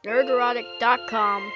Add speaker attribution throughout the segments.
Speaker 1: Nerdrotic.com.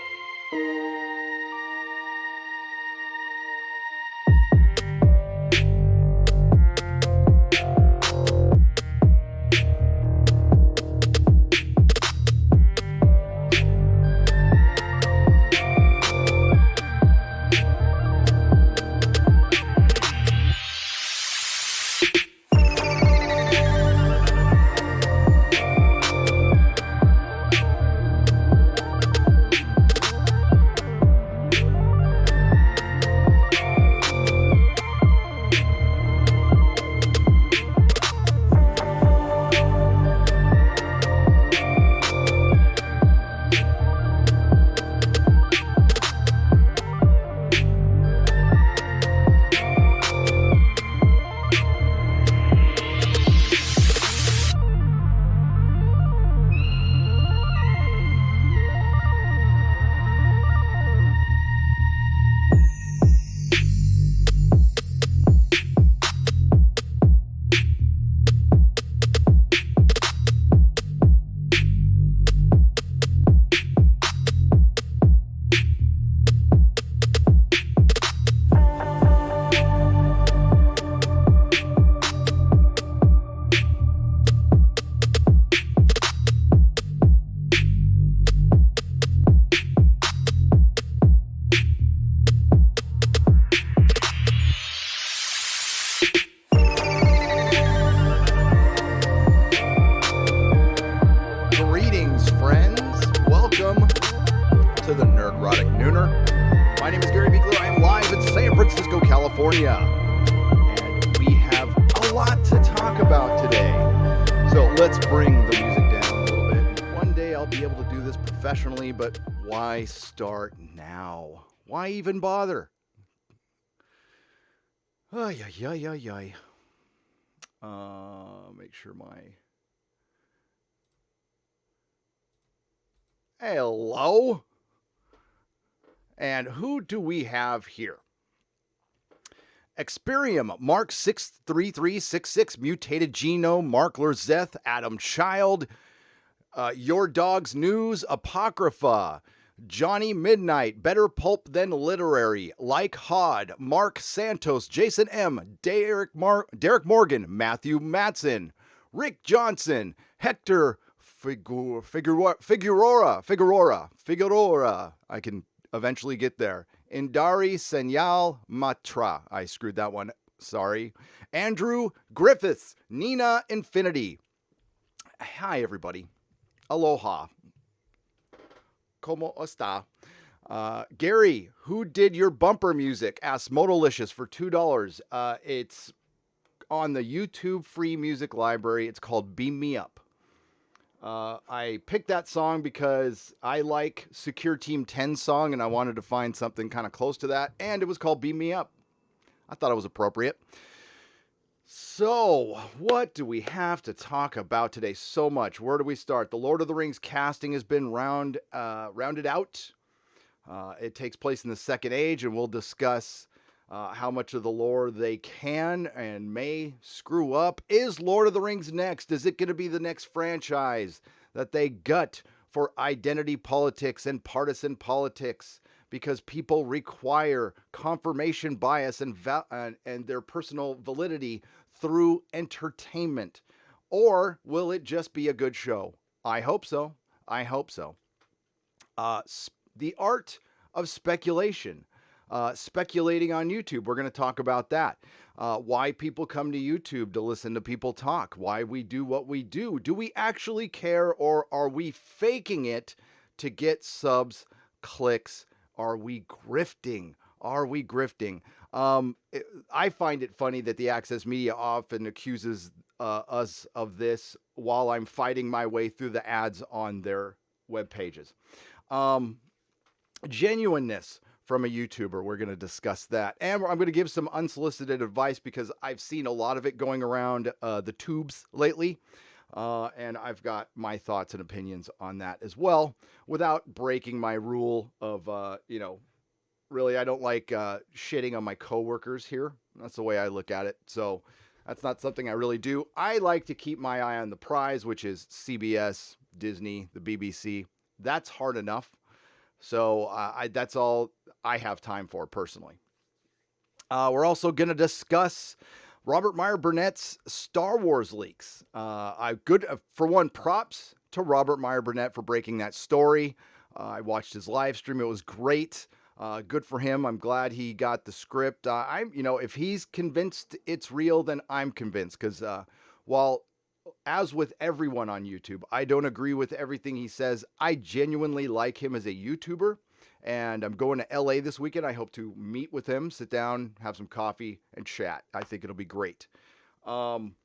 Speaker 2: Greetings, friends. Welcome to the Nerdrotic Nooner. My name is Gary Beekler. I am live in San Francisco, California. And we have a lot to talk about today. So let's bring the music down a little bit. One day I'll be able to do this professionally, but why start now? Why even bother? Ay. Make sure my... Hello. And who do we have here? Experium, Mark 63366, Mutated Genome, Mark Lerzeth, Adam Child, Your Dog's News, Apocrypha, Johnny Midnight, Better Pulp Than Literary, Like Hod, Mark Santos, Jason M., Derek Morgan, Matthew Matson, Rick Johnson, Hector Figueroa. I can eventually get there. Indari Senyal Matra. I screwed that one. Sorry. Andrew Griffiths. Nina Infinity. Hi, everybody. Aloha. Como esta? Gary, who did your bumper music? Asked Motolicious for $2. It's on the YouTube free music library. It's called Beam Me Up. I picked that song because I like Secure Team 10's song and I wanted to find something kind of close to that, and it was called Beam Me Up. I thought it was appropriate. So, what do we have to talk about today? So much. Where do we start? The Lord of the Rings casting has been rounded out. It takes place in the Second Age, and we'll discuss how much of the lore they can and may screw up. Is Lord of the Rings next? Is it going to be the next franchise that they gut for identity politics and partisan politics because people require confirmation bias and their personal validity through entertainment? Or will it just be a good show? I hope so. The art of speculation. Speculating on YouTube. We're going to talk about that. Why people come to YouTube to listen to people talk. Why we do what we do. Do we actually care, or are we faking it to get subs, clicks? Are we grifting? I find it funny that the Access Media often accuses us of this while I'm fighting my way through the ads on their web pages. Genuineness from a YouTuber. We're going to discuss that. And I'm going to give some unsolicited advice because I've seen a lot of it going around the tubes lately. And I've got my thoughts and opinions on that as well, without breaking my rule of, really, I don't like shitting on my coworkers here. That's the way I look at it. So that's not something I really do. I like to keep my eye on the prize, which is CBS, Disney, the BBC, That's hard enough. So that's all I have time for personally. We're also going to discuss Robert Meyer Burnett's Star Wars leaks. For one, props to Robert Meyer Burnette for breaking that story. I watched his live stream; it was great. Good for him. I'm glad he got the script. If he's convinced it's real, then I'm convinced. Because while, as with everyone on YouTube, I don't agree with everything he says, I genuinely like him as a YouTuber. And I'm going to LA this weekend. I hope to meet with him, sit down, have some coffee, and chat. I think it'll be great. And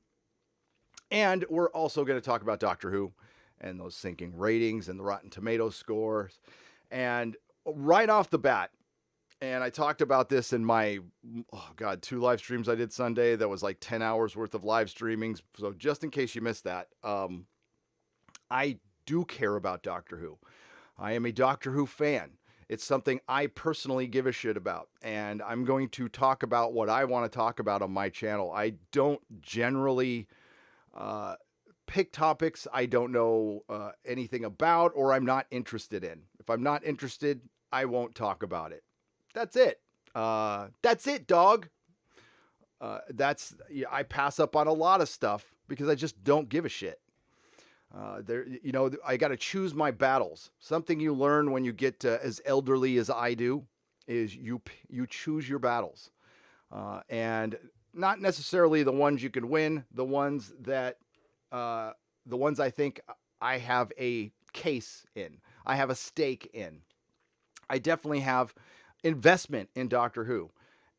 Speaker 2: we're also going to talk about Doctor Who and those sinking ratings and the Rotten Tomatoes scores. And right off the bat, and I talked about this in my, 2 live streams I did Sunday. That was like 10 hours worth of live streamings. So just in case you missed that, I do care about Doctor Who. I am a Doctor Who fan. It's something I personally give a shit about, and I'm going to talk about what I want to talk about on my channel. I don't generally pick topics I don't know anything about or I'm not interested in. If I'm not interested, I won't talk about it. That's it. That's it, dog. I pass up on a lot of stuff because I just don't give a shit. I got to choose my battles. Something you learn when you get as elderly as I do is you choose your battles, and not necessarily the ones you can win. The ones I think I have a case in, I have a stake in. I definitely have investment in Doctor Who,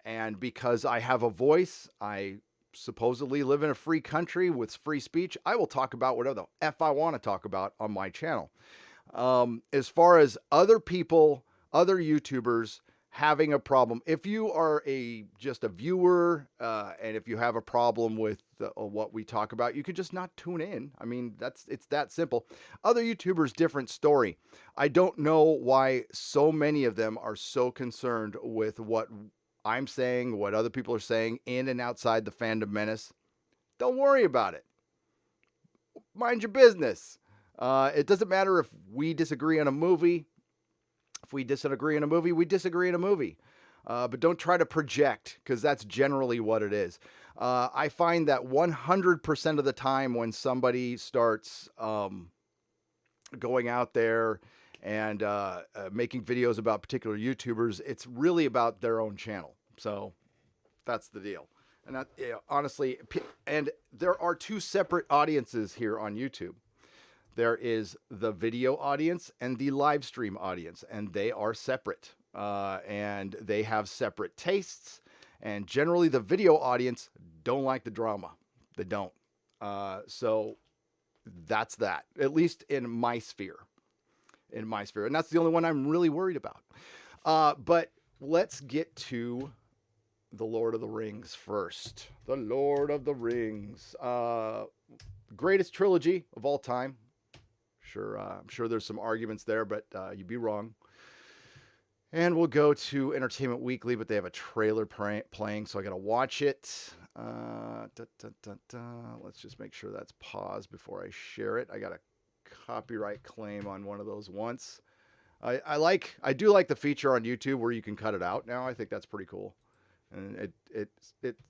Speaker 2: and because I have a voice, I supposedly live in a free country with free speech, I will talk about whatever the F I want to talk about on my channel. As far as other people, other YouTubers having a problem, if you are just a viewer, and if you have a problem with what we talk about, you could just not tune in. I mean, it's that simple. Other YouTubers, different story. I don't know why so many of them are so concerned with what I'm saying, what other people are saying in and outside the fandom menace. Don't worry about it. Mind your business. It doesn't matter if we disagree on a movie. If we disagree on a movie, we disagree on a movie. But don't try to project, because that's generally what it is. I find that 100% of the time when somebody starts going out there and making videos about particular YouTubers, it's really about their own channel. So that's the deal. And honestly, and there are 2 separate audiences here on YouTube. There is the video audience and the live stream audience, and they are separate. And they have separate tastes. And generally, the video audience don't like the drama. They don't. So that's that, at least in my sphere. And that's the only one I'm really worried about. But let's get to the Lord of the Rings first. The Lord of the Rings. Greatest trilogy of all time. I'm sure there's some arguments there, but you'd be wrong. And we'll go to Entertainment Weekly, but they have a trailer playing, so I got to watch it. Let's just make sure that's paused before I share it. I got a copyright claim on one of those once. I do like the feature on YouTube where you can cut it out now. I think that's pretty cool. And it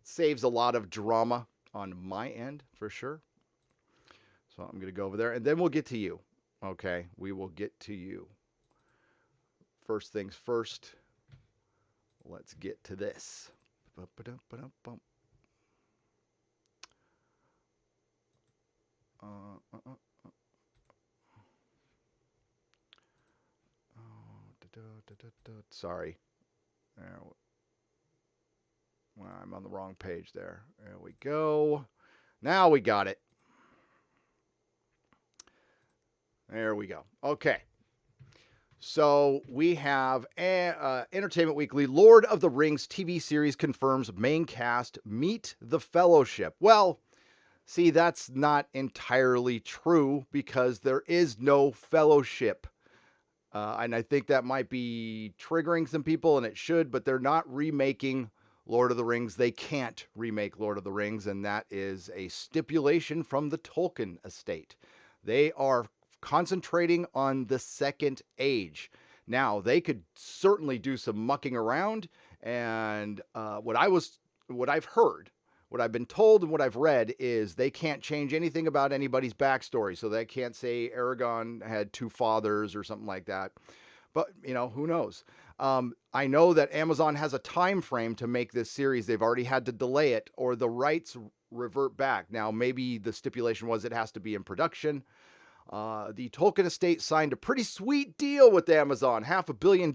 Speaker 2: saves a lot of drama on my end for sure. So I'm going to go over there and then we'll get to you. Okay, we will get to you. First things first, let's get to this. Sorry. Well, I'm on the wrong page there. There we go. Now we got it. There we go. Okay. So we have Entertainment Weekly, Lord of the Rings TV series confirms main cast meet the Fellowship. Well, see, that's not entirely true because there is no Fellowship. And I think that might be triggering some people, and it should, but they're not remaking Lord of the Rings. They can't remake Lord of the Rings, and that is a stipulation from the Tolkien estate. They are concentrating on the Second Age. Now, they could certainly do some mucking around, and what I've heard, what I've been told, and what I've read is they can't change anything about anybody's backstory. So they can't say Aragorn had 2 fathers or something like that. But, who knows? I know that Amazon has a time frame to make this series. They've already had to delay it, or the rights revert back. Now, maybe the stipulation was it has to be in production. The Tolkien estate signed a pretty sweet deal with Amazon, $500 million.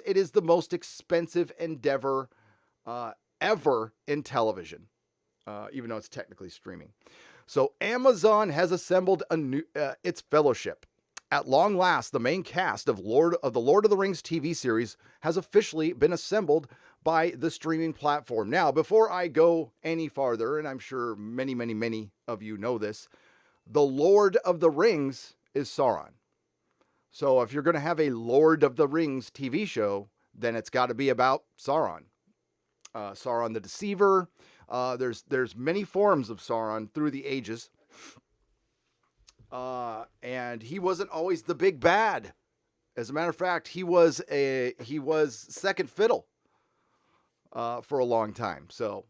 Speaker 2: It is the most expensive endeavor ever in television, even though it's technically streaming. So Amazon has assembled its fellowship. At long last, the main cast of the Lord of the Rings TV series has officially been assembled by the streaming platform. Now, before I go any farther, and I'm sure many, many, many of you know this, the Lord of the Rings is Sauron. So if you're going to have a Lord of the Rings TV show, then it's got to be about Sauron. Sauron the Deceiver. There's many forms of Sauron through the ages. And he wasn't always the big bad. As a matter of fact, he was second fiddle for a long time. So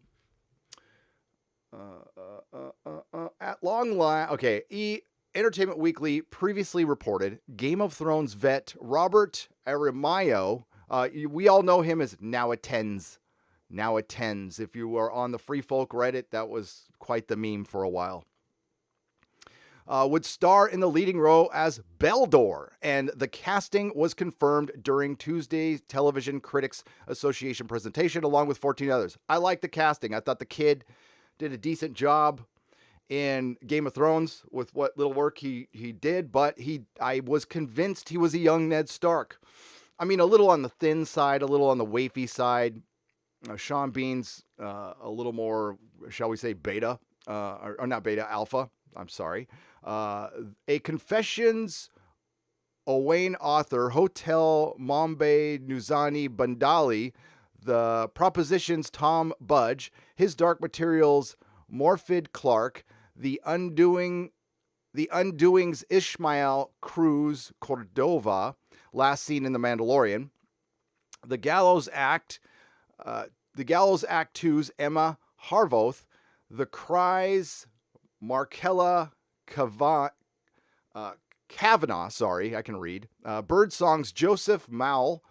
Speaker 2: at long last, okay. Entertainment Weekly previously reported Game of Thrones vet Robert Aramayo. We all know him as Now It Tens. Now It Tens. If you were on the Free Folk Reddit, that was quite the meme for a while. Would star in the leading role as Beldor, and the casting was confirmed during Tuesday's Television Critics Association presentation, along with 14 others. I like the casting. I thought the kid did a decent job in Game of Thrones with what little work he did, but I was convinced he was a young Ned Stark. I mean, a little on the thin side, a little on the wafy side. Sean Bean's a little more, shall we say, beta, or not beta, alpha. I'm sorry. A Confessions Owain author, Hotel Mombe Nuzani Bandali, the Propositions Tom Budge, His Dark Materials Morfydd Clark, The Undoings Ishmael Cruz Cordova, last seen in The Mandalorian, The Gallows Act 2's Emma Harvoth, The Cries Markella Kavanaugh, I can read. Birdsong's Joseph Mowell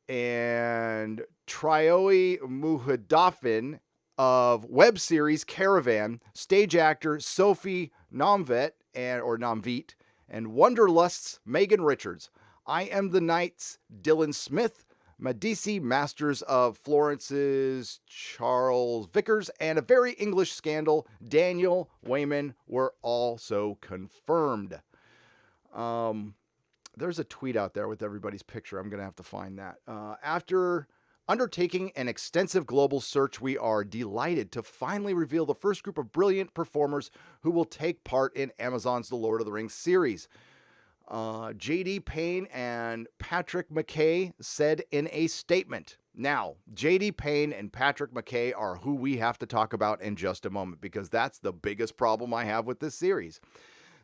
Speaker 2: and Trioi Muhadafin of web series Caravan, stage actor Sophie Nomvet Nomvit, and Wonderlust's Megan Richards. I Am the Night's Dylan Smith, Medici Masters of Florence's Charles Vickers, and A Very English Scandal, Daniel Wayman were also confirmed. There's a tweet out there with everybody's picture. I'm going to have to find that. After undertaking an extensive global search, we are delighted to finally reveal the first group of brilliant performers who will take part in Amazon's The Lord of the Rings series. J.D. Payne and Patrick McKay said in a statement. Now, J.D. Payne and Patrick McKay are who we have to talk about in just a moment, because that's the biggest problem I have with this series.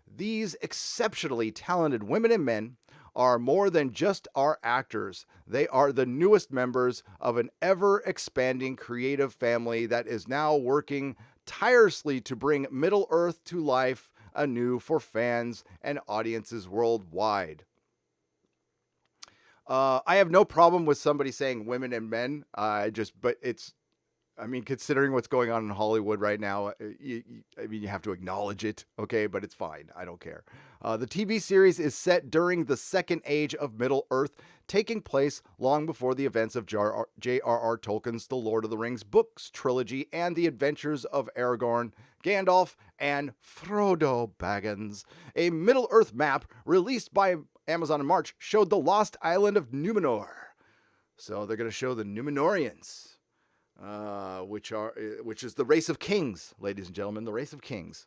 Speaker 2: These exceptionally talented women and men are more than just our actors. They are the newest members of an ever-expanding creative family that is now working tirelessly to bring Middle-earth to life anew for fans and audiences worldwide. I have no problem with somebody saying women and men. Considering what's going on in Hollywood right now, you have to acknowledge it, okay? But it's fine. I don't care. The TV series is set during the Second Age of Middle-earth, taking place long before the events of J.R.R. Tolkien's The Lord of the Rings books trilogy and the adventures of Aragorn, Gandalf, and Frodo Baggins. A Middle-earth map released by Amazon in March showed the lost island of Numenor. So they're going to show the Numenorians. Which is the race of kings, ladies and gentlemen, the race of kings.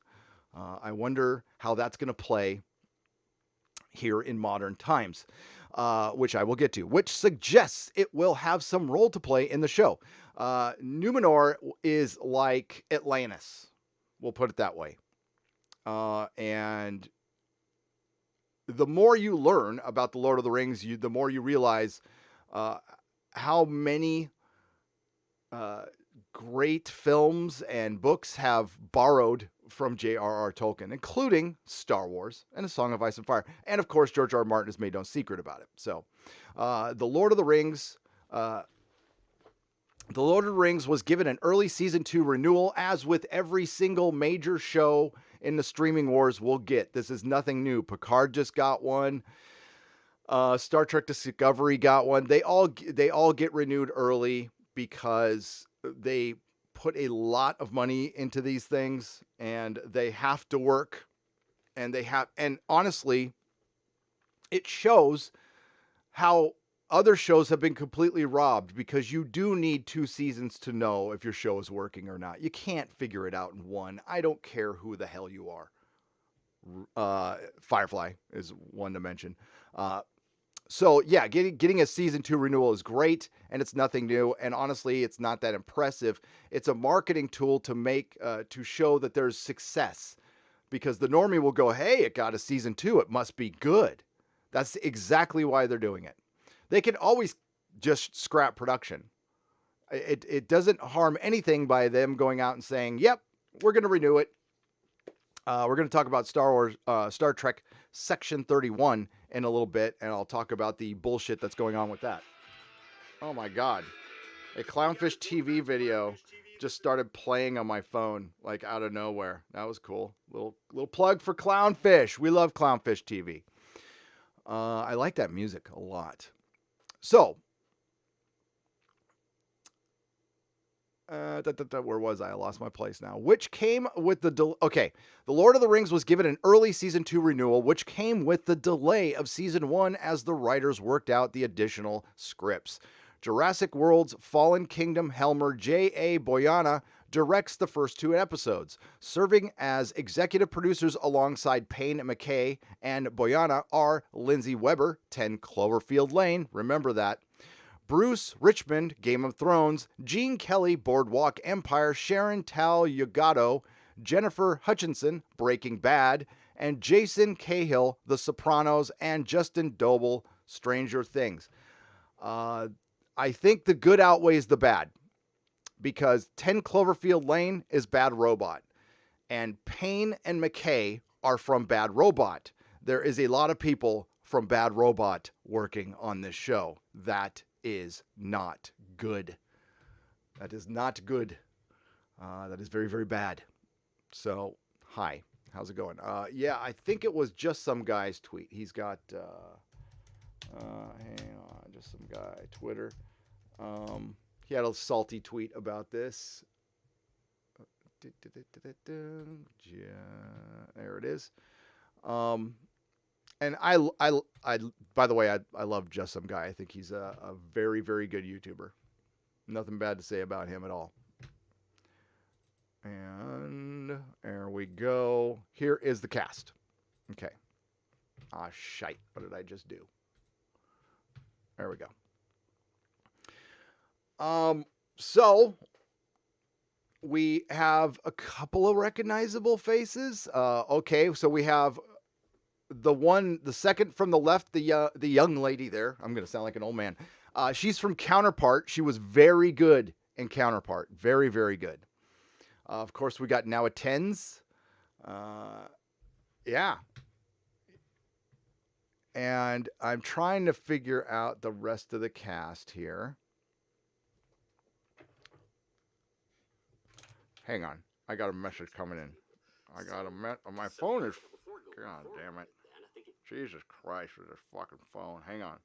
Speaker 2: I wonder how that's going to play here in modern times, which I will get to, which suggests it will have some role to play in the show. Numenor is like Atlantis, we'll put it that way. And the more you learn about the Lord of the Rings, the more you realize how many great films and books have borrowed from J.R.R. Tolkien, including Star Wars and A Song of Ice and Fire. And of course, George R. R. Martin has made no secret about it. So the Lord of the Rings... The Lord of the Rings was given an early season 2 renewal, as with every single major show in the streaming wars we'll get. This is nothing new. Picard just got one. Star Trek Discovery got one. They all get renewed early because they put a lot of money into these things, and they have to work. And honestly, it shows how other shows have been completely robbed, because you do need 2 seasons to know if your show is working or not. You can't figure it out in one. I don't care who the hell you are. Firefly is one to mention. So yeah, getting a season 2 renewal is great, and it's nothing new. And honestly, it's not that impressive. It's a marketing tool to make to show that there's success, because the normie will go, "Hey, it got a season 2. It must be good." That's exactly why they're doing it. They can always just scrap production. It doesn't harm anything by them going out and saying, "Yep, we're going to renew it." We're going to talk about Star Trek Section 31 in a little bit, and I'll talk about the bullshit that's going on with that. Oh my God. A Clownfish TV video just started playing on my phone, like out of nowhere. That was cool. Little plug for Clownfish. We love Clownfish TV. I like that music a lot. So, where was I? I lost my place now. Which came with the The Lord of the Rings was given an early season 2 renewal, which came with the delay of season 1 as the writers worked out the additional scripts. Jurassic World's Fallen Kingdom Helmer J.A. Boyana directs the first 2 episodes, serving as executive producers alongside Payne McKay and Boyana are Lindsay Weber, 10 Cloverfield Lane, remember that, Bruce Richmond, Game of Thrones, Gene Kelly, Boardwalk Empire, Sharon Tal Yagato, Jennifer Hutchinson, Breaking Bad, and Jason Cahill, The Sopranos, and Justin Doble, Stranger Things. I think the good outweighs the bad, because 10 Cloverfield Lane is Bad Robot, and Payne and McKay are from Bad Robot. There is a lot of people from Bad Robot working on this show. That is not good. That is not good. That is very, very bad. So, hi. How's it going? Yeah, I think it was Just Some Guy's tweet. He's got, hang on, Just Some Guy, Twitter. He had a salty tweet about this. There it is. And I by the way, I love Just Some Guy. I think he's a very, very good YouTuber. Nothing bad to say about him at all. And there we go. Here is the cast. Okay. Ah, shite. What did I just do? There we go. So we have a couple of recognizable faces. Okay, so we have the second from the left, the young lady there. I'm going to sound like an old man. She's from Counterpart. She was very good in Counterpart. Very, very good. Of course, we got Now Attends. Yeah. And I'm trying to figure out the rest of the cast here. Hang on. I got a message coming in. I got my phone is... God damn it. Jesus Christ with this fucking phone. Hang on.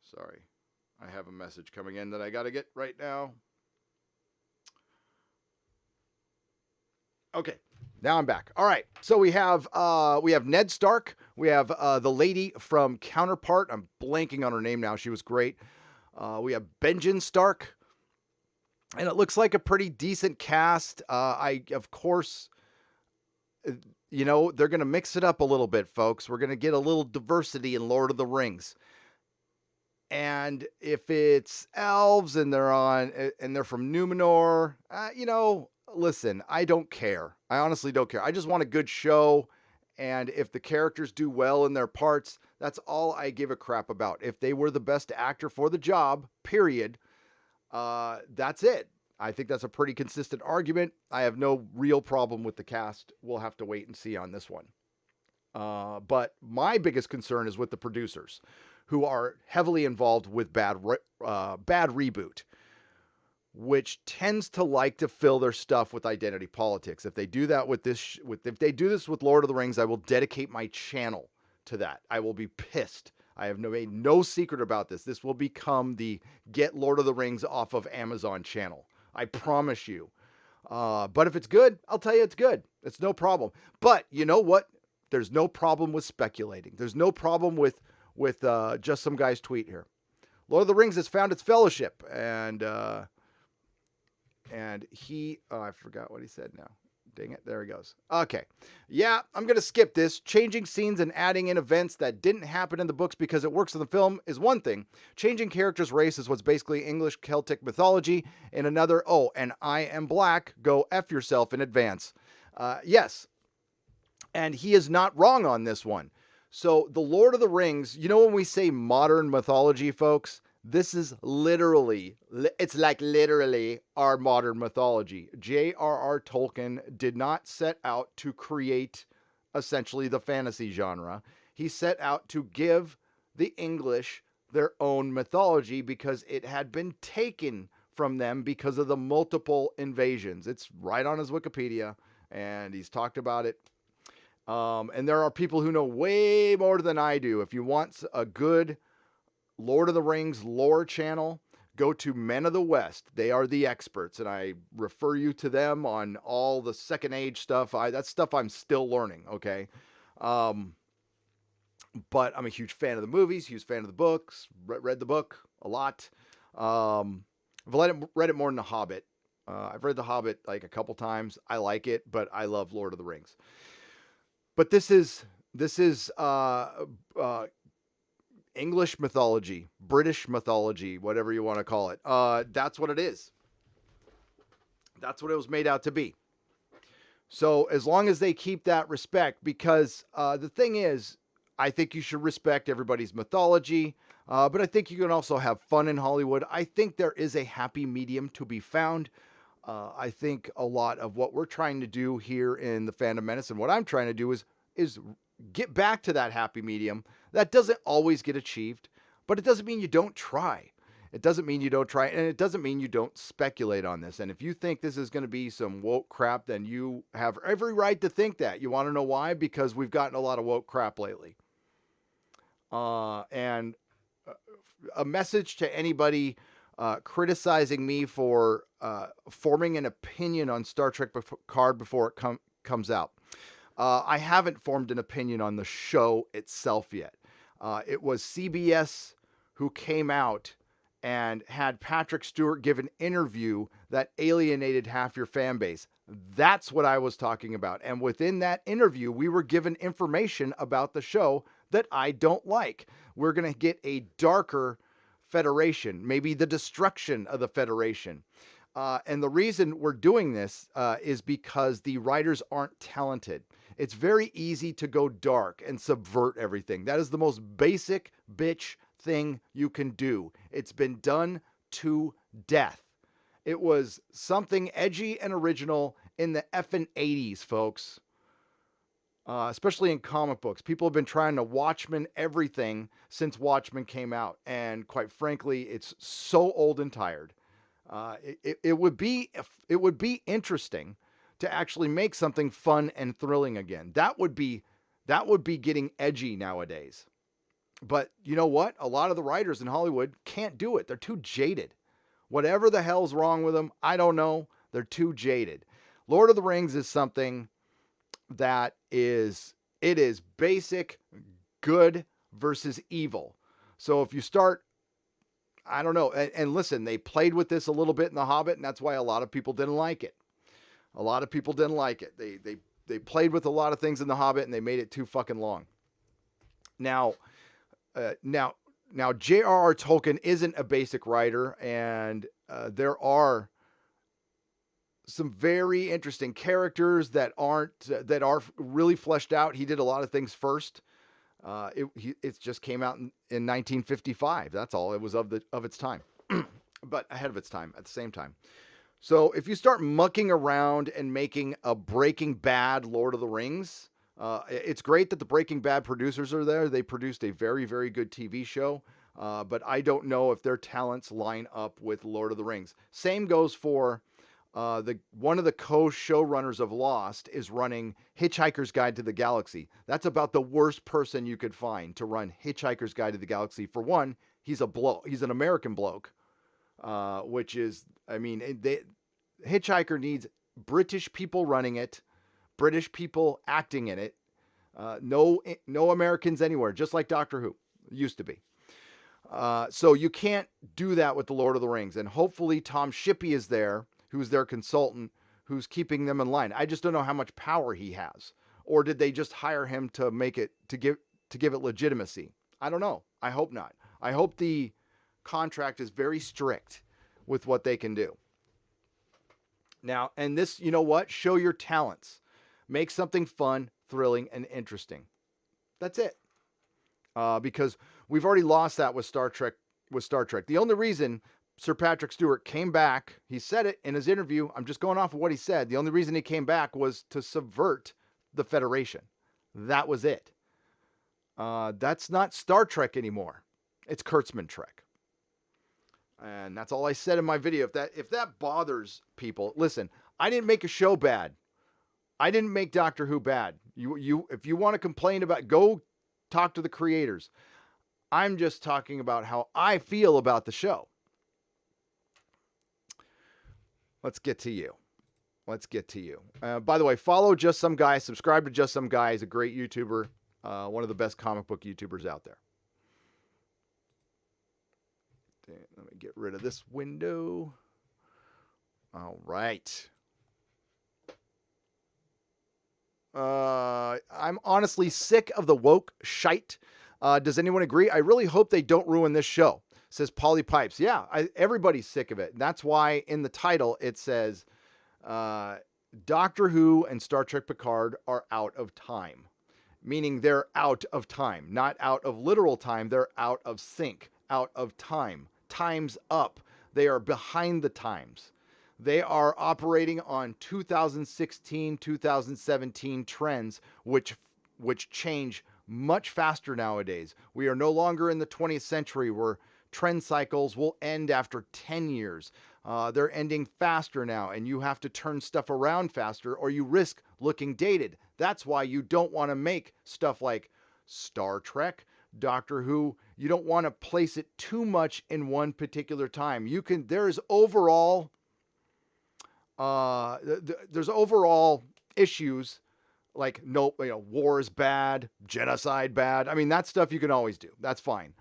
Speaker 2: Sorry. I have a message coming in that I got to get right now. Okay. Now I'm back. All right. So we have Ned Stark. We have the lady from Counterpart. I'm blanking on her name now. She was great. We have Benjen Stark. And it looks like a pretty decent cast. Of course, they're going to mix it up a little bit, folks. We're going to get a little diversity in Lord of the Rings. And if it's elves and they're from Numenor, listen, I don't care. I honestly don't care. I just want a good show. And if the characters do well in their parts, that's all I give a crap about. If they were the best actor for the job, period, that's it. I think that's a pretty consistent argument. I have no real problem with the cast. We'll have to wait and see on this one. But my biggest concern is with the producers, who are heavily involved with bad reboot, which tends to like to fill their stuff with identity politics. If they do that with this, if they do this with Lord of the Rings, I will dedicate my channel to that. I will be pissed. I have made no secret about this. This will become the Get Lord of the Rings off of Amazon channel. I promise you. But if it's good, I'll tell you it's good. It's no problem. But you know what? There's no problem with speculating. There's no problem with just some guy's tweet here. Lord of the Rings has found its fellowship, and he, I forgot what he said now. Dang it. There he goes. Okay. Yeah, I'm going to skip this. Changing scenes and adding in events that didn't happen in the books because it works in the film is one thing. Changing characters' race is what's basically English Celtic mythology in another. Oh, and I am black. Go F yourself in advance. Yes. And he is not wrong on this one. So the Lord of the Rings, you know, when we say modern mythology, folks, this is literally, it's like literally our modern mythology. J.R.R. Tolkien did not set out to create essentially the fantasy genre. He set out to give the English their own mythology because it had been taken from them because of the multiple invasions. It's right on his Wikipedia, and he's talked about it. And there are people who know way more than I do. If you want a good Lord of the Rings lore channel, go to Men of the West. They are the experts, and I refer you to them on all the Second Age stuff. That's stuff I'm still learning, okay? But I'm a huge fan of the movies, huge fan of the books, read the book a lot. I've read it more than The Hobbit. I've read The Hobbit like a couple times. I like it, but I love Lord of the Rings. But this is English mythology, British mythology, whatever you want to call it. That's what it is. That's what it was made out to be. So as long as they keep that respect, because the thing is, I think you should respect everybody's mythology, but I think you can also have fun in Hollywood. I think there is a happy medium to be found. I think a lot of what we're trying to do here in the Fandom Menace, and what I'm trying to do is get back to that happy medium. That doesn't always get achieved, but it doesn't mean you don't try. It doesn't mean you don't try, and it doesn't mean you don't speculate on this. And if you think this is going to be some woke crap, then you have every right to think that. You want to know why? Because we've gotten a lot of woke crap lately. And a message to anybody criticizing me for forming an opinion on Star Trek Picard before it comes out. I haven't formed an opinion on the show itself yet. It was CBS who came out and had Patrick Stewart give an interview that alienated half your fan base. That's what I was talking about. And within that interview, we were given information about the show that I don't like. We're going to get a darker Federation, maybe the destruction of the Federation. And the reason we're doing this is because the writers aren't talented. It's very easy to go dark and subvert everything. That is the most basic bitch thing you can do. It's been done to death. It was something edgy and original in the effing 80s, folks. Especially in comic books. People have been trying to Watchmen everything since Watchmen came out. And quite frankly, it's so old and tired. It would be interesting to actually make something fun and thrilling again. That would be getting edgy nowadays. But you know what? A lot of the writers in Hollywood can't do it. They're too jaded. Whatever the hell's wrong with them, I don't know. They're too jaded. Lord of the Rings is something that is basic good versus evil. So if you start, I don't know, and listen, they played with this a little bit in The Hobbit, and that's why a lot of people didn't like it. A lot of people didn't like it. They played with a lot of things in The Hobbit, and they made it too fucking long. Now J.R.R. Tolkien isn't a basic writer, and there are some very interesting characters that are really fleshed out. He did a lot of things first. It just came out in 1955. That's all. It was of its time, but ahead of its time at the same time. So if you start mucking around and making a Breaking Bad Lord of the Rings, it's great that the Breaking Bad producers are there. They produced a very, very good TV show, but I don't know if their talents line up with Lord of the Rings. Same goes for one of the co-showrunners of Lost is running Hitchhiker's Guide to the Galaxy. That's about the worst person you could find to run Hitchhiker's Guide to the Galaxy. For one, he's an American bloke, which is, I mean, Hitchhiker needs British people running it, British people acting in it, no Americans anywhere, just like Doctor Who used to be. So you can't do that with the Lord of the Rings, and hopefully Tom Shippey is there, who's their consultant, who's keeping them in line. I just don't know how much power he has. Or did they just hire him to give it legitimacy? I don't know. I hope not. I hope the contract is very strict with what they can do. Now, and this, you know what? Show your talents. Make something fun, thrilling, and interesting. That's it. Because we've already lost that with Star Trek. The only reason Sir Patrick Stewart came back, he said it in his interview, I'm just going off of what he said. The only reason he came back was to subvert the Federation. That was it. That's not Star Trek anymore. It's Kurtzman Trek. And that's all I said in my video. If that bothers people, listen, I didn't make a show bad. I didn't make Doctor Who bad. If you want to complain about, go talk to the creators. I'm just talking about how I feel about the show. Let's get to you. By the way, follow Just Some Guy. Subscribe to Just Some Guy. He's a great YouTuber. One of the best comic book YouTubers out there. Let me get rid of this window. All right. I'm honestly sick of the woke shite. Does anyone agree? I really hope they don't ruin this show. Says Polly Pipes. Yeah, everybody's sick of it. And that's why in the title it says Doctor Who and Star Trek Picard are out of time. Meaning they're out of time. Not out of literal time. They're out of sync. Out of time. Time's up. They are behind the times. They are operating on 2016, 2017 trends, which change much faster nowadays. We are no longer in the 20th century where trend cycles will end after 10 years. They're ending faster now, and you have to turn stuff around faster or you risk looking dated. That's why you don't want to make stuff like Star Trek, Doctor Who. You don't want to place it too much in one particular time. There's overall issues like, war is bad, genocide bad. I mean, that stuff you can always do. That's fine.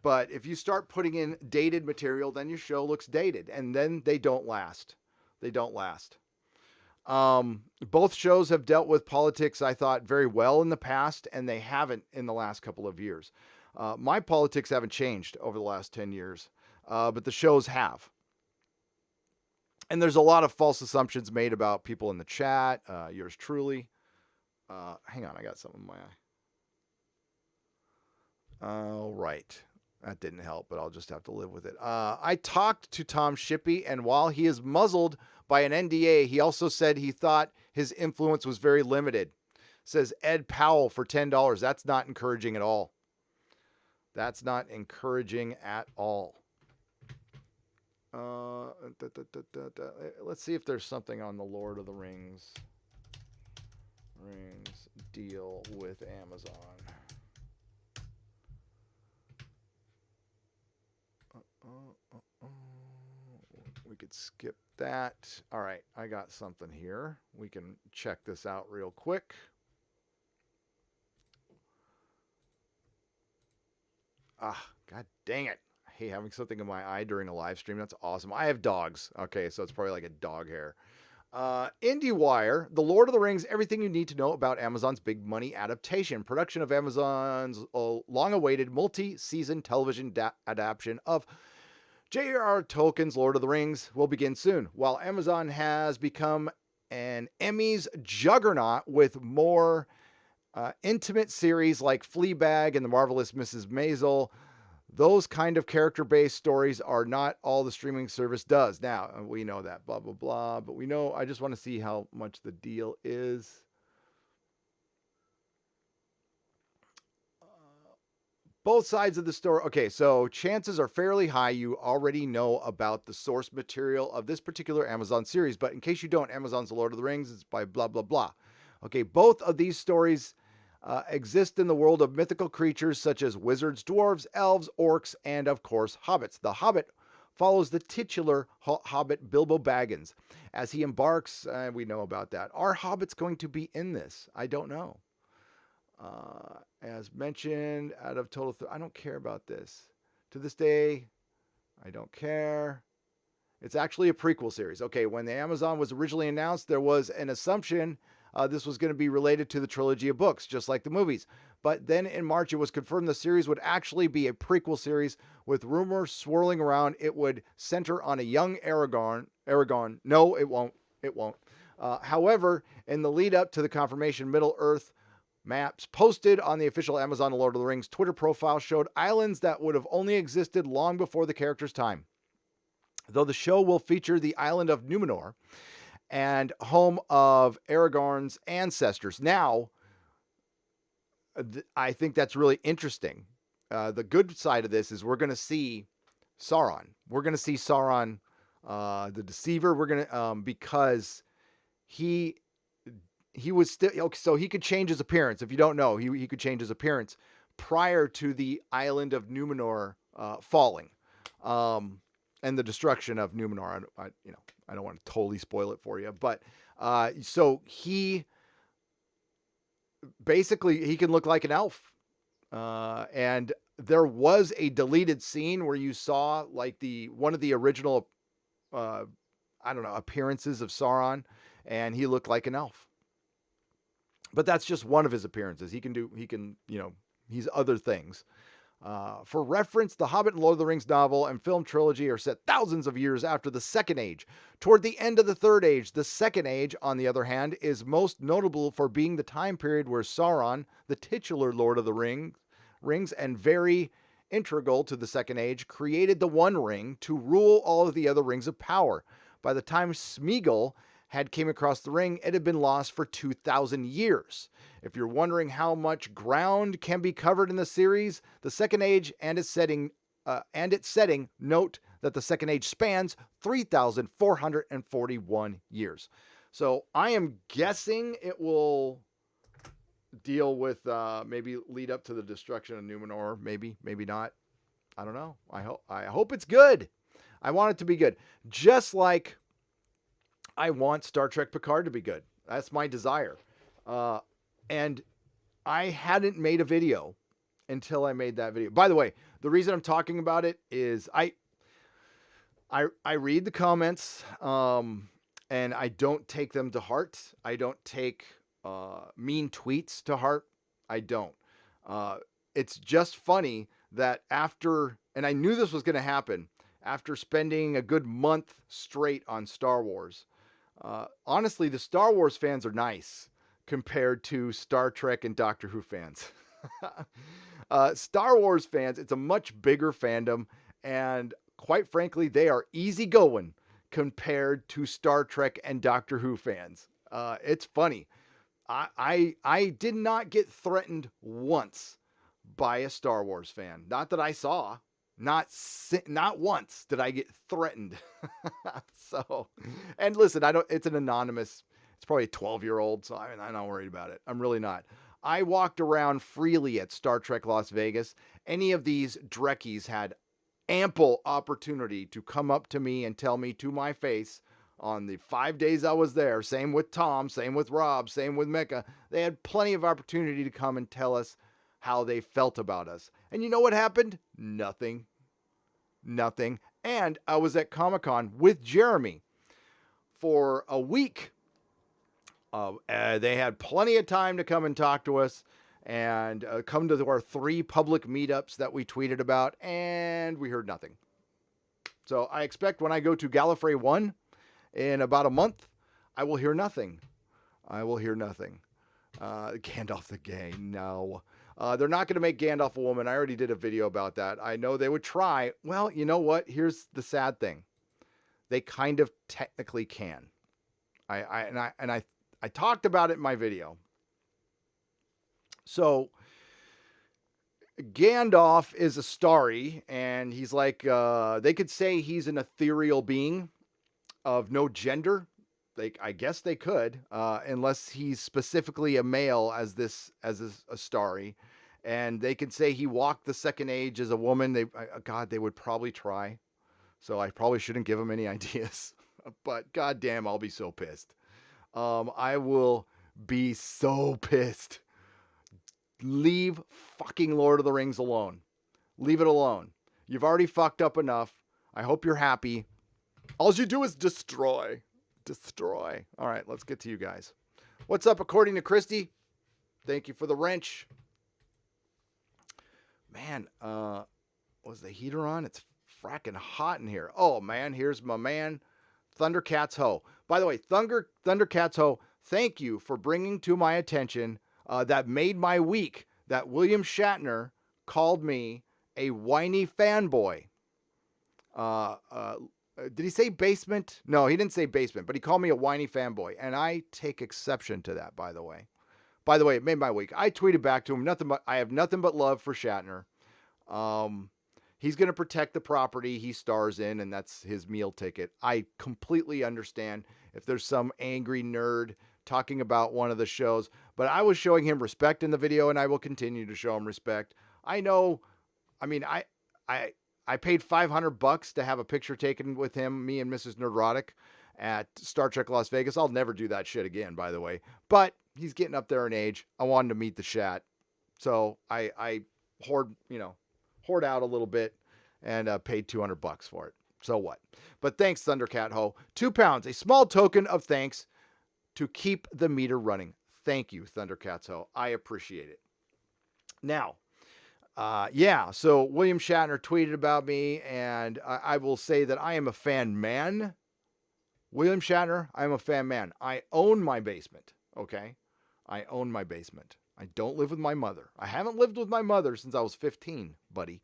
Speaker 2: But if you start putting in dated material, then your show looks dated, and then they don't last. Both shows have dealt with politics, I thought, very well in the past, and they haven't in the last couple of years. My politics haven't changed over the last 10 years, but the shows have. And there's a lot of false assumptions made about people in the chat. Yours truly. Hang on, I got something in my eye. All right. That didn't help, but I'll just have to live with it. I talked to Tom Shippey, and while he is muzzled by an NDA, he also said he thought his influence was very limited. Says Ed Powell for $10. That's not encouraging at all. Let's see if there's something on the Lord of the Rings deal with Amazon. We could skip that. All right, I got something here. We can check this out real quick. God dang it. I hate having something in my eye during a live stream. That's awesome. I have dogs. Okay, so it's probably like a dog hair. IndieWire, The Lord of the Rings, everything you need to know about Amazon's big money adaptation. Production of Amazon's long-awaited multi-season television adaptation of J.R.R. Tolkien's Lord of the Rings will begin soon, while Amazon has become an Emmys juggernaut with more intimate series like Fleabag and The Marvelous Mrs. Maisel. Those kind of character-based stories are not all the streaming service does. Now, we know that, blah, blah, blah, but we know, I just want to see how much the deal is. Both sides of the story. Okay, so chances are fairly high you already know about the source material of this particular Amazon series, but in case you don't, Amazon's The Lord of the Rings is by blah, blah, blah. Okay, both of these stories exist in the world of mythical creatures such as wizards, dwarves, elves, orcs, and of course, hobbits. The Hobbit follows the titular Hobbit Bilbo Baggins as he embarks. We know about that. Are hobbits going to be in this? I don't know. As mentioned, out of total, I don't care about this. To this day, I don't care. It's actually a prequel series. Okay, when the Amazon was originally announced, there was an assumption this was going to be related to the trilogy of books, just like the movies. But then in March, it was confirmed the series would actually be a prequel series with rumors swirling around. It would center on a young Aragorn. No, it won't. It won't. However, in the lead up to the confirmation, Middle-earth maps posted on the official Amazon Lord of the Rings Twitter profile showed islands that would have only existed long before the character's time. Though the show will feature the island of Numenor and home of Aragorn's ancestors. Now, I think that's really interesting. The good side of this is we're going to see Sauron. We're going to see Sauron, the Deceiver. We're going to because he was still so he could change his appearance. If you don't know, he could change his appearance prior to the island of Numenor falling. And the destruction of Numenor. I don't want to totally spoil it for you, but so he basically he can look like an elf, and there was a deleted scene where you saw like one of the original, appearances of Sauron, and he looked like an elf. But that's just one of his appearances. He's other things. For reference, The Hobbit and Lord of the Rings novel and film trilogy are set thousands of years after the Second Age. Toward the end of the Third Age, the Second Age, on the other hand, is most notable for being the time period where Sauron, the titular Lord of the Rings, and very integral to the Second Age, created the One Ring to rule all of the other rings of power. By the time Smeagol had came across the ring, it had been lost for 2,000 years. If you're wondering how much ground can be covered in the series, the Second Age and its setting, note that the Second Age spans 3,441 years. So I am guessing it will deal with maybe lead up to the destruction of Numenor. Maybe not. I don't know. I hope it's good. I want it to be good. Just like I want Star Trek Picard to be good. That's my desire. And I hadn't made a video until I made that video. By the way, the reason I'm talking about it is I read the comments, and I don't take them to heart. I don't take mean tweets to heart. I don't. It's just funny that after, and I knew this was going to happen, after spending a good month straight on Star Wars, honestly, the Star Wars fans are nice compared to Star Trek and Doctor Who fans. Star Wars fans, it's a much bigger fandom, and quite frankly, they are easygoing compared to Star Trek and Doctor Who fans. It's funny. I did not get threatened once by a Star Wars fan. Not that I saw. Not once did I get threatened. So, and listen, it's an anonymous, it's probably a 12-year-old, so I'm not worried about it. I'm really not. I walked around freely at Star Trek Las Vegas. Any of these Drekkies had ample opportunity to come up to me and tell me to my face on the 5 days I was there. Same with Tom, same with Rob, same with Mecca. They had plenty of opportunity to come and tell us how they felt about us. And you know what happened? Nothing. And I was at Comic-Con with Jeremy for a week. They had plenty of time to come and talk to us and come to our 3 public meetups that we tweeted about, and we heard nothing. So I expect when I go to Gallifrey 1 in about a month, I will hear nothing. I will hear nothing. Gandalf the gay, no. They're not going to make Gandalf a woman. I already did a video about that. I know they would try. Well, you know what? Here's the sad thing. They kind of technically can. I talked about it in my video. So Gandalf is a starry, and he's like, they could say he's an ethereal being of no gender. I guess they could, unless he's specifically a male as a starry. And they could say he walked the second age as a woman. God, they would probably try. So I probably shouldn't give them any ideas. But goddamn, I'll be so pissed. I will be so pissed. Leave fucking Lord of the Rings alone. Leave it alone. You've already fucked up enough. I hope you're happy. All you do is destroy. Destroy. All right, let's get to you guys. What's up, according to Christy? Thank you for the wrench. Man, was the heater on? It's fracking hot in here. Oh, man, here's my man, Thundercats Ho. By the way, Thundercats Ho, thank you for bringing to my attention that made my week that William Shatner called me a whiny fanboy. Did he say basement? No, he didn't say basement, but he called me a whiny fanboy, and I take exception to that, by the way. By the way, it made my week. I tweeted back to him, I have nothing but love for Shatner. He's going to protect the property he stars in, and that's his meal ticket. I completely understand if there's some angry nerd talking about one of the shows, but I was showing him respect in the video, and I will continue to show him respect. I know, I mean, I paid $500 to have a picture taken with him, me and Mrs. Nerdrotic at Star Trek Las Vegas. I'll never do that shit again, by the way. But he's getting up there in age. I wanted to meet the Shat. So I hoard out a little bit and paid $200 for it. So what? But thanks, Thundercat Ho. £2, a small token of thanks to keep the meter running. Thank you, Thundercats Ho. I appreciate it. Now, so William Shatner tweeted about me, and I will say that I am a fan man. William Shatner, I am a fan man. I own my basement, okay? I own my basement. I don't live with my mother. I haven't lived with my mother since I was 15, buddy.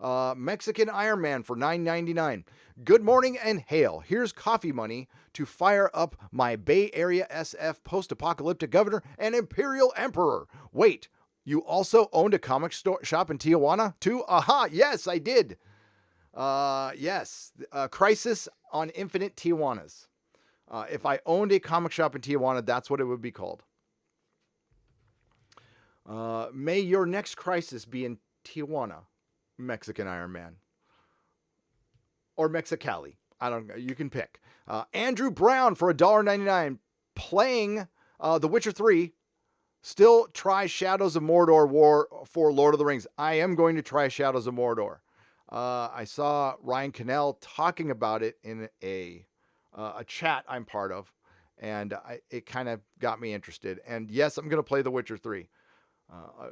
Speaker 2: Mexican Iron Man for $9.99. Good morning and hail. Here's coffee money to fire up my Bay Area SF post-apocalyptic governor and Imperial Emperor. Wait, you also owned a comic shop in Tijuana too? Aha, yes, I did. Yes, Crisis on Infinite Tijuanas. If I owned a comic shop in Tijuana, that's what it would be called. May your next crisis be in Tijuana, Mexican Iron Man. Or Mexicali. I don't know. You can pick. Andrew Brown for $1.99 playing The Witcher 3. Still try Shadows of Mordor War for Lord of the Rings. I am going to try Shadows of Mordor. I saw Ryan Cannell talking about it in a chat I'm part of, and it kind of got me interested. And yes, I'm going to play The Witcher 3.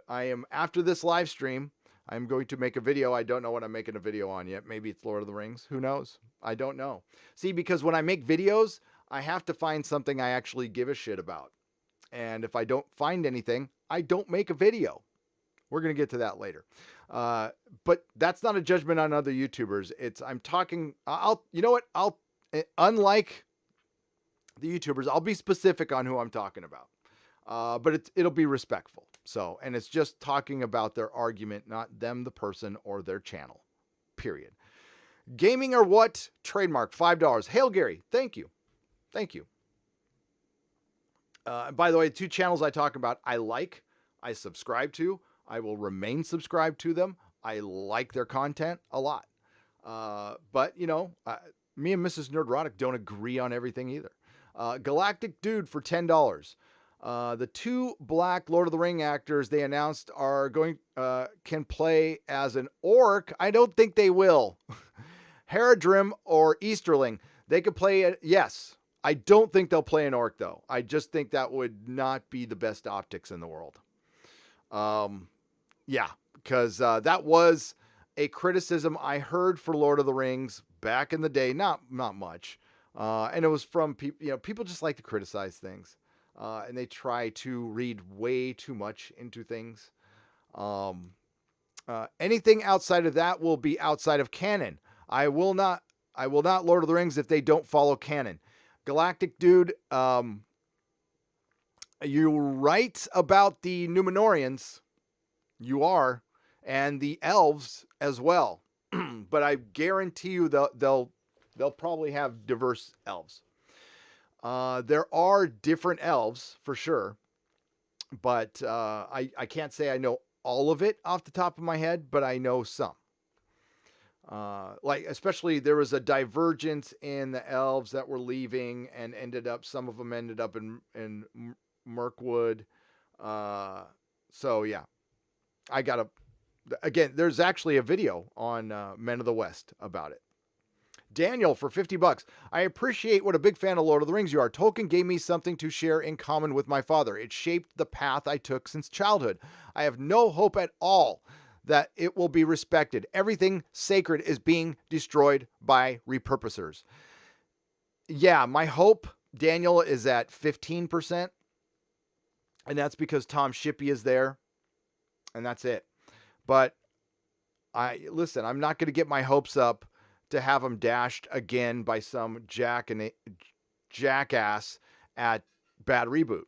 Speaker 2: I am, after this live stream, I'm going to make a video. I don't know what I'm making a video on yet. Maybe it's Lord of the Rings. Who knows? I don't know. See, because when I make videos, I have to find something I actually give a shit about. And if I don't find anything, I don't make a video. We're going to get to that later. But that's not a judgment on other YouTubers. I'm talking, you know what? Unlike the YouTubers, I'll be specific on who I'm talking about. But it'll be respectful. So, and it's just talking about their argument, not them, the person, or their channel. Period. Gaming or what? Trademark, $5. Hail Gary. Thank you. Thank you. By the way, 2 channels I talk about, I subscribe to, I will remain subscribed to them. I like their content a lot. But, you know, me and Mrs. Nerdrotic don't agree on everything either. Galactic Dude for $10. The 2 black Lord of the Ring actors they announced are can play as an orc. I don't think they will. Haradrim or Easterling. They could play it. Yes. I don't think they'll play an orc though. I just think that would not be the best optics in the world. Yeah, because that was a criticism I heard for Lord of the Rings back in the day, not much. And it was from people, people just like to criticize things. And they try to read way too much into things. Anything outside of that will be outside of canon. I will not Lord of the Rings if they don't follow canon. Galactic Dude, you're right about the Numenorians. You are. And the elves as well. But I guarantee you they'll probably have diverse elves. There are different elves for sure. But I can't say I know all of it off the top of my head, but I know some. Like especially there was a divergence in the elves that were leaving and some of them ended up in Mirkwood. So yeah, again, there's actually a video on Men of the West about it. Daniel for $50. I appreciate what a big fan of Lord of the Rings you are. Tolkien gave me something to share in common with my father. It shaped the path I took since childhood. I have no hope at all that it will be respected. Everything sacred is being destroyed by repurposers. Yeah, my hope, Daniel, is at 15%. And that's because Tom Shippey is there. And that's it. But I'm not going to get my hopes up to have them dashed again by some jackass at Bad Reboot.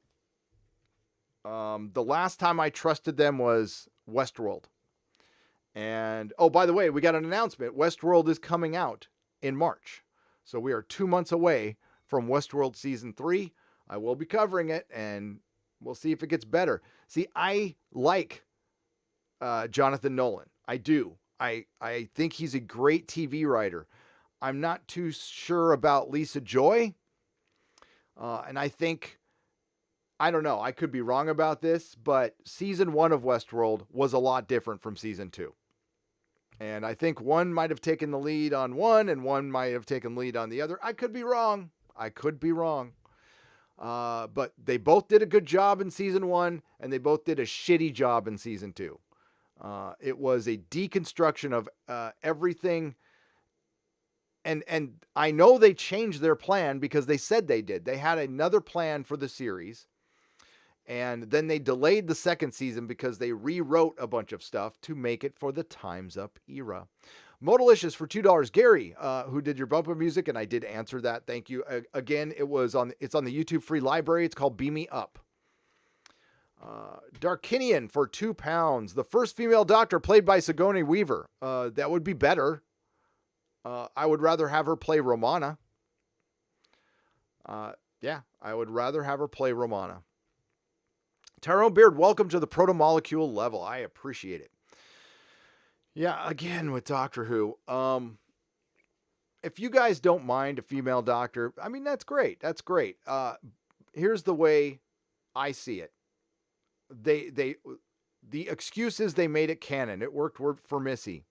Speaker 2: The last time I trusted them was Westworld. And, oh, by the way, we got an announcement. Westworld is coming out in March. So we are 2 months away from Westworld Season 3. I will be covering it, and we'll see if it gets better. See, I like Jonathan Nolan. I do. I think he's a great TV writer. I'm not too sure about Lisa Joy. And I don't know, I could be wrong about this, but season 1 of Westworld was a lot different from season 2. And I think one might have taken the lead on one and one might have taken lead on the other. I could be wrong. But they both did a good job in season 1 and they both did a shitty job in season 2. It was a deconstruction of everything. And I know they changed their plan because they said they did. They had another plan for the series. And then they delayed the second season because they rewrote a bunch of stuff to make it for the Time's Up era. Modalicious for $2. Gary, who did your bumper music, and I did answer that. Thank you. Again, it's on the YouTube free library. It's called Beam Me Up. Darkinian for £2. The first female Doctor played by Sigourney Weaver. That would be better. I would rather have her play Romana. Yeah, I would rather have her play Romana. Tyrone Beard, welcome to the proto-molecule level. I appreciate it. Yeah, again with Doctor Who. If you guys don't mind a female doctor, I mean, that's great. That's great. Here's the way I see it. The excuses they made it canon. It worked for Missy.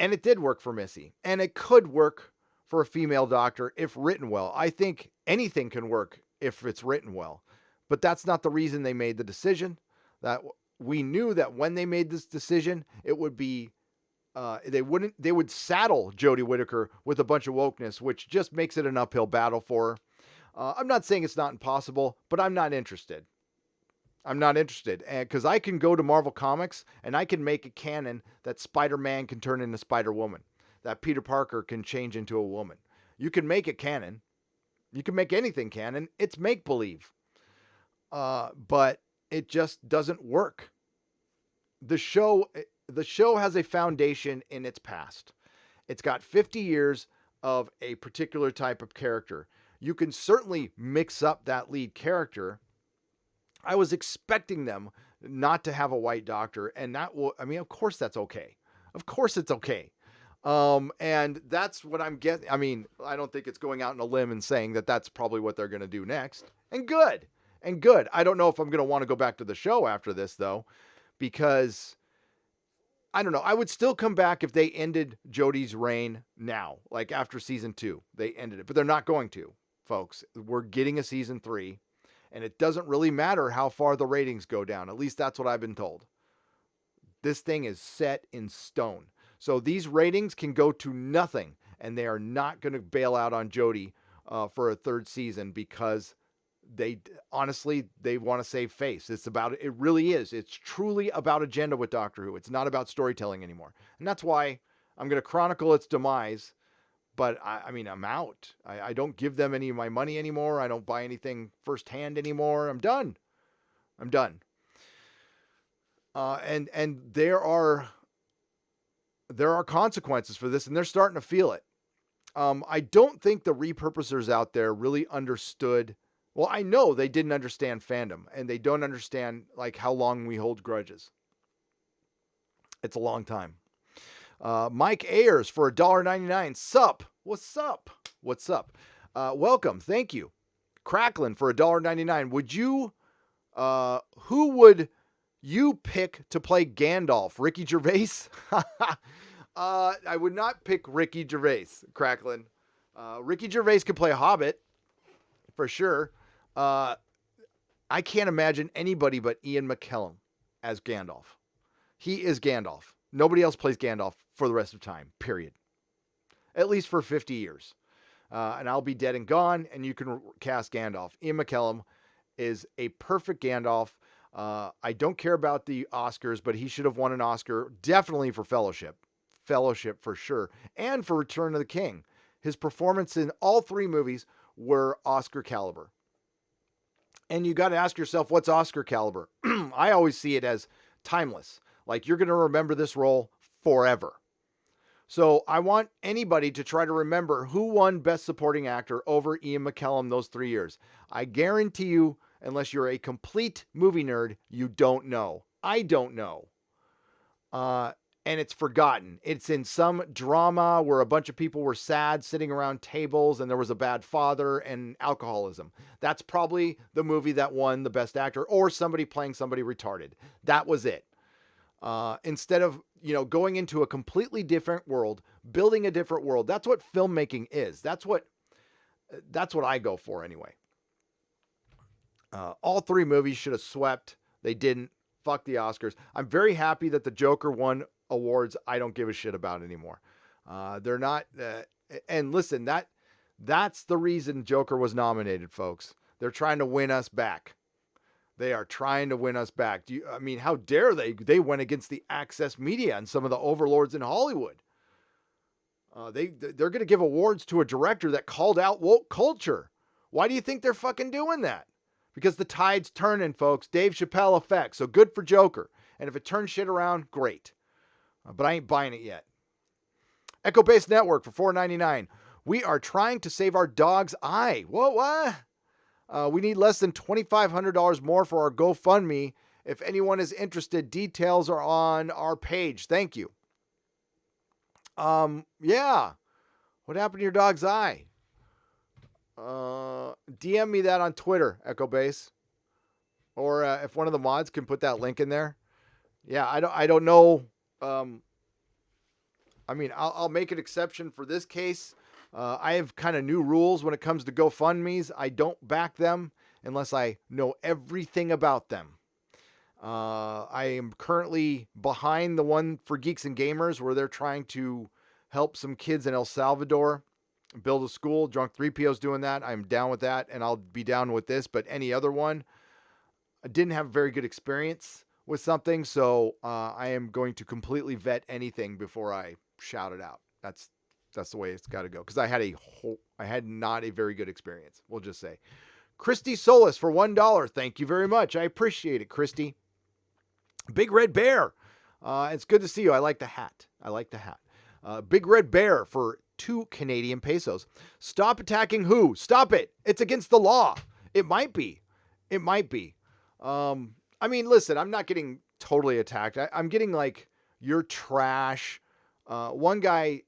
Speaker 2: And it did work for Missy. And it could work for a female doctor if written well. I think anything can work if it's written well. But that's not the reason they made the decision. That we knew that when they made this decision, it would be they would saddle Jodie Whittaker with a bunch of wokeness, which just makes it an uphill battle for her. I'm not saying it's not impossible, but I'm not interested. I'm not interested. And because I can go to Marvel Comics and I can make a canon that Spider-Man can turn into Spider-Woman, that Peter Parker can change into a woman. You can make it canon. You can make anything canon. It's make-believe. But it just doesn't work. The show has a foundation in its past. It's got 50 years of a particular type of character. You can certainly mix up that lead character. I was expecting them not to have a white doctor, and of course that's okay. Of course it's okay. And that's what I'm getting. I mean, I don't think it's going out on a limb and saying that that's probably what they're going to do next. And good. I don't know if I'm going to want to go back to the show after this, though, because I don't know. I would still come back if they ended Jodie's reign now, like after season 2. They ended it, but they're not going to, folks. We're getting a season 3, and it doesn't really matter how far the ratings go down. At least that's what I've been told. This thing is set in stone. So these ratings can go to nothing, and they are not going to bail out on Jodie for a third season because they honestly, they want to save face. It really is. It's truly about agenda with Doctor Who. It's not about storytelling anymore. And that's why I'm going to chronicle its demise. But I mean, I'm out. I don't give them any of my money anymore. I don't buy anything firsthand anymore. I'm done. And there are consequences for this, and they're starting to feel it. I don't think the repurposers out there really understood. Well, I know they didn't understand fandom, and they don't understand like how long we hold grudges. It's a long time. Mike Ayers for $1.99. Sup? What's up? Welcome. Thank you. Cracklin for $1.99. Would you, who would you pick to play Gandalf? Ricky Gervais? I would not pick Ricky Gervais, Cracklin. Ricky Gervais could play Hobbit for sure. I can't imagine anybody but Ian McKellen as Gandalf. He is Gandalf. Nobody else plays Gandalf for the rest of time, period. At least for 50 years. And I'll be dead and gone, and you can cast Gandalf. Ian McKellen is a perfect Gandalf. I don't care about the Oscars, but he should have won an Oscar, definitely for Fellowship. Fellowship for sure. And for Return of the King. His performance in all three movies were Oscar caliber. And you got to ask yourself, what's Oscar caliber? I always see it as timeless. Like, you're going to remember this role forever. So I want anybody to try to remember who won Best Supporting Actor over Ian McKellen those 3 years. I guarantee you, unless you're a complete movie nerd, you don't know. I don't know. And it's forgotten. It's in some drama where a bunch of people were sad sitting around tables and there was a bad father and alcoholism. That's probably the movie that won the Best Actor, or somebody playing somebody retarded. That was it. Instead of, going into a completely different world, building a different world. That's what filmmaking is. That's what I go for anyway. All three movies should have swept. They didn't. Fuck the Oscars. I'm very happy that the Joker won awards I don't give a shit about anymore. They're not, and listen, that's the reason Joker was nominated, folks. They're trying to win us back. They are trying to win us back. How dare they? They went against the Access media and some of the overlords in Hollywood. They're going to give awards to a director that called out woke culture. Why do you think they're fucking doing that? Because the tide's turning, folks. Dave Chappelle effect. So good for Joker. And if it turns shit around, great. But I ain't buying it yet. Echo Base Network for $4.99. We are trying to save our dog's eye. What? We need less than $2,500 more for our GoFundMe. If anyone is interested, details are on our page. Thank you. Yeah. What happened to your dog's eye? DM me that on Twitter, Echo Base. Or if one of the mods can put that link in there. Yeah, I don't know. I'll make an exception for this case. I have kind of new rules when it comes to GoFundMes. I don't back them unless I know everything about them. I am currently behind the one for Geeks and Gamers where they're trying to help some kids in El Salvador build a school. Drunk 3PO's doing that. I'm down with that, and I'll be down with this. But any other one, I didn't have a very good experience with something, so I am going to completely vet anything before I shout it out. That's the way it's got to go. Because I had not a very good experience. We'll just say. Christy Solis for $1. Thank you very much. I appreciate it, Christy. Big Red Bear. It's good to see you. I like the hat. Big Red Bear for 2 Canadian pesos. Stop attacking who? Stop it. It's against the law. It might be. Listen, I'm not getting totally attacked. I'm getting like, you're trash. One guy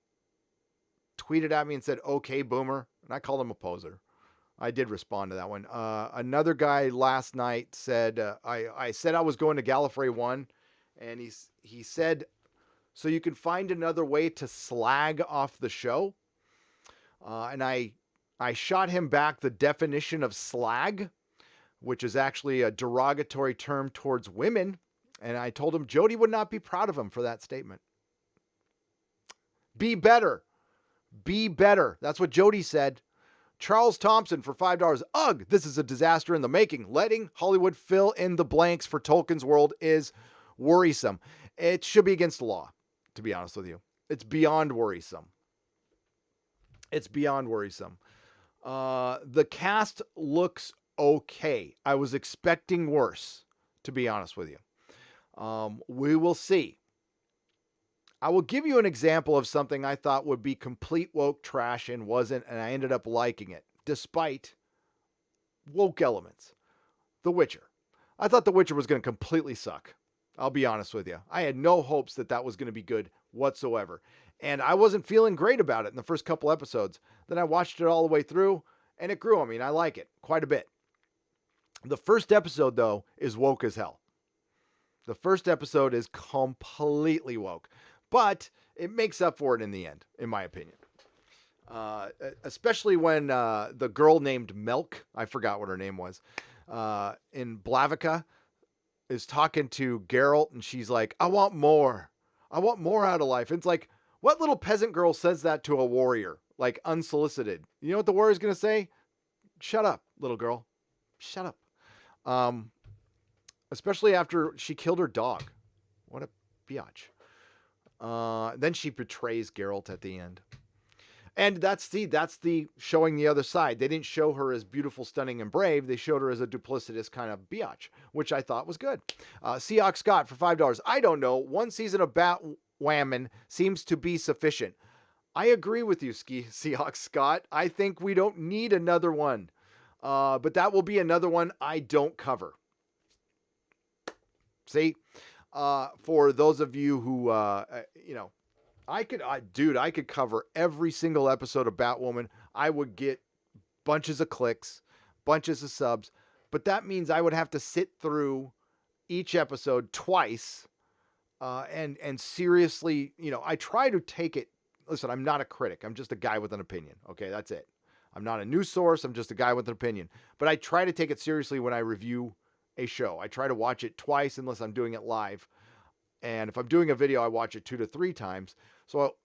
Speaker 2: tweeted at me and said, okay, boomer. And I called him a poser. I did respond to that one. Another guy last night said, I said I was going to Gallifrey 1. And he said, so you can find another way to slag off the show. And I shot him back the definition of slag, which is actually a derogatory term towards women. And I told him Jodie would not be proud of him for that statement. Be better. Be better. That's what Jody said. Charles Thompson for $5. Ugh, this is a disaster in the making. Letting Hollywood fill in the blanks for Tolkien's world is worrisome. It should be against the law, to be honest with you. It's beyond worrisome. It's beyond worrisome. The cast looks okay. I was expecting worse, to be honest with you. We will see. I will give you an example of something I thought would be complete woke trash and wasn't, and I ended up liking it, despite woke elements. The Witcher. I thought The Witcher was going to completely suck. I'll be honest with you. I had no hopes that that was going to be good whatsoever. And I wasn't feeling great about it in the first couple episodes. Then I watched it all the way through, and it grew on me, and I like it quite a bit. The first episode, though, is woke as hell. The first episode is completely woke. But it makes up for it in the end, in my opinion. Especially when the girl named Melk, I forgot what her name was, in Blavica, is talking to Geralt, and she's like, I want more. I want more out of life. And it's like, what little peasant girl says that to a warrior? Like, unsolicited. You know what the warrior's going to say? Shut up, little girl. Shut up. Especially after she killed her dog. What a biatch. Then she betrays Geralt at the end. And that's the showing the other side. They didn't show her as beautiful, stunning, and brave. They showed her as a duplicitous kind of biatch, which I thought was good. Seahawk Scott for $5. I don't know. One season of Batwoman seems to be sufficient. I agree with you, Seahawk Scott. I think we don't need another one. But that will be another one I don't cover. See? For those of you who, I could cover every single episode of Batwoman. I would get bunches of clicks, bunches of subs, but that means I would have to sit through each episode twice, and seriously, I try to take it. Listen, I'm not a critic. I'm just a guy with an opinion. Okay, that's it. I'm not a news source. I'm just a guy with an opinion, but I try to take it seriously when I review a show. I try to watch it twice unless I'm doing it live. And if I'm doing a video, I watch it 2 to 3 times. So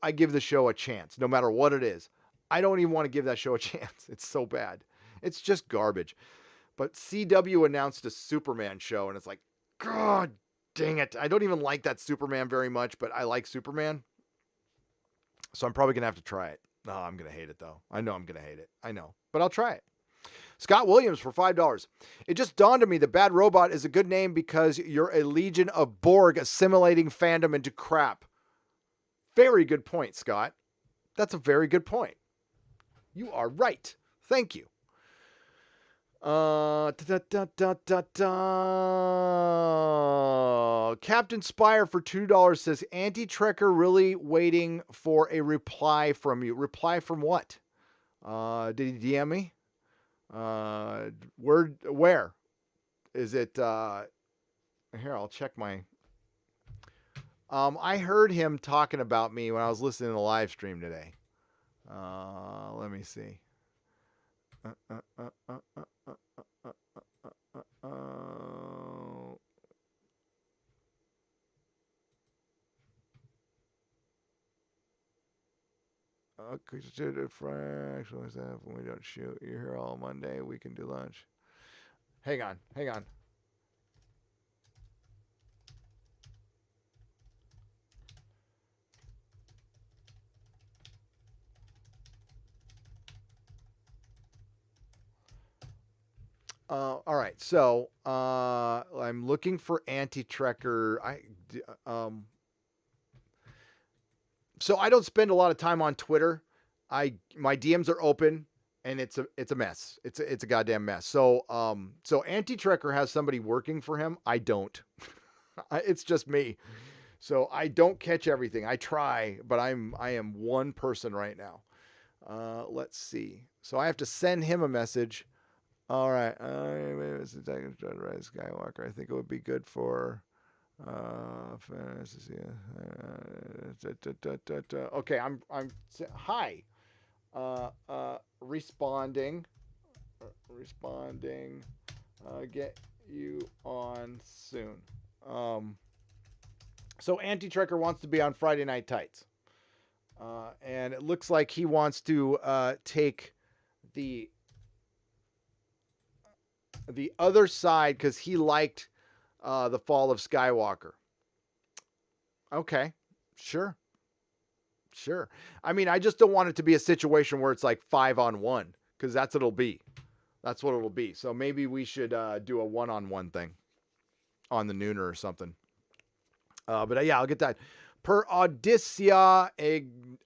Speaker 2: I give the show a chance, no matter what it is. I don't even want to give that show a chance. It's so bad. It's just garbage. But CW announced a Superman show, and it's like, God dang it. I don't even like that Superman very much, but I like Superman. So I'm probably going to have to try it. No, I'm going to hate it, though. I know I'm going to hate it. I know. But I'll try it. Scott Williams for $5. It just dawned on me that Bad Robot is a good name because you're a legion of Borg assimilating fandom into crap. Very good point, Scott. That's a very good point. You are right. Thank you. Captain Spire for $2 says, Anti-Trekker really waiting for a reply from you. Reply from what? Did he DM me? Where is it? Here, I'll check my, I heard him talking about me when I was listening to the live stream today. Let me see. Consider Frank. When we don't shoot, you're here all Monday. We can do lunch. Hang on. All right. So, I'm looking for Anti-Trekker. So I don't spend a lot of time on Twitter. My DMs are open, and it's a mess. It's a goddamn mess. So Anti-Trekker has somebody working for him. I don't. It's just me. So I don't catch everything. I try, but I am one person right now. Let's see. So I have to send him a message. All right. Skywalker. I think it would be good for. Okay, I'm hi. Responding. Get you on soon. So Anti-Trekker wants to be on Friday Night Tights. And it looks like he wants to take the other side because he liked the Fall of Skywalker. Okay, sure. I mean, I just don't want it to be a situation where it's like 5-on-1 because that's what it'll be. That's what it'll be. So maybe we should do a 1-on-1 thing on the Nooner or something. But yeah, I'll get that. Per Odyssia,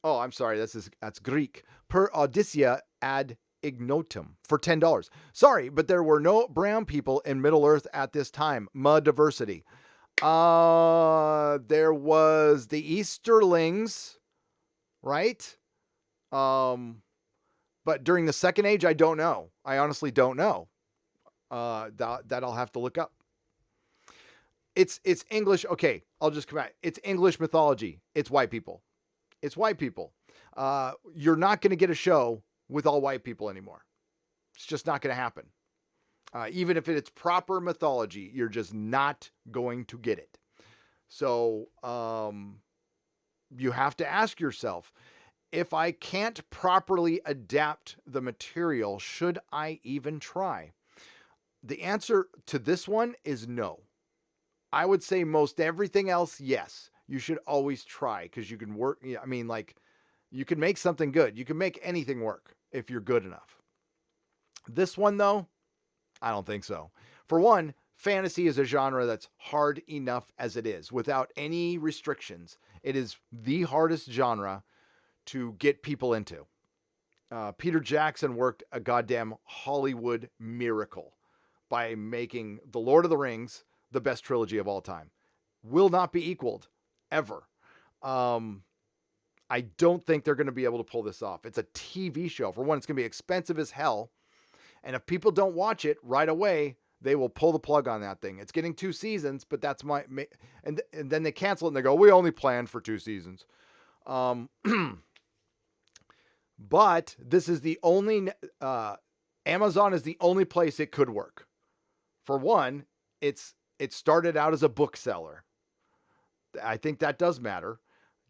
Speaker 2: I'm sorry, that's Greek. Per Odyssia ad ignotum for $10. Sorry, but there were no brown people in Middle Earth at this time. Diversity. There was the Easterlings, right? But during the Second Age, I don't know. I honestly don't know. That I'll have to look up. It's English. Okay, I'll just come back. It's English mythology. It's white people. You're not going to get a show with all white people anymore. It's just not going to happen. Even if it's proper mythology, you're just not going to get it. So you have to ask yourself, if I can't properly adapt the material, should I even try? The answer to this one is no. I would say most everything else, yes. You should always try because you can work. I mean, like, you can make something good. You can make anything work if you're good enough. This one, though, I don't think so. For one, fantasy is a genre that's hard enough as it is without any restrictions. It is the hardest genre to get people into. Peter Jackson worked a goddamn Hollywood miracle by making The Lord of the Rings the best trilogy of all time. Will not be equaled ever. I don't think they're going to be able to pull this off. It's a TV show. For one, it's going to be expensive as hell. And if people don't watch it right away, they will pull the plug on that thing. It's getting 2 seasons, but that's and then they cancel it and they go, we only planned for 2 seasons. But this is the only, Amazon is the only place it could work. For one, it started out as a bookseller. I think that does matter.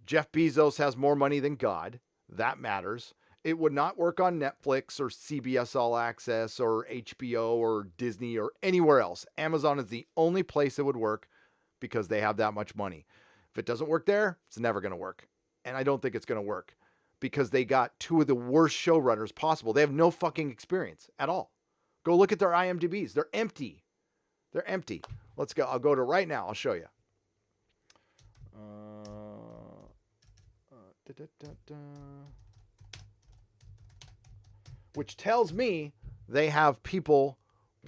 Speaker 2: Jeff Bezos has more money than God. That matters. It would not work on Netflix or CBS All Access or HBO or Disney or anywhere else. Amazon is the only place it would work because they have that much money. If it doesn't work there, it's never going to work. And I don't think it's going to work because they got 2 of the worst showrunners possible. They have no fucking experience at all. Go look at their IMDb's. They're empty. Let's go. I'll go to right now. I'll show you. Which tells me they have people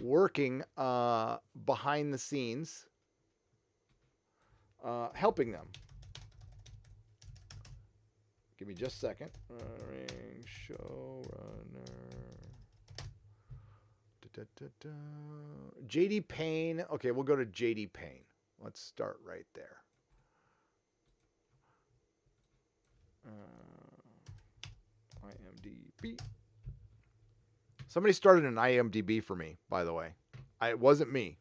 Speaker 2: working behind the scenes helping them. Give me just a second. Showrunner. JD Payne. Okay, we'll go to JD Payne. Let's start right there. IMDb. Somebody started an IMDb for me, by the way. It wasn't me.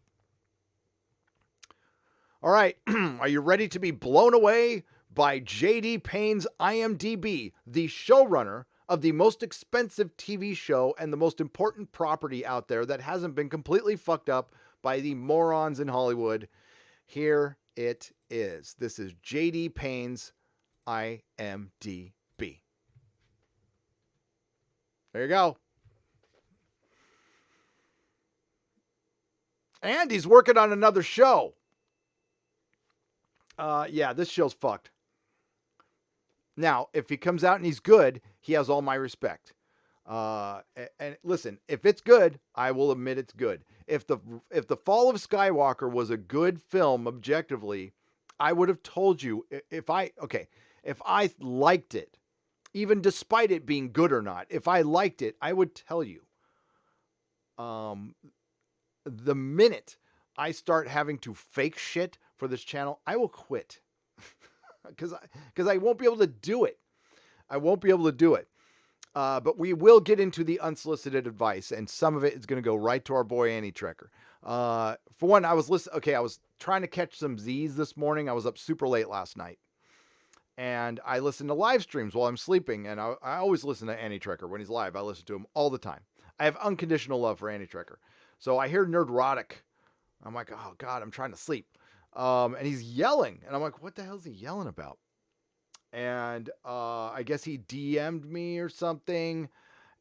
Speaker 2: All right. Are you ready to be blown away by JD Payne's IMDb, the showrunner of the most expensive TV show and the most important property out there that hasn't been completely fucked up by the morons in Hollywood? Here it is. This is JD Payne's IMDb. There you go. And he's working on another show. Yeah, this show's fucked. Now, if he comes out and he's good, he has all my respect. And listen, if it's good, I will admit it's good. If the Fall of Skywalker was a good film objectively, I would have told you if I liked it, even despite it being good or not, if I liked it, I would tell you. The minute I start having to fake shit for this channel, I will quit. Because I won't be able to do it. But we will get into the unsolicited advice, and some of it is going to go right to our boy Annie Trekker. For one, I was trying to catch some Z's this morning. I was up super late last night. And I listen to live streams while I'm sleeping, and I always listen to Andy Trekker when he's live. I listen to him all the time. I have unconditional love for Andy Trekker. So I hear Nerdrotic. I'm like, oh God, I'm trying to sleep. And he's yelling, and I'm like, what the hell is he yelling about? And I guess he DM'd me or something,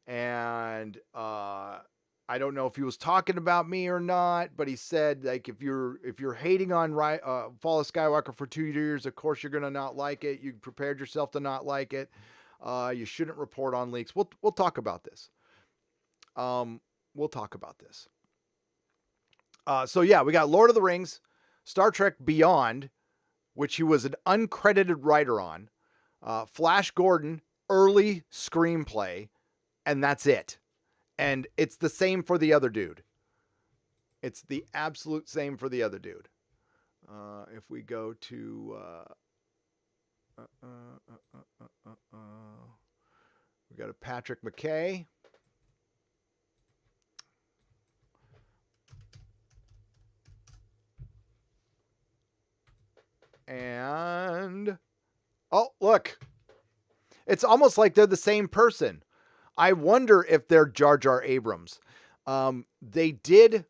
Speaker 2: and I don't know if he was talking about me or not, but he said, like, if you're hating on Fall of Skywalker for 2 years, of course you're gonna not like it. You prepared yourself to not like it. You shouldn't report on leaks. We'll talk about this. We'll talk about this. So yeah, we got Lord of the Rings, Star Trek Beyond, which he was an uncredited writer on, Flash Gordon, early screenplay, and that's it. And it's the same for the other dude. It's the absolute same for the other dude. If we go to... we got a Patrick McKay. And... oh, look. It's almost like they're the same person. I wonder if they're Jar Jar Abrams. They did.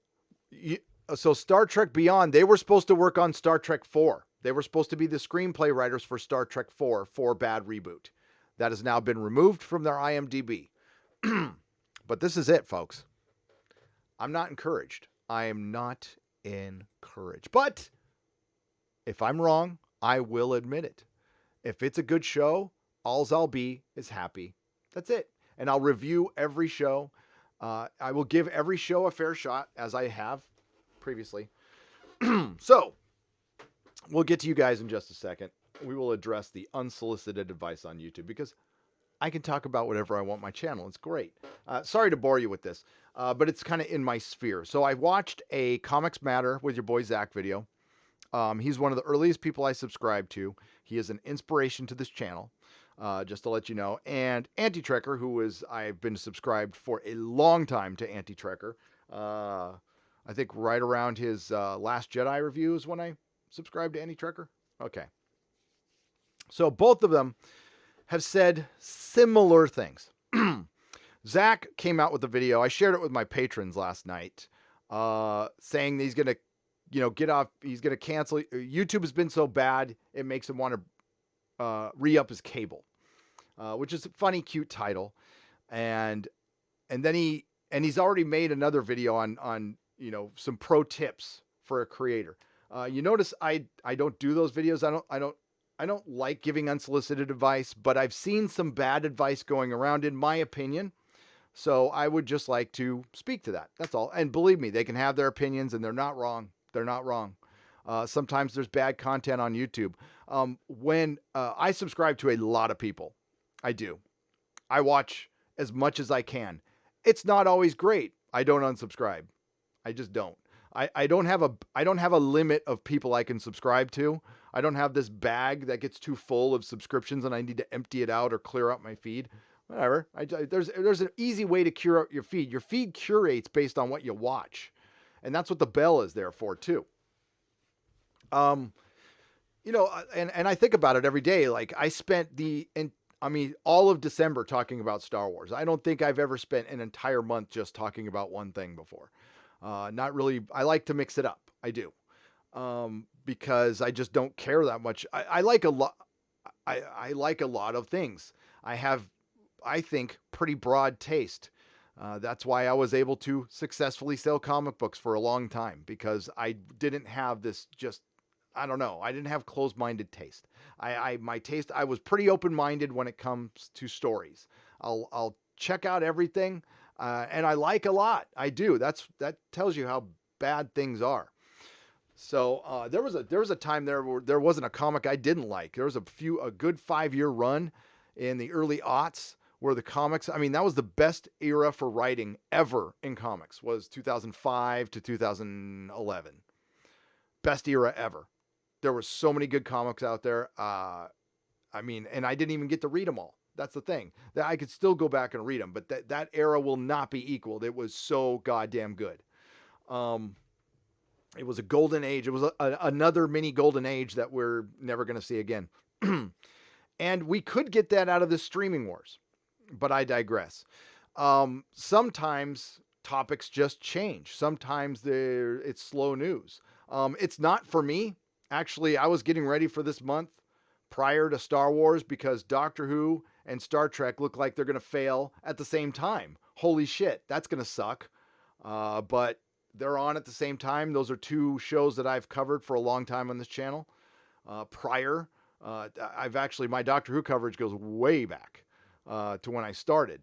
Speaker 2: So Star Trek Beyond, they were supposed to work on Star Trek 4. They were supposed to be the screenplay writers for Star Trek 4 bad reboot. That has now been removed from their IMDb. But this is it, folks. I'm not encouraged. I am not encouraged. But if I'm wrong, I will admit it. If it's a good show, all's I'll be is happy. That's it. And I'll review every show. I will give every show a fair shot, as I have previously. So, we'll get to you guys in just a second. We will address the unsolicited advice on YouTube, because I can talk about whatever I want on my channel. It's great. Sorry to bore you with this, but it's kind of in my sphere. So I watched a Comics Matter with your boy Zach video. He's one of the earliest people I subscribe to. He is an inspiration to this channel. Just to let you know. And Anti-Trekker, I've been subscribed for a long time to Anti-Trekker. I think right around his Last Jedi review is when I subscribed to Anti-Trekker. Okay. So both of them have said similar things. Zach came out with a video. I shared it with my patrons last night, saying that he's going to, get off. He's going to cancel. YouTube has been so bad, it makes him want to re-up his cable, which is a funny, cute title. And then he's already made another video on some pro tips for a creator. You notice I don't do those videos. I don't like giving unsolicited advice, but I've seen some bad advice going around, in my opinion. So I would just like to speak to that. That's all. And believe me, they can have their opinions, and they're not wrong. They're not wrong. Sometimes there's bad content on YouTube. When I subscribe to a lot of people, I do. I watch as much as I can. It's not always great. I don't unsubscribe. I just don't. I don't have a limit of people I can subscribe to. I don't have this bag that gets too full of subscriptions and I need to empty it out or clear out my feed. Whatever. There's an easy way to cure out your feed. Your feed curates based on what you watch. And that's what the bell is there for too. And I think about it every day. Like, I spent all of December talking about Star Wars. I don't think I've ever spent an entire month just talking about one thing before. Not really. I like to mix it up. I do. Because I just don't care that much. I like a lot. I like a lot of things. I have, I think, pretty broad taste. That's why I was able to successfully sell comic books for a long time, because I didn't have this I don't know. I didn't have closed-minded taste. My taste, I was pretty open-minded when it comes to stories. I'll check out everything, and I like a lot. I do. That tells you how bad things are. So there was a time there where there wasn't a comic I didn't like. There was a good 5-year run in the early aughts where the comics, that was the best era for writing ever in comics, was 2005 to 2011. Best era ever. There were so many good comics out there. And I didn't even get to read them all. That's the thing. That I could still go back and read them, but that era will not be equaled. It was so goddamn good. It was a golden age. It was another mini golden age that we're never going to see again. And we could get that out of the streaming wars, but I digress. Sometimes topics just change. Sometimes it's slow news. It's not for me. Actually, I was getting ready for this month prior to Star Wars because Doctor Who and Star Trek look like they're going to fail at the same time. Holy shit, that's going to suck. But they're on at the same time. Those are two shows that I've covered for a long time on this channel. Prior, my Doctor Who coverage goes way back to when I started.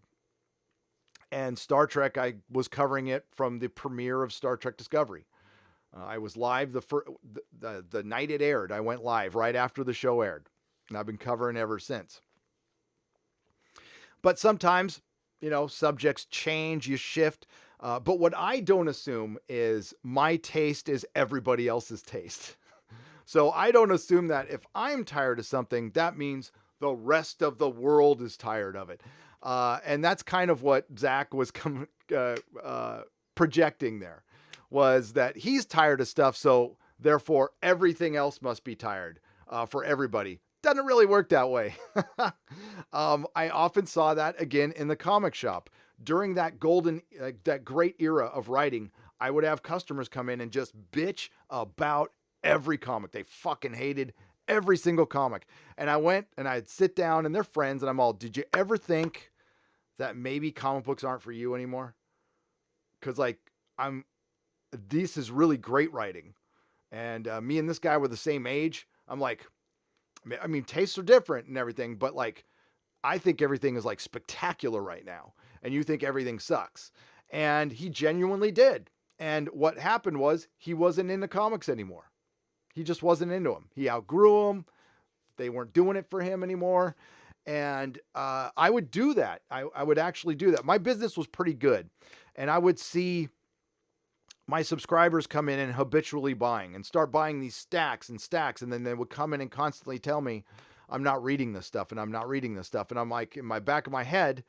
Speaker 2: And Star Trek, I was covering it from the premiere of Star Trek Discovery. I was live the night it aired. I went live right after the show aired. And I've been covering ever since. But sometimes, subjects change, you shift. But what I don't assume is my taste is everybody else's taste. So I don't assume that if I'm tired of something, that means the rest of the world is tired of it. And that's kind of what Zach was projecting there, was that he's tired of stuff, so therefore everything else must be tired for everybody. Doesn't really work that way. I often saw that again in the comic shop. During that that great era of writing, I would have customers come in and just bitch about every comic. They fucking hated every single comic. And I went and I'd sit down and they're friends and I'm all, did you ever think that maybe comic books aren't for you anymore? Because this is really great writing. And me and this guy were the same age. I'm like, I mean, tastes are different and everything, but I think everything is spectacular right now. And you think everything sucks. And he genuinely did. And what happened was he wasn't into comics anymore. He just wasn't into them. He outgrew them. They weren't doing it for him anymore. And I would do that. I would actually do that. My business was pretty good. And I would see my subscribers come in and habitually buying and start buying these stacks and stacks. And then they would come in and constantly tell me, I'm not reading this stuff and I'm not reading this stuff. And I'm like, in my back of my head,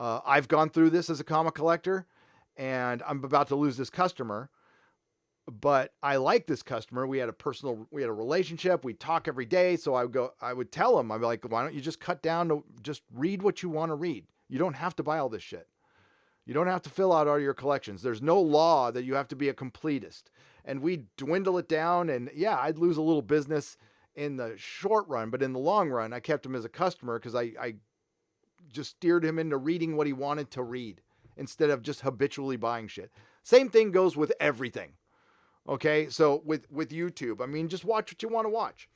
Speaker 2: I've gone through this as a comic collector and I'm about to lose this customer, but I like this customer. We had a relationship. We talk every day. So I would tell him, I'd be like, why don't you just cut down to just read what you want to read? You don't have to buy all this shit. You don't have to fill out all your collections. There's no law that you have to be a completist. And we dwindle it down. And yeah, I'd lose a little business in the short run, but in the long run, I kept him as a customer because I just steered him into reading what he wanted to read instead of just habitually buying shit. Same thing goes with everything. Okay. So with YouTube, I mean, just watch what you want to watch.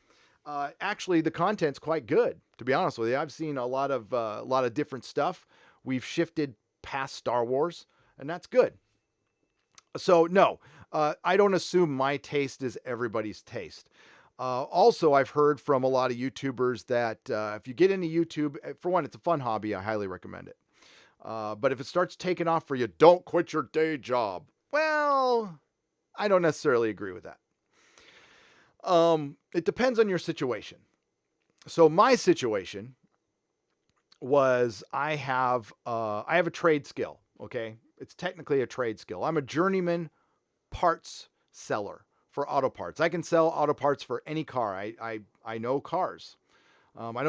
Speaker 2: Actually, the content's quite good, to be honest with you. I've seen a lot of different stuff. We've shifted past Star Wars, and that's good. So no, I don't assume my taste is everybody's taste. Also, I've heard from a lot of YouTubers that if you get into YouTube, for one, it's a fun hobby. I highly recommend it. But if it starts taking off for you, don't quit your day job. Well, I don't necessarily agree with that. It depends on your situation. So my situation was I have a trade skill. Okay. It's technically a trade skill. I'm a journeyman parts seller for auto parts. I can sell auto parts for any car. I know cars. I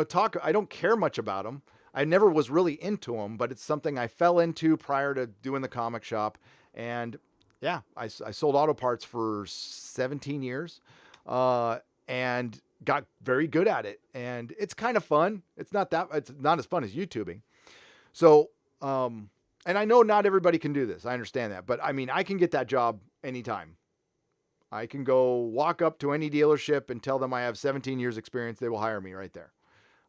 Speaker 2: don't care much about them. I never was really into them, but it's something I fell into prior to doing the comic shop. And yeah, I sold auto parts for 17 years, and got very good at it. And it's kind of fun. It's not as fun as YouTubing. So, and I know not everybody can do this. I understand that, but I mean, I can get that job anytime. I can go walk up to any dealership and tell them I have 17 years experience. They will hire me right there.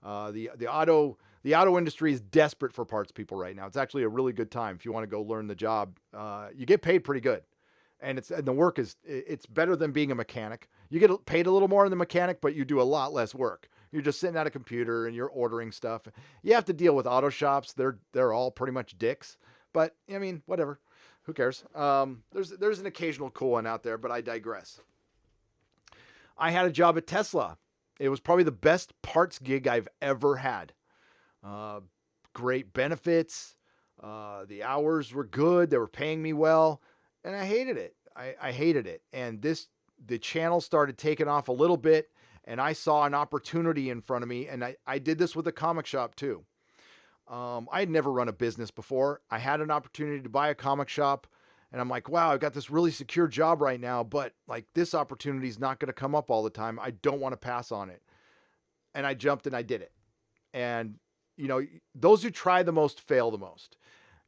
Speaker 2: The auto industry is desperate for parts people right now. It's actually a really good time if you want to go learn the job. You get paid pretty good, and the work it's better than being a mechanic. You get paid a little more than the mechanic, but you do a lot less work. You're just sitting at a computer and you're ordering stuff. You have to deal with auto shops. They're all pretty much dicks, but I mean, whatever. Who cares? There's an occasional cool one out there, but I digress. I had a job at Tesla. It was probably the best parts gig I've ever had. Great benefits. The hours were good. They were paying me well, and I hated it. I hated it. And the channel started taking off a little bit, and I saw an opportunity in front of me, and I did this with a comic shop too. I had never run a business before. I had an opportunity to buy a comic shop, and I'm like, wow, I've got this really secure job right now, but like this opportunity is not going to come up all the time. I don't want to pass on it. And I jumped and I did it. And, you know, those who try the most fail the most.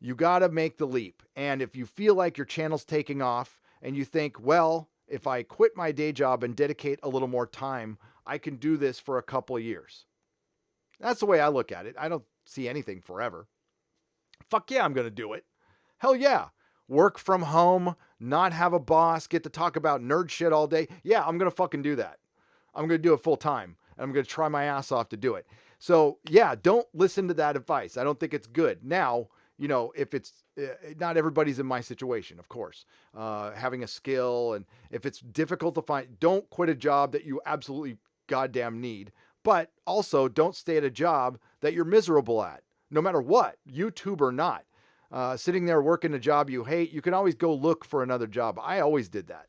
Speaker 2: You got to make the leap. And if you feel like your channel's taking off and you think, well, if I quit my day job and dedicate a little more time, I can do this for a couple of years. That's the way I look at it. I don't see anything forever. Fuck yeah, I'm going to do it. Hell yeah. Work from home, not have a boss, get to talk about nerd shit all day. Yeah, I'm going to fucking do that. I'm going to do it full time. And I'm going to try my ass off to do it. So yeah, don't listen to that advice. I don't think it's good. Now, you know, if it's not everybody's in my situation, of course, having a skill, and if it's difficult to find, don't quit a job that you absolutely goddamn need, but also don't stay at a job that you're miserable at, no matter what, YouTube or not. Sitting there working a job you hate, you can always go look for another job. I always did that.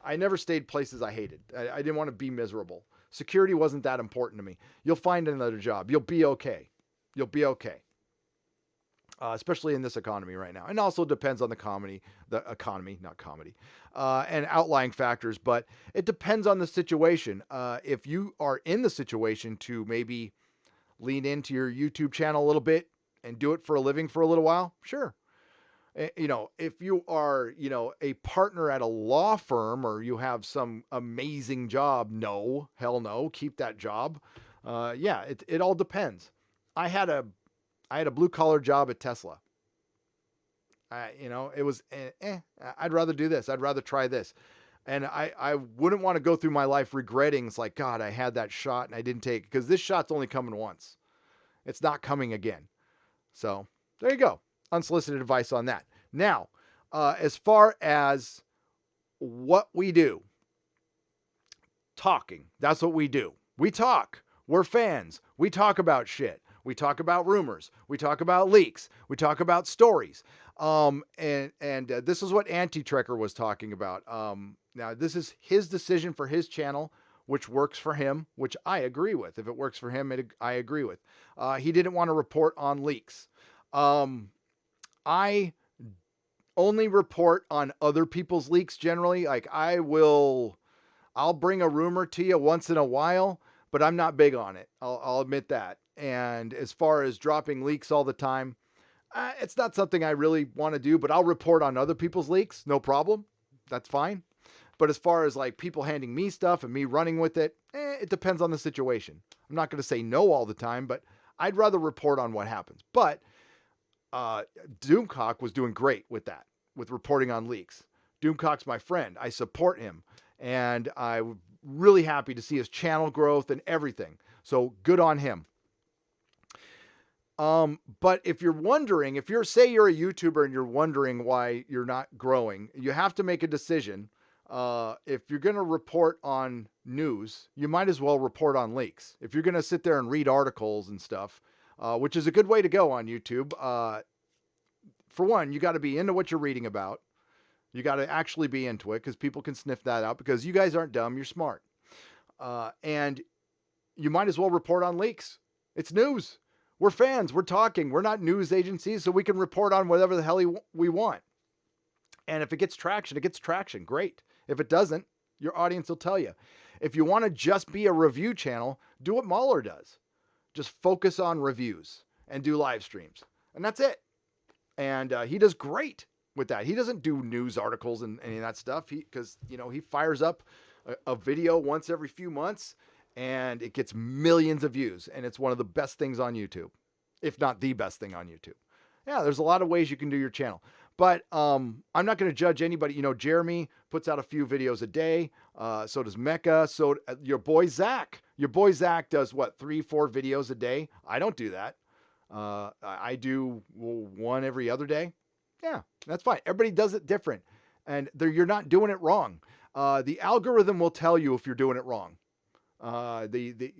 Speaker 2: I never stayed places I hated. I didn't want to be miserable. Security wasn't that important to me. You'll find another job. You'll be okay. You'll be okay. Especially in this economy right now. And also depends on the economy, not comedy, and outlying factors, but it depends on the situation. If you are in the situation to maybe lean into your YouTube channel a little bit and do it for a living for a little while, sure. You know, if you are, you know, a partner at a law firm or you have some amazing job, no, hell no, keep that job. Yeah, it all depends. I had a blue collar job at Tesla. You know, it was, I'd rather do this. I'd rather try this. And I wouldn't want to go through my life regretting, it's like, God, I had that shot and I didn't take it, because this shot's only coming once. It's not coming again. So there you go. Unsolicited advice on that. Now, as far as what we do, talking, that's what we do. We talk. We're fans. We talk about shit. We talk about rumors. We talk about leaks. We talk about stories. And this is what Anti-Trekker was talking about. Now, this is his decision for his channel, which works for him, which I agree with. If it works for him, I agree with. He didn't want to report on leaks. I only report on other people's leaks generally. Like I'll bring a rumor to you once in a while, but I'm not big on it. I'll admit that. And as far as dropping leaks all the time, it's not something I really want to do, but I'll report on other people's leaks. No problem. That's fine. But as far as like people handing me stuff and me running with it, it depends on the situation. I'm not going to say no all the time, but I'd rather report on what happens. But Doomcock was doing great with that, with reporting on leaks. Doomcock's my friend. I support him. And I'm really happy to see his channel growth and everything. So good on him. But if you're wondering, say you're a YouTuber and you're wondering why you're not growing, you have to make a decision. If you're going to report on news, you might as well report on leaks. If you're going to sit there and read articles and stuff, which is a good way to go on YouTube. For one, you got to be into what you're reading about. You got to actually be into it, because people can sniff that out, because you guys aren't dumb. You're smart. And you might as well report on leaks. It's news. We're fans. We're talking. We're not news agencies, so we can report on whatever the hell we want. And if it gets traction, it gets traction. Great. If it doesn't, your audience will tell you. If you want to just be a review channel, do what Meyer does. Just focus on reviews and do live streams. And that's it. And he does great with that. He doesn't do news articles and any of that stuff. Because he fires up a video once every few months, and it gets millions of views. And it's one of the best things on YouTube, if not the best thing on YouTube. Yeah, there's a lot of ways you can do your channel. But I'm not going to judge anybody. Jeremy puts out a few videos a day. So does Mecca. So your boy Zach. Your boy Zach does, 3-4 videos a day? I don't do that. I do one every other day. Yeah, that's fine. Everybody does it different. And you're not doing it wrong. The algorithm will tell you if you're doing it wrong. The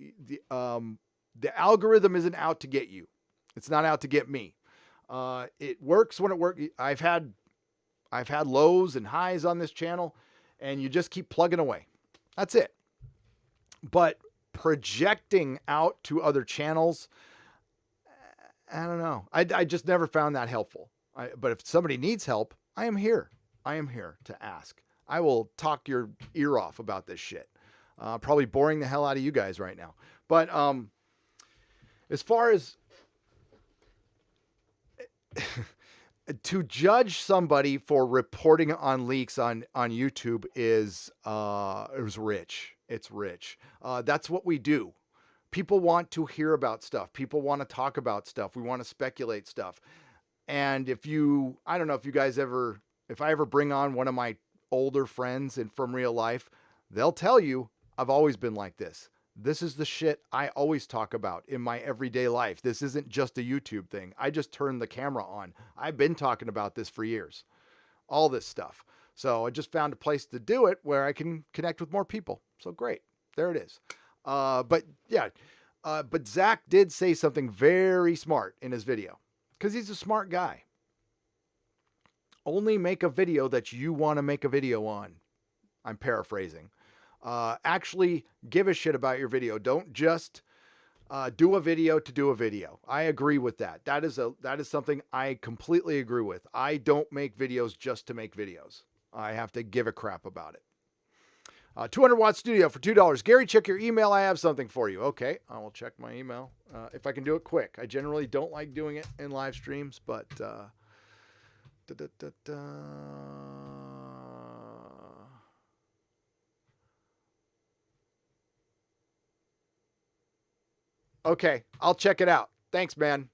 Speaker 2: algorithm isn't out to get you. It's not out to get me. It works when it works. I've had lows and highs on this channel, and you just keep plugging away. That's it. But projecting out to other channels, I don't know. I just never found that helpful. But if somebody needs help, I am here. I am here to ask. I will talk your ear off about this shit. Probably boring the hell out of you guys right now. But as far as to judge somebody for reporting on leaks on YouTube is it was rich. It's rich. That's what we do. People want to hear about stuff. People want to talk about stuff. We want to speculate stuff. And I don't know if you guys if I ever bring on one of my older friends and from real life, they'll tell you I've always been like this. This is the shit I always talk about in my everyday life. This isn't just a YouTube thing. I just turned the camera on. I've been talking about this for years. All this stuff. So I just found a place to do it where I can connect with more people. So great. There it is. But Zach did say something very smart in his video because he's a smart guy. Only make a video that you want to make a video on. I'm paraphrasing. Actually give a shit about your video. Don't just do a video to do a video. I agree with that. That is something I completely agree with. I don't make videos just to make videos. I have to give a crap about it. 200 Watt Studio for $2. Gary, check your email. I have something for you. Okay, I will check my email if I can do it quick. I generally don't like doing it in live streams, but okay, I'll check it out. Thanks, man.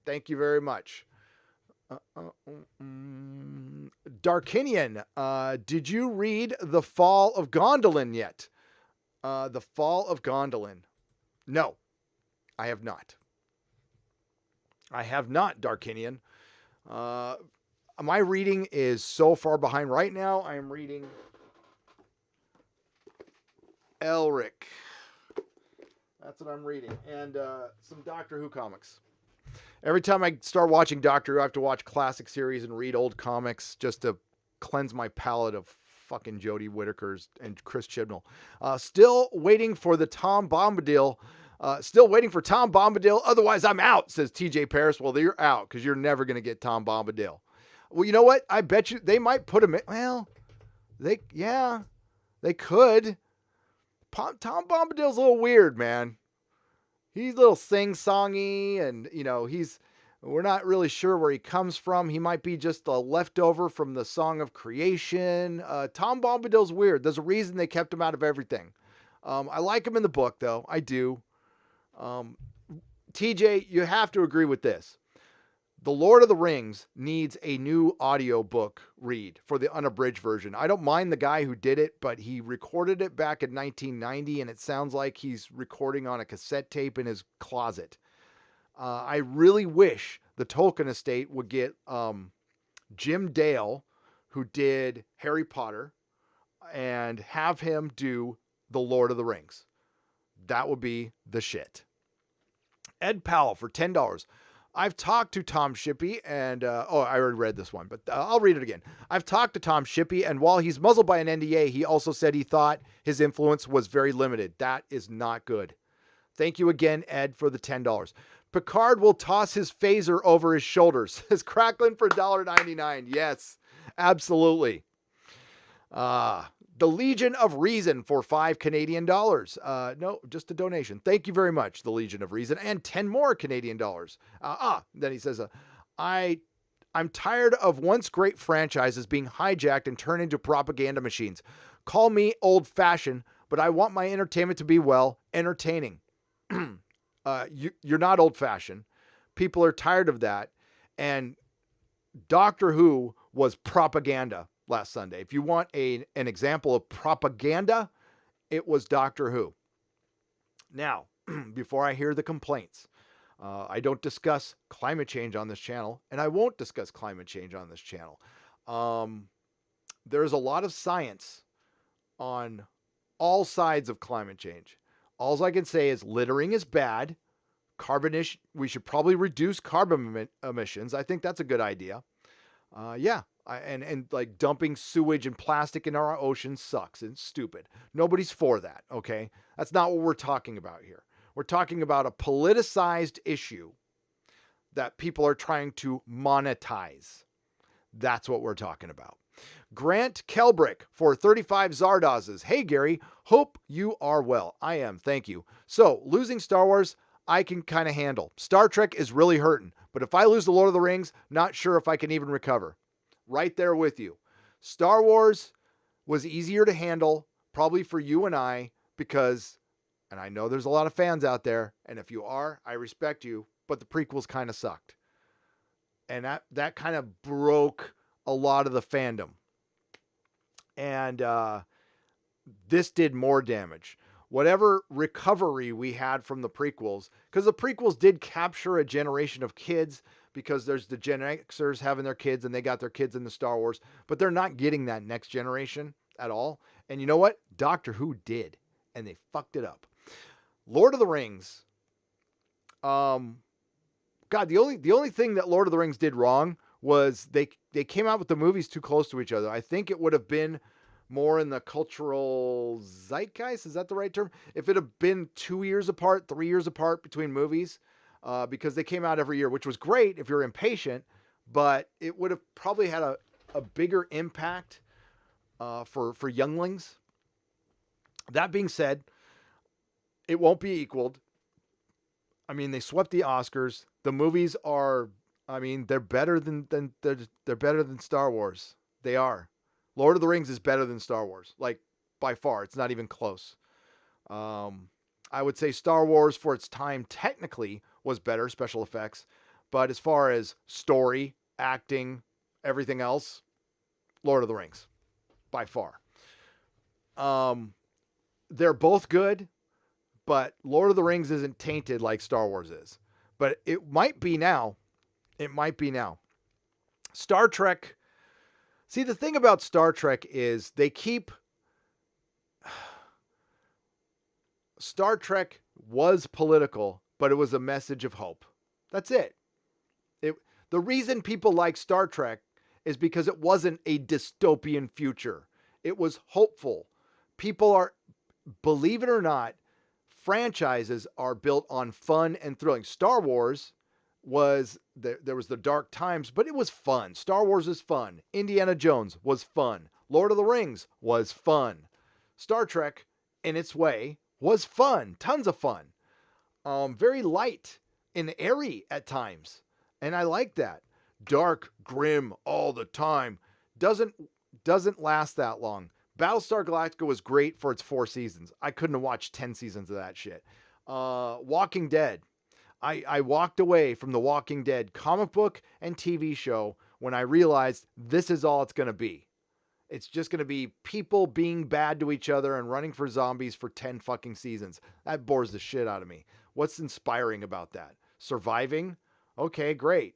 Speaker 2: Thank you very much. Darkinian, did you read The Fall of Gondolin yet? The Fall of Gondolin. No, I have not. I have not, Darkinian. My reading is so far behind right now. I am reading Elric. That's what I'm reading. And some Doctor Who comics. Every time I start watching Doctor Who, I have to watch classic series and read old comics just to cleanse my palate of fucking Jodie Whittaker's and Chris Chibnall. Still waiting for Tom Bombadil. Otherwise, I'm out, says TJ Paris. Well, you're out because you're never going to get Tom Bombadil. Well, you know what? I bet you they might put him in. Well, they could. Tom Bombadil's a little weird, man. He's a little sing-songy, and, we're not really sure where he comes from. He might be just a leftover from the Song of Creation. Tom Bombadil's weird. There's a reason they kept him out of everything. I like him in the book, though. I do. TJ, you have to agree with this. The Lord of the Rings needs a new audiobook read for the unabridged version. I don't mind the guy who did it, but he recorded it back in 1990, and it sounds like he's recording on a cassette tape in his closet. I really wish the Tolkien estate would get Jim Dale, who did Harry Potter, and have him do The Lord of the Rings. That would be the shit. Ed Powell for $10. I've talked to Tom Shippey and, I already read this one, but I'll read it again. I've talked to Tom Shippey, and while he's muzzled by an NDA, he also said he thought his influence was very limited. That is not good. Thank you again, Ed, for the $10. Picard will toss his phaser over his shoulders, says Cracklin for $1.99. Yes, absolutely. The Legion of Reason for $5 Canadian. No, just a donation. Thank you very much, the Legion of Reason, and 10 more Canadian dollars. Then he says, I'm tired of once great franchises being hijacked and turned into propaganda machines. Call me old-fashioned, but I want my entertainment to be, well, entertaining. You're not old-fashioned. People are tired of that. And Doctor Who was propaganda last Sunday. If you want an example of propaganda, it was Doctor Who. Now, before I hear the complaints, I don't discuss climate change on this channel, and I won't discuss climate change on this channel. There's a lot of science on all sides of climate change. All I can say is littering is bad. We should probably reduce carbon emissions. I think that's a good idea. And like dumping sewage and plastic in our oceans sucks and stupid. Nobody's for that, okay? That's not what we're talking about here. We're talking about a politicized issue that people are trying to monetize. That's what we're talking about. Grant Kelbrick for 35 Zardozes. Hey, Gary. Hope you are well. I am. Thank you. So, losing Star Wars, I can kind of handle. Star Trek is really hurting. But if I lose The Lord of the Rings, not sure if I can even recover. Right there with you. Star Wars was easier to handle, probably for you and I, because, and I know there's a lot of fans out there, and if you are, I respect you, but the prequels kind of sucked. And that kind of broke a lot of the fandom. And this did more damage. Whatever recovery we had from the prequels, because the prequels did capture a generation of kids, because there's the Gen Xers having their kids and they got their kids in the Star Wars, but they're not getting that next generation at all. And you know what? Doctor Who did, and they fucked it up. Lord of the Rings. God, the only thing that Lord of the Rings did wrong was they came out with the movies too close to each other. I think it would have been more in the cultural zeitgeist. Is that the right term? If it had been 2 years apart, 3 years apart between movies, because they came out every year, which was great if you're impatient, but it would have probably had a bigger impact for younglings. That being said, it won't be equaled. I mean, they swept the Oscars. The movies are, I mean, they're better than they're better than Star Wars. They are. Lord of the Rings is better than Star Wars, like by far. It's not even close. I would say Star Wars for its time technically was better, special effects, but as far as story, acting, everything else, Lord of the Rings by far. They're both good, but Lord of the Rings isn't tainted like Star Wars is. But it might be now. It might be now. Star Trek. See, the thing about Star Trek is they keep... Star Trek was political, but it was a message of hope. That's it. The reason people like Star Trek is because it wasn't a dystopian future. It was hopeful. People are, believe it or not, franchises are built on fun and thrilling. Star Wars was, there was the dark times, but it was fun. Star Wars is fun. Indiana Jones was fun. Lord of the Rings was fun. Star Trek, in its way, was fun. Tons of fun. Very light and airy at times. And I like that. Dark, grim all the time. Doesn't last that long. Battlestar Galactica was great for its 4 seasons. I couldn't have watched 10 seasons of that shit. Walking Dead. I walked away from the Walking Dead comic book and TV show when I realized this is all it's going to be. It's just going to be people being bad to each other and running for zombies for 10 fucking seasons. That bores the shit out of me. What's inspiring about that? Surviving? Okay, great.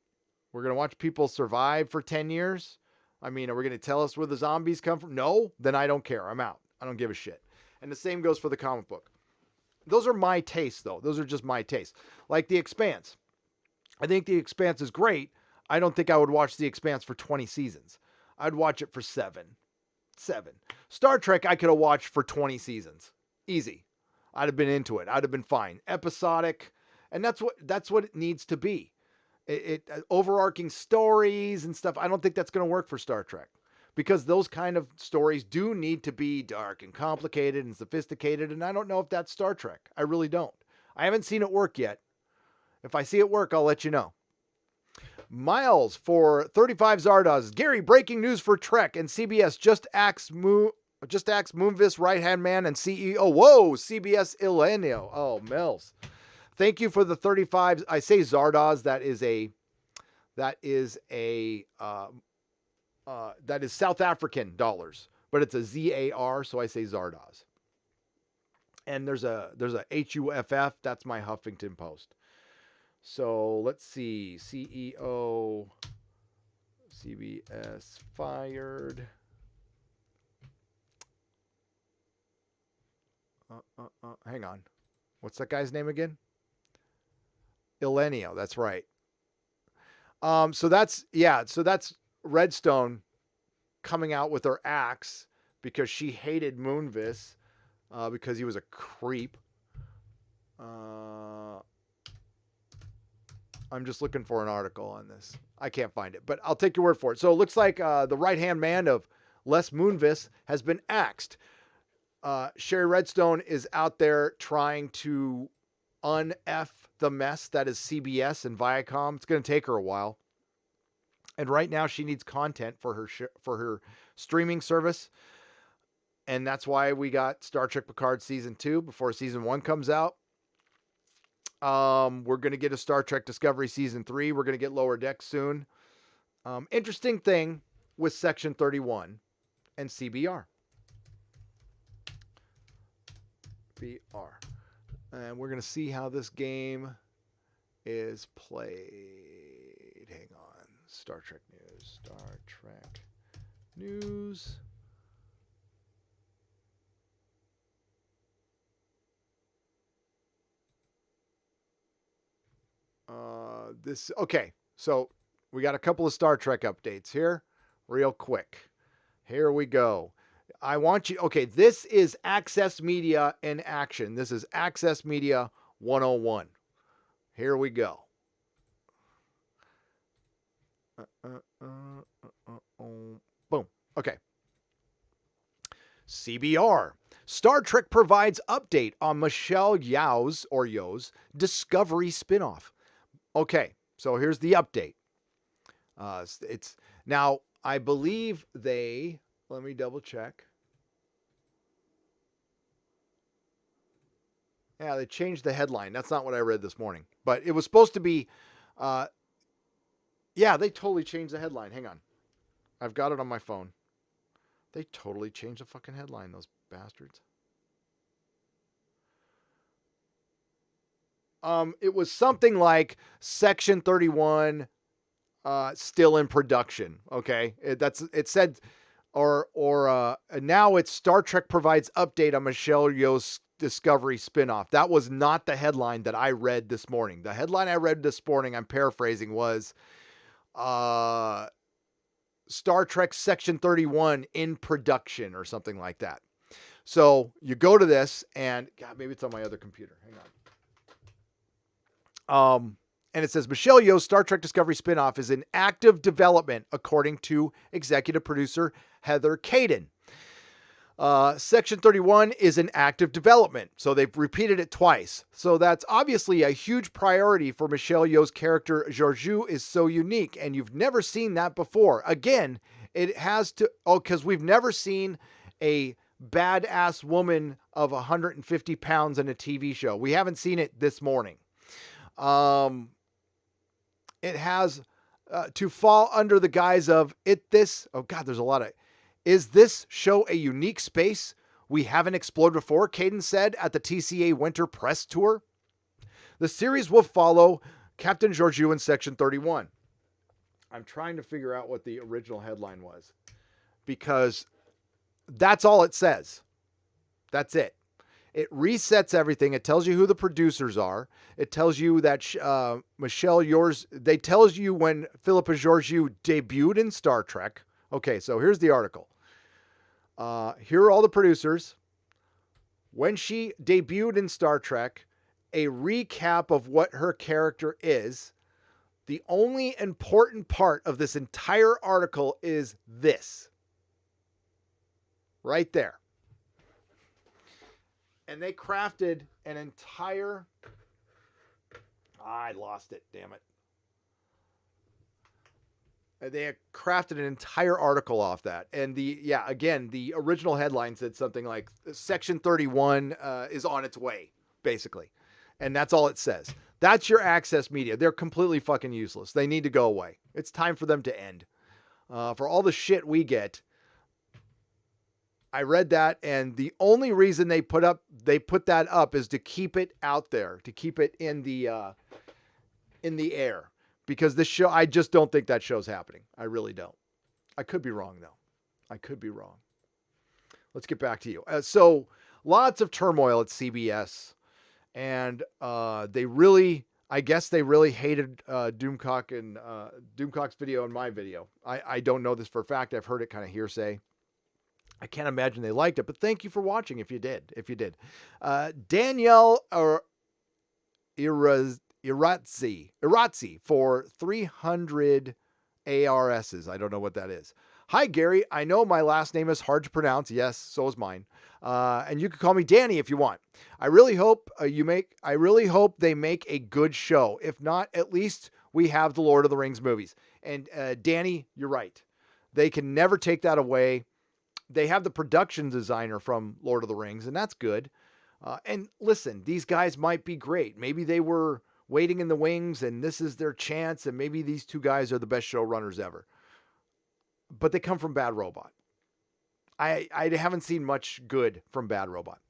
Speaker 2: We're going to watch people survive for 10 years? I mean, are we going to tell us where the zombies come from? No? Then I don't care. I'm out. I don't give a shit. And the same goes for the comic book. Those are my tastes, though. Those are just my tastes. Like The Expanse. I think The Expanse is great. I don't think I would watch The Expanse for 20 seasons. I'd watch it for 7. Star Trek I could have watched for 20 seasons. Easy. I'd have been into it. I'd have been fine. Episodic. And that's what it needs to be. It overarching stories and stuff. I don't think that's going to work for Star Trek. Because those kind of stories do need to be dark and complicated and sophisticated. And I don't know if that's Star Trek. I really don't. I haven't seen it work yet. If I see it work, I'll let you know. Miles for 35 Zardoz. Gary, breaking news for Trek and CBS just axed Moonvis right-hand man and CEO. Whoa, CBS Ilenio. Oh, Mills. Thank you for the 35. I say Zardoz. That is South African dollars, but it's a ZAR, so I say Zardoz. And there's a HUFF. That's my Huffington Post. So let's see. CEO, CBS fired. Hang on. What's that guy's name again? Ilenio. That's right. So that's Redstone coming out with her axe because she hated Moonvis because he was a creep. I'm just looking for an article on this. I can't find it, but I'll take your word for it. So it looks like the right-hand man of Les Moonvis has been axed. Sherry Redstone is out there trying to un-F the mess that is CBS and Viacom. It's going to take her a while. And right now she needs content for her streaming service. And that's why we got Star Trek Picard Season 2 before Season 1 comes out. We're going to get a Star Trek Discovery Season 3. We're going to get Lower Decks soon. Interesting thing with Section 31 and CBR. And we're going to see how this game is played. Hang on. Star Trek News. Star Trek News. Okay, so we got a couple of Star Trek updates here real quick. Here we go. I want you, okay, this is Access Media in action. This is Access Media 101. Here we go. Boom. Okay. CBR. Star Trek provides update on Michelle Yeoh's Discovery spinoff. Okay, so here's the update. It's now, I believe let me double check. Yeah, they changed the headline. That's not what I read this morning, but it was supposed to be, yeah, they totally changed the headline. Hang on. I've got it on my phone. They totally changed the fucking headline, those bastards. It was something like Section 31 still in production. Okay, it said, or now it's Star Trek provides update on Michelle Yeoh's Discovery spinoff. That was not the headline that I read this morning. The headline I read this morning, I'm paraphrasing, was Star Trek Section 31 in production or something like that. So you go to this and God, maybe it's on my other computer. Hang on. And it says Michelle Yeoh's Star Trek Discovery spinoff is in active development, according to executive producer Heather Caden. Section 31 is in active development, so they've repeated it twice. So that's obviously a huge priority for Michelle Yeoh's character. Georgiou is so unique, and you've never seen that before. Again, it has to, because we've never seen a badass woman of 150 pounds in a TV show. We haven't seen it this morning. It has to fall under the guise of there's a lot of, is this show a unique space we haven't explored before? Caden said at the TCA Winter Press Tour. The series will follow Captain Georgiou in Section 31. I'm trying to figure out what the original headline was because that's all it says. That's it. It resets everything. It tells you who the producers are. It tells you that Michelle Yeoh's, they tells you when Philippa Georgiou debuted in Star Trek. Okay, so here's the article. Here are all the producers. When she debuted in Star Trek, a recap of what her character is. The only important part of this entire article is this. Right there. And they crafted an entire... I lost it, damn it. They crafted an entire article off that. And again, the original headline said something like Section 31 is on its way, basically. And that's all it says. That's your Access Media. They're completely fucking useless. They need to go away. It's time for them to end. For all the shit we get, I read that, and the only reason they put that up is to keep it out there, to keep it in the air. Because this show, I just don't think that show's happening. I really don't. I could be wrong, though. I could be wrong. Let's get back to you. So lots of turmoil at CBS, and they really I guess they really hated Doomcock and Doomcock's video and my video. I don't know this for a fact. I've heard it kind of hearsay. I can't imagine they liked it, but thank you for watching if you did. Danielle Irazzi for 300 ARSs. I don't know what that is. Hi, Gary. I know my last name is hard to pronounce. Yes, so is mine. And you can call me Danny if you want. I really hope they make a good show. If not, at least we have the Lord of the Rings movies. And Danny, you're right. They can never take that away. They have the production designer from Lord of the Rings, and that's good. And listen, these guys might be great. Maybe they were waiting in the wings, and this is their chance, and maybe these two guys are the best showrunners ever. But they come from Bad Robot. I haven't seen much good from Bad Robot.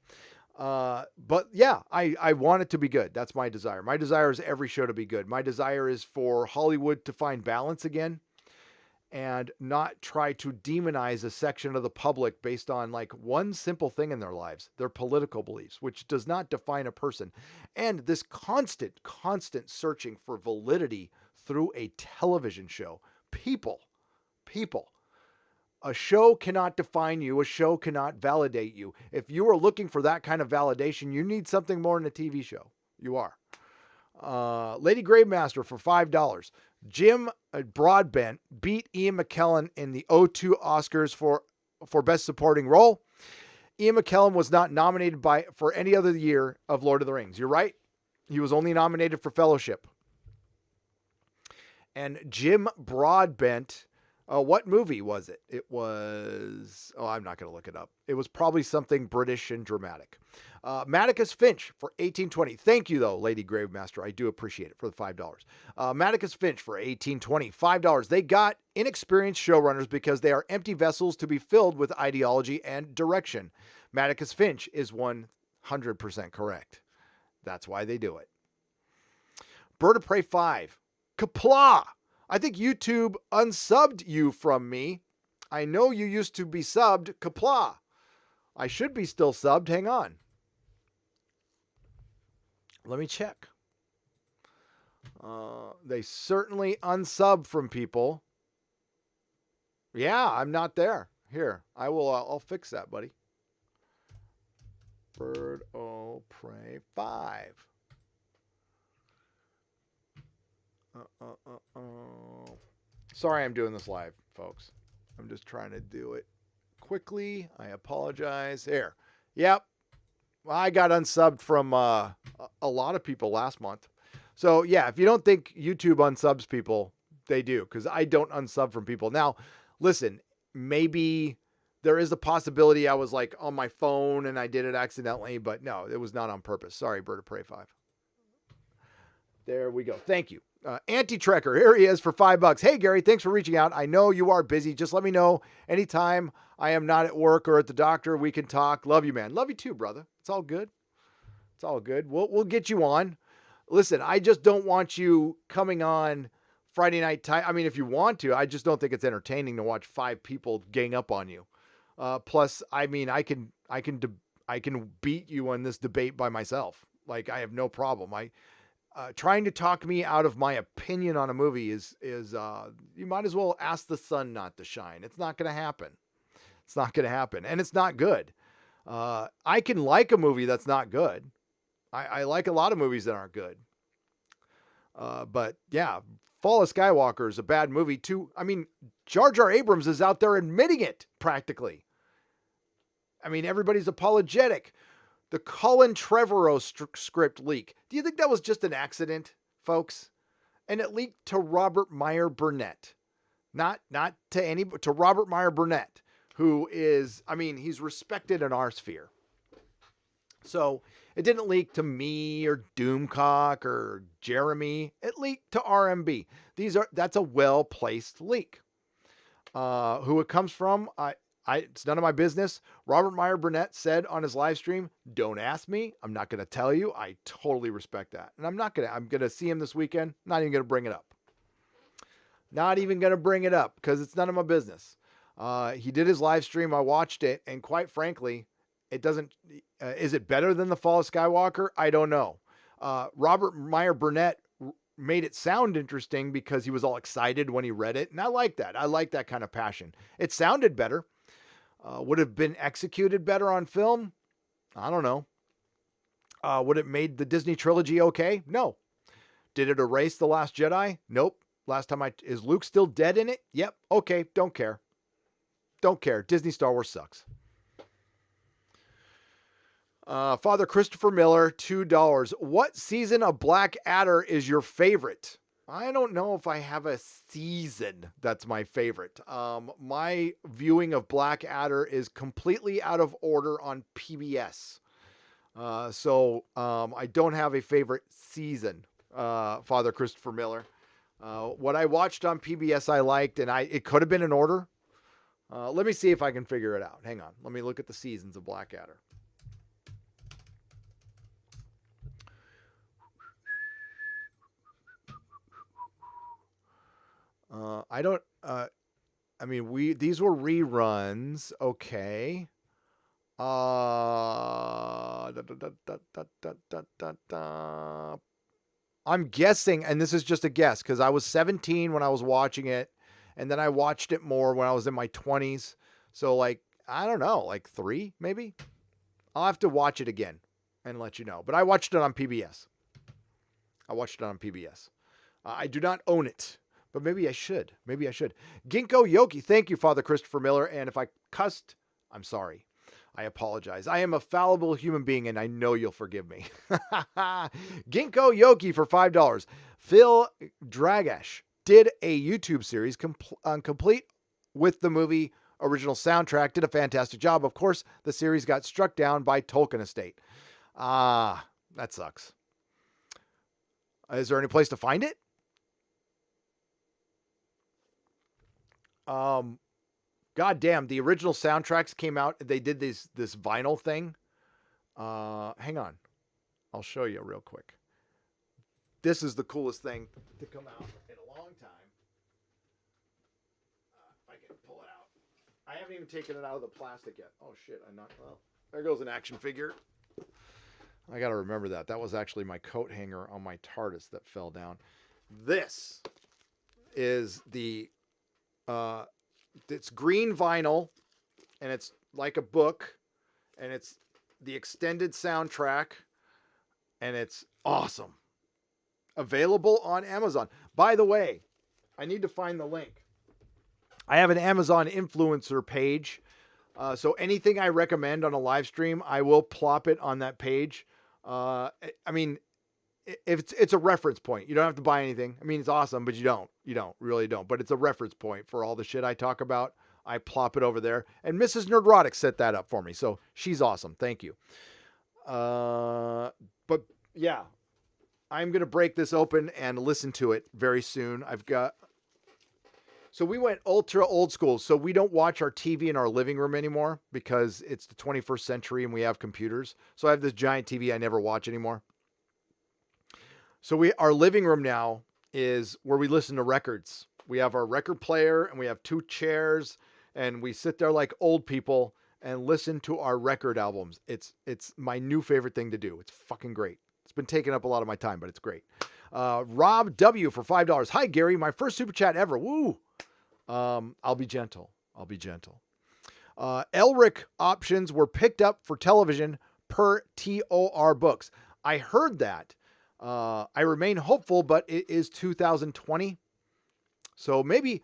Speaker 2: But yeah, I want it to be good. That's my desire. My desire is every show to be good. My desire is for Hollywood to find balance again and not try to demonize a section of the public based on like one simple thing in their lives, their political beliefs, which does not define a person. And this constant searching for validity through a television show. People. A show cannot define you. A show cannot validate you. If you are looking for that kind of validation, you need something more than a TV show. You are. Lady Gravemaster for $5. Jim Broadbent beat Ian McKellen in the O2 Oscars for Best Supporting Role. Ian McKellen was not nominated for any other year of Lord of the Rings. You're right. He was only nominated for Fellowship. And Jim Broadbent, what movie was it? It was, I'm not going to look it up. It was probably something British and dramatic. Maticus Finch for $18.20. Thank you, though, Lady Gravemaster. I do appreciate it for the $5. Maticus Finch for $18.20. $5. They got inexperienced showrunners because they are empty vessels to be filled with ideology and direction. Maticus Finch is 100% correct. That's why they do it. Bird of Prey 5. Kapla! I think YouTube unsubbed you from me. I know you used to be subbed. Kapla! I should be still subbed. Hang on. Let me check. They certainly unsub from people. Yeah, I'm not there. Here, I'll fix that, buddy. Bird of Prey 5. Sorry I'm doing this live, folks. I'm just trying to do it quickly. I apologize. Here. Yep. I got unsubbed from a lot of people last month. So, yeah, if you don't think YouTube unsubs people, they do, because I don't unsub from people. Now, listen, maybe there is a possibility I was like on my phone and I did it accidentally, but no, it was not on purpose. Sorry, Bird of Prey 5. There we go. Thank you. Anti-Trekker, here he is for $5. Hey, Gary, thanks for reaching out. I know you are busy. Just let me know anytime I am not at work or at the doctor. We can talk. Love you, man. Love you too, brother. It's all good. It's all good. We'll get you on. Listen, I just don't want you coming on Friday night time. I mean, if you want to, I just don't think it's entertaining to watch 5 people gang up on you. Plus, I mean, I can beat you on this debate by myself. Like, I have no problem. Trying to talk me out of my opinion on a movie is you might as well ask the sun not to shine. It's not going to happen. It's not going to happen. And it's not good. I can like a movie that's not good. I like a lot of movies that aren't good. But yeah, Fall of Skywalker is a bad movie too. I mean, Jar Jar Abrams is out there admitting it practically. I mean, everybody's apologetic. The Colin Trevorrow script leak. Do you think that was just an accident, folks? And it leaked to Robert Meyer Burnette. Not to Robert Meyer Burnette, who is, I mean, he's respected in our sphere. So it didn't leak to me or Doomcock or Jeremy. It leaked to RMB. That's a well-placed leak. Who it comes from, it's none of my business. Robert Meyer Burnette said on his live stream, don't ask me. I'm not going to tell you. I totally respect that. And I'm going to see him this weekend. Not even going to bring it up. Not even going to bring it up because it's none of my business. He did his live stream. I watched it. And quite frankly, it doesn't, is it better than The Fall of Skywalker? I don't know. Robert Meyer Burnette made it sound interesting because he was all excited when he read it. And I like that. I like that kind of passion. It sounded better. Would have been executed better on film? I don't know. Would it made the Disney trilogy okay? No. Did it erase The Last Jedi? Nope. Is Luke still dead in it? Yep. Okay. Don't care. Don't care. Disney Star Wars sucks. Father Christopher Miller, $2. What season of Black Adder is your favorite? I don't know if I have a season that's my favorite. My viewing of Black Adder is completely out of order on PBS. So I don't have a favorite season, Father Christopher Miller. What I watched on PBS I liked, and it could have been in order. Let me see if I can figure it out. Hang on. Let me look at the seasons of Black Adder. These were reruns. Okay. I'm guessing, and this is just a guess, because I was 17 when I was watching it, and then I watched it more when I was in my 20s. So, I don't know, 3, maybe? I'll have to watch it again and let you know. But I watched it on PBS. I do not own it, but maybe I should. Ginkgo Yoki, thank you, Father Christopher Miller. And if I cussed, I'm sorry. I apologize. I am a fallible human being, and I know you'll forgive me. Ginkgo Yoki for $5. Phil Dragash did a YouTube series complete with the movie original soundtrack. Did a fantastic job. Of course, the series got struck down by Tolkien estate. That sucks. Is there any place to find it? God damn, the original soundtracks came out. They did this vinyl thing. Hang on. I'll show you real quick. This is the coolest thing to come out in a long time. If I can pull it out. I haven't even taken it out of the plastic yet. Oh shit, there goes an action figure. I got to remember that. That was actually my coat hanger on my TARDIS that fell down. This is it's green vinyl, and it's like a book, and it's the extended soundtrack, and it's awesome. Available on Amazon. By the way, I need to find the link. I have an Amazon influencer page. So anything I recommend on a live stream, I will plop it on that page. It's a reference point. You don't have to buy anything. It's awesome, but you really don't. But it's a reference point for all the shit I talk about. I plop it over there. And Mrs. Nerdrotic set that up for me. So she's awesome. Thank you. But yeah, I'm going to break this open and listen to it very soon. So we went ultra old school. So we don't watch our TV in our living room anymore because it's the 21st century and we have computers. So I have this giant TV I never watch anymore. So our living room now is where we listen to records. We have our record player and we have 2 chairs and we sit there like old people and listen to our record albums. It's my new favorite thing to do. It's fucking great. It's been taking up a lot of my time, but it's great. Rob W for $5. Hi, Gary. My first super chat ever. Woo. I'll be gentle. Elric options were picked up for television per TOR books. I heard that. I remain hopeful, but it is 2020. So maybe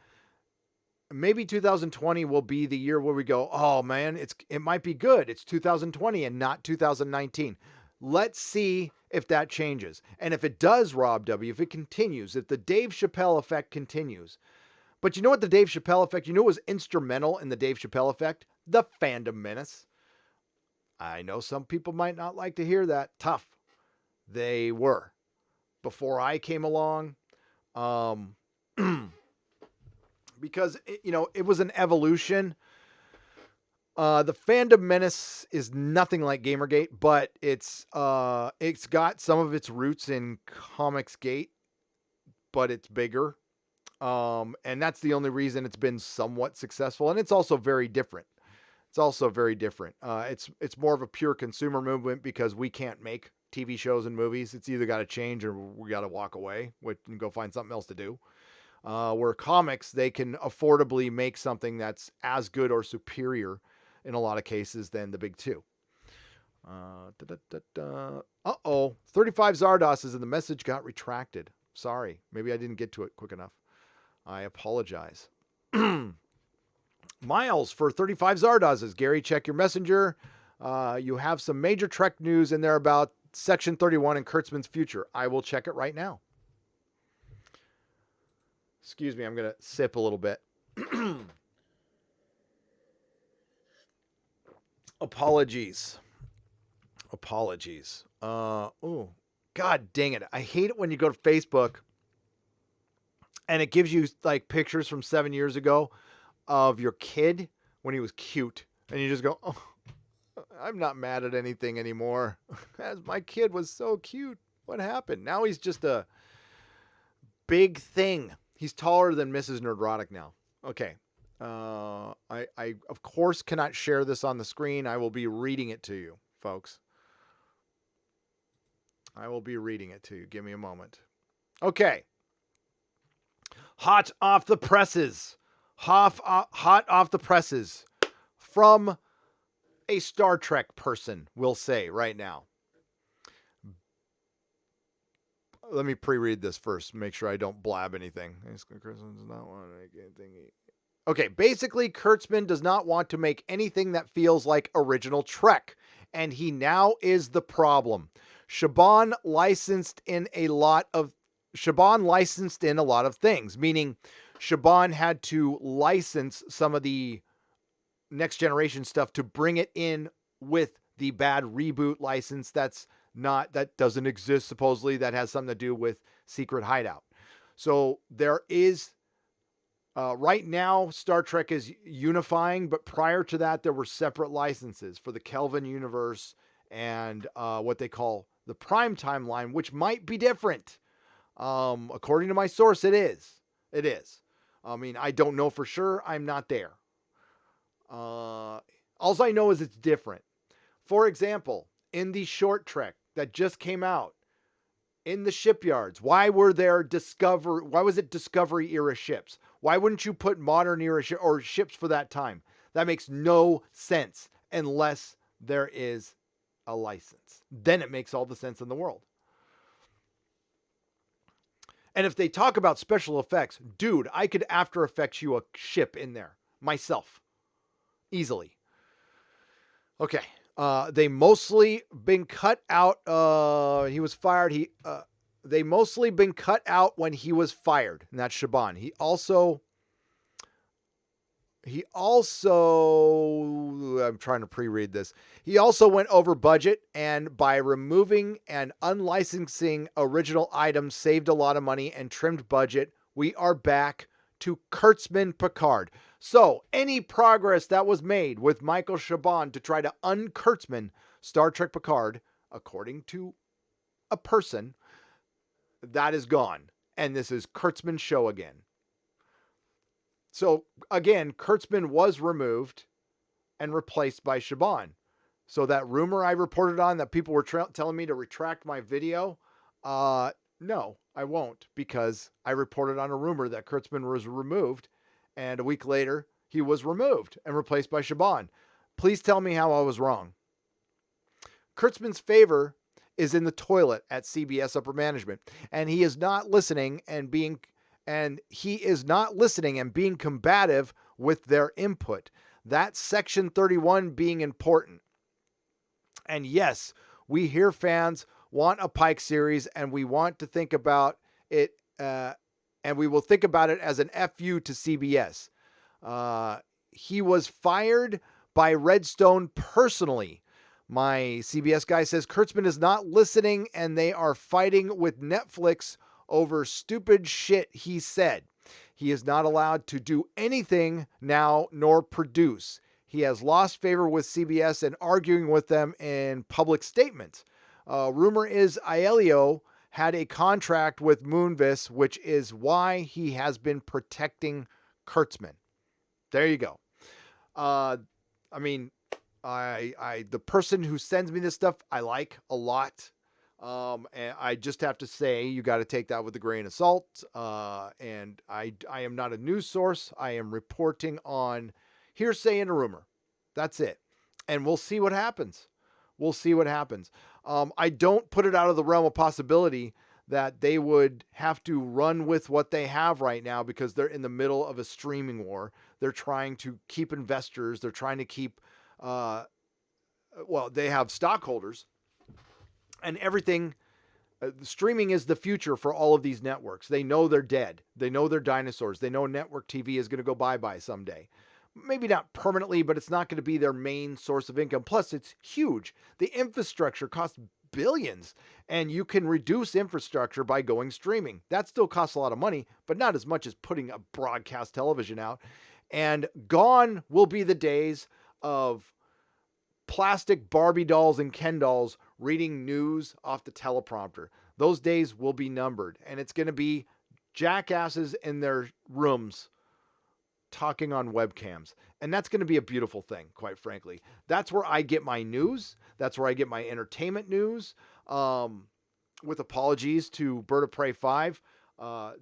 Speaker 2: 2020 will be the year where we go, oh man, it might be good. It's 2020 and not 2019. Let's see if that changes. And if it does, Rob W., if it continues, if the Dave Chappelle effect continues. But you know what the Dave Chappelle effect, was instrumental in the Dave Chappelle effect? The fandom menace. I know some people might not like to hear that. Tough. They were. Before I came along. Because, it was an evolution. The fandom menace is nothing like Gamergate, but it's got some of its roots in Comicsgate, but it's bigger. And that's the only reason it's been somewhat successful. And it's also very different. It's more of a pure consumer movement because we can't make TV shows and movies. It's either got to change or we got to walk away and go find something else to do. Where comics, they can affordably make something that's as good or superior in a lot of cases than the big two. 35 Zardos and the message got retracted. Sorry. Maybe I didn't get to it quick enough. I apologize. Miles for 35 Zardos. Gary, check your messenger. You have some major Trek news in there about Section 31 and Kurtzman's future. I will check it right now. Excuse me, I'm going to sip a little bit. Apologies. Oh, God dang it. I hate it when you go to Facebook and it gives you like pictures from 7 years ago of your kid when he was cute. And you just go, oh, I'm not mad at anything anymore. As my kid was so cute. What happened? Now he's just a big thing. He's taller than Mrs. Nerdrotic now. Okay. I of course cannot share this on the screen. I will be reading it to you, folks. I will be reading it to you. Give me a moment. Okay. Hot off the presses. Hot off the presses. From a Star Trek person, we'll say right now. Let me pre-read this first. Make sure I don't blab anything. Okay, basically, Kurtzman does not want to make anything that feels like original Trek, and he now is the problem. Chabon licensed in a lot of things, meaning Chabon had to license some of the Next Generation stuff to bring it in with the bad reboot license that doesn't exist, supposedly, that has something to do with Secret Hideout. So there is, right now, Star Trek is unifying, but prior to that, there were separate licenses for the Kelvin universe and what they call the Prime Timeline, which might be different. According to my source, it is. It is. I mean, I don't know for sure. I'm not there. All I know is it's different. For example, in the short Trek that just came out in the shipyards, why was it Discovery era ships? Why wouldn't you put modern era or ships for that time? That makes no sense unless there is a license. Then it makes all the sense in the world. And if they talk about special effects, dude, I could After Effects you a ship in there myself. Easily. Okay. They mostly been cut out. He was fired. They mostly been cut out when he was fired. And that's Chabon. He also, I'm trying to pre-read this. He also went over budget, and by removing and unlicensing original items, saved a lot of money and trimmed budget. We are back to Kurtzman Picard. So any progress that was made with Michael Chabon to try to un-Kurtzman Star Trek Picard, according to a person, that is gone. And this is Kurtzman's show again. So again, Kurtzman was removed and replaced by Chabon. So that rumor I reported on that people were telling me to retract my video, no, I won't, because I reported on a rumor that Kurtzman was removed, and a week later he was removed and replaced by Chabon. Please tell me how I was wrong. Kurtzman's favor is in the toilet at CBS upper management, and he is not listening and being combative with their input. That's Section 31 being important. And yes, we hear fans want a Pike series, and we want to think about it, and we will think about it as an FU to CBS. He was fired by Redstone personally. My CBS guy says Kurtzman is not listening, and they are fighting with Netflix over stupid shit he said. He is not allowed to do anything now nor produce. He has lost favor with CBS and arguing with them in public statements. Rumor is Aelio had a contract with Moonvis, which is why he has been protecting Kurtzman. There you go. I mean, the person who sends me this stuff, I like a lot. And I just have to say, you got to take that with a grain of salt. And I am not a news source. I am reporting on hearsay and a rumor. That's it. And we'll see what happens. We'll see what happens. I don't put it out of the realm of possibility that they would have to run with what they have right now because they're in the middle of a streaming war. They're trying to keep investors. They're trying to keep, they have stockholders and everything. Streaming is the future for all of these networks. They know they're dead. They know they're dinosaurs. They know network TV is going to go bye-bye someday. Maybe not permanently, but it's not going to be their main source of income. Plus, it's huge. The infrastructure costs billions, and you can reduce infrastructure by going streaming. That still costs a lot of money, but not as much as putting a broadcast television out. And gone will be the days of plastic Barbie dolls and Ken dolls reading news off the teleprompter. Those days will be numbered, and it's going to be jackasses in their rooms talking on webcams. And that's going to be a beautiful thing, quite frankly. That's where I get my news. That's where I get my entertainment news. With apologies to Bird of Prey 5.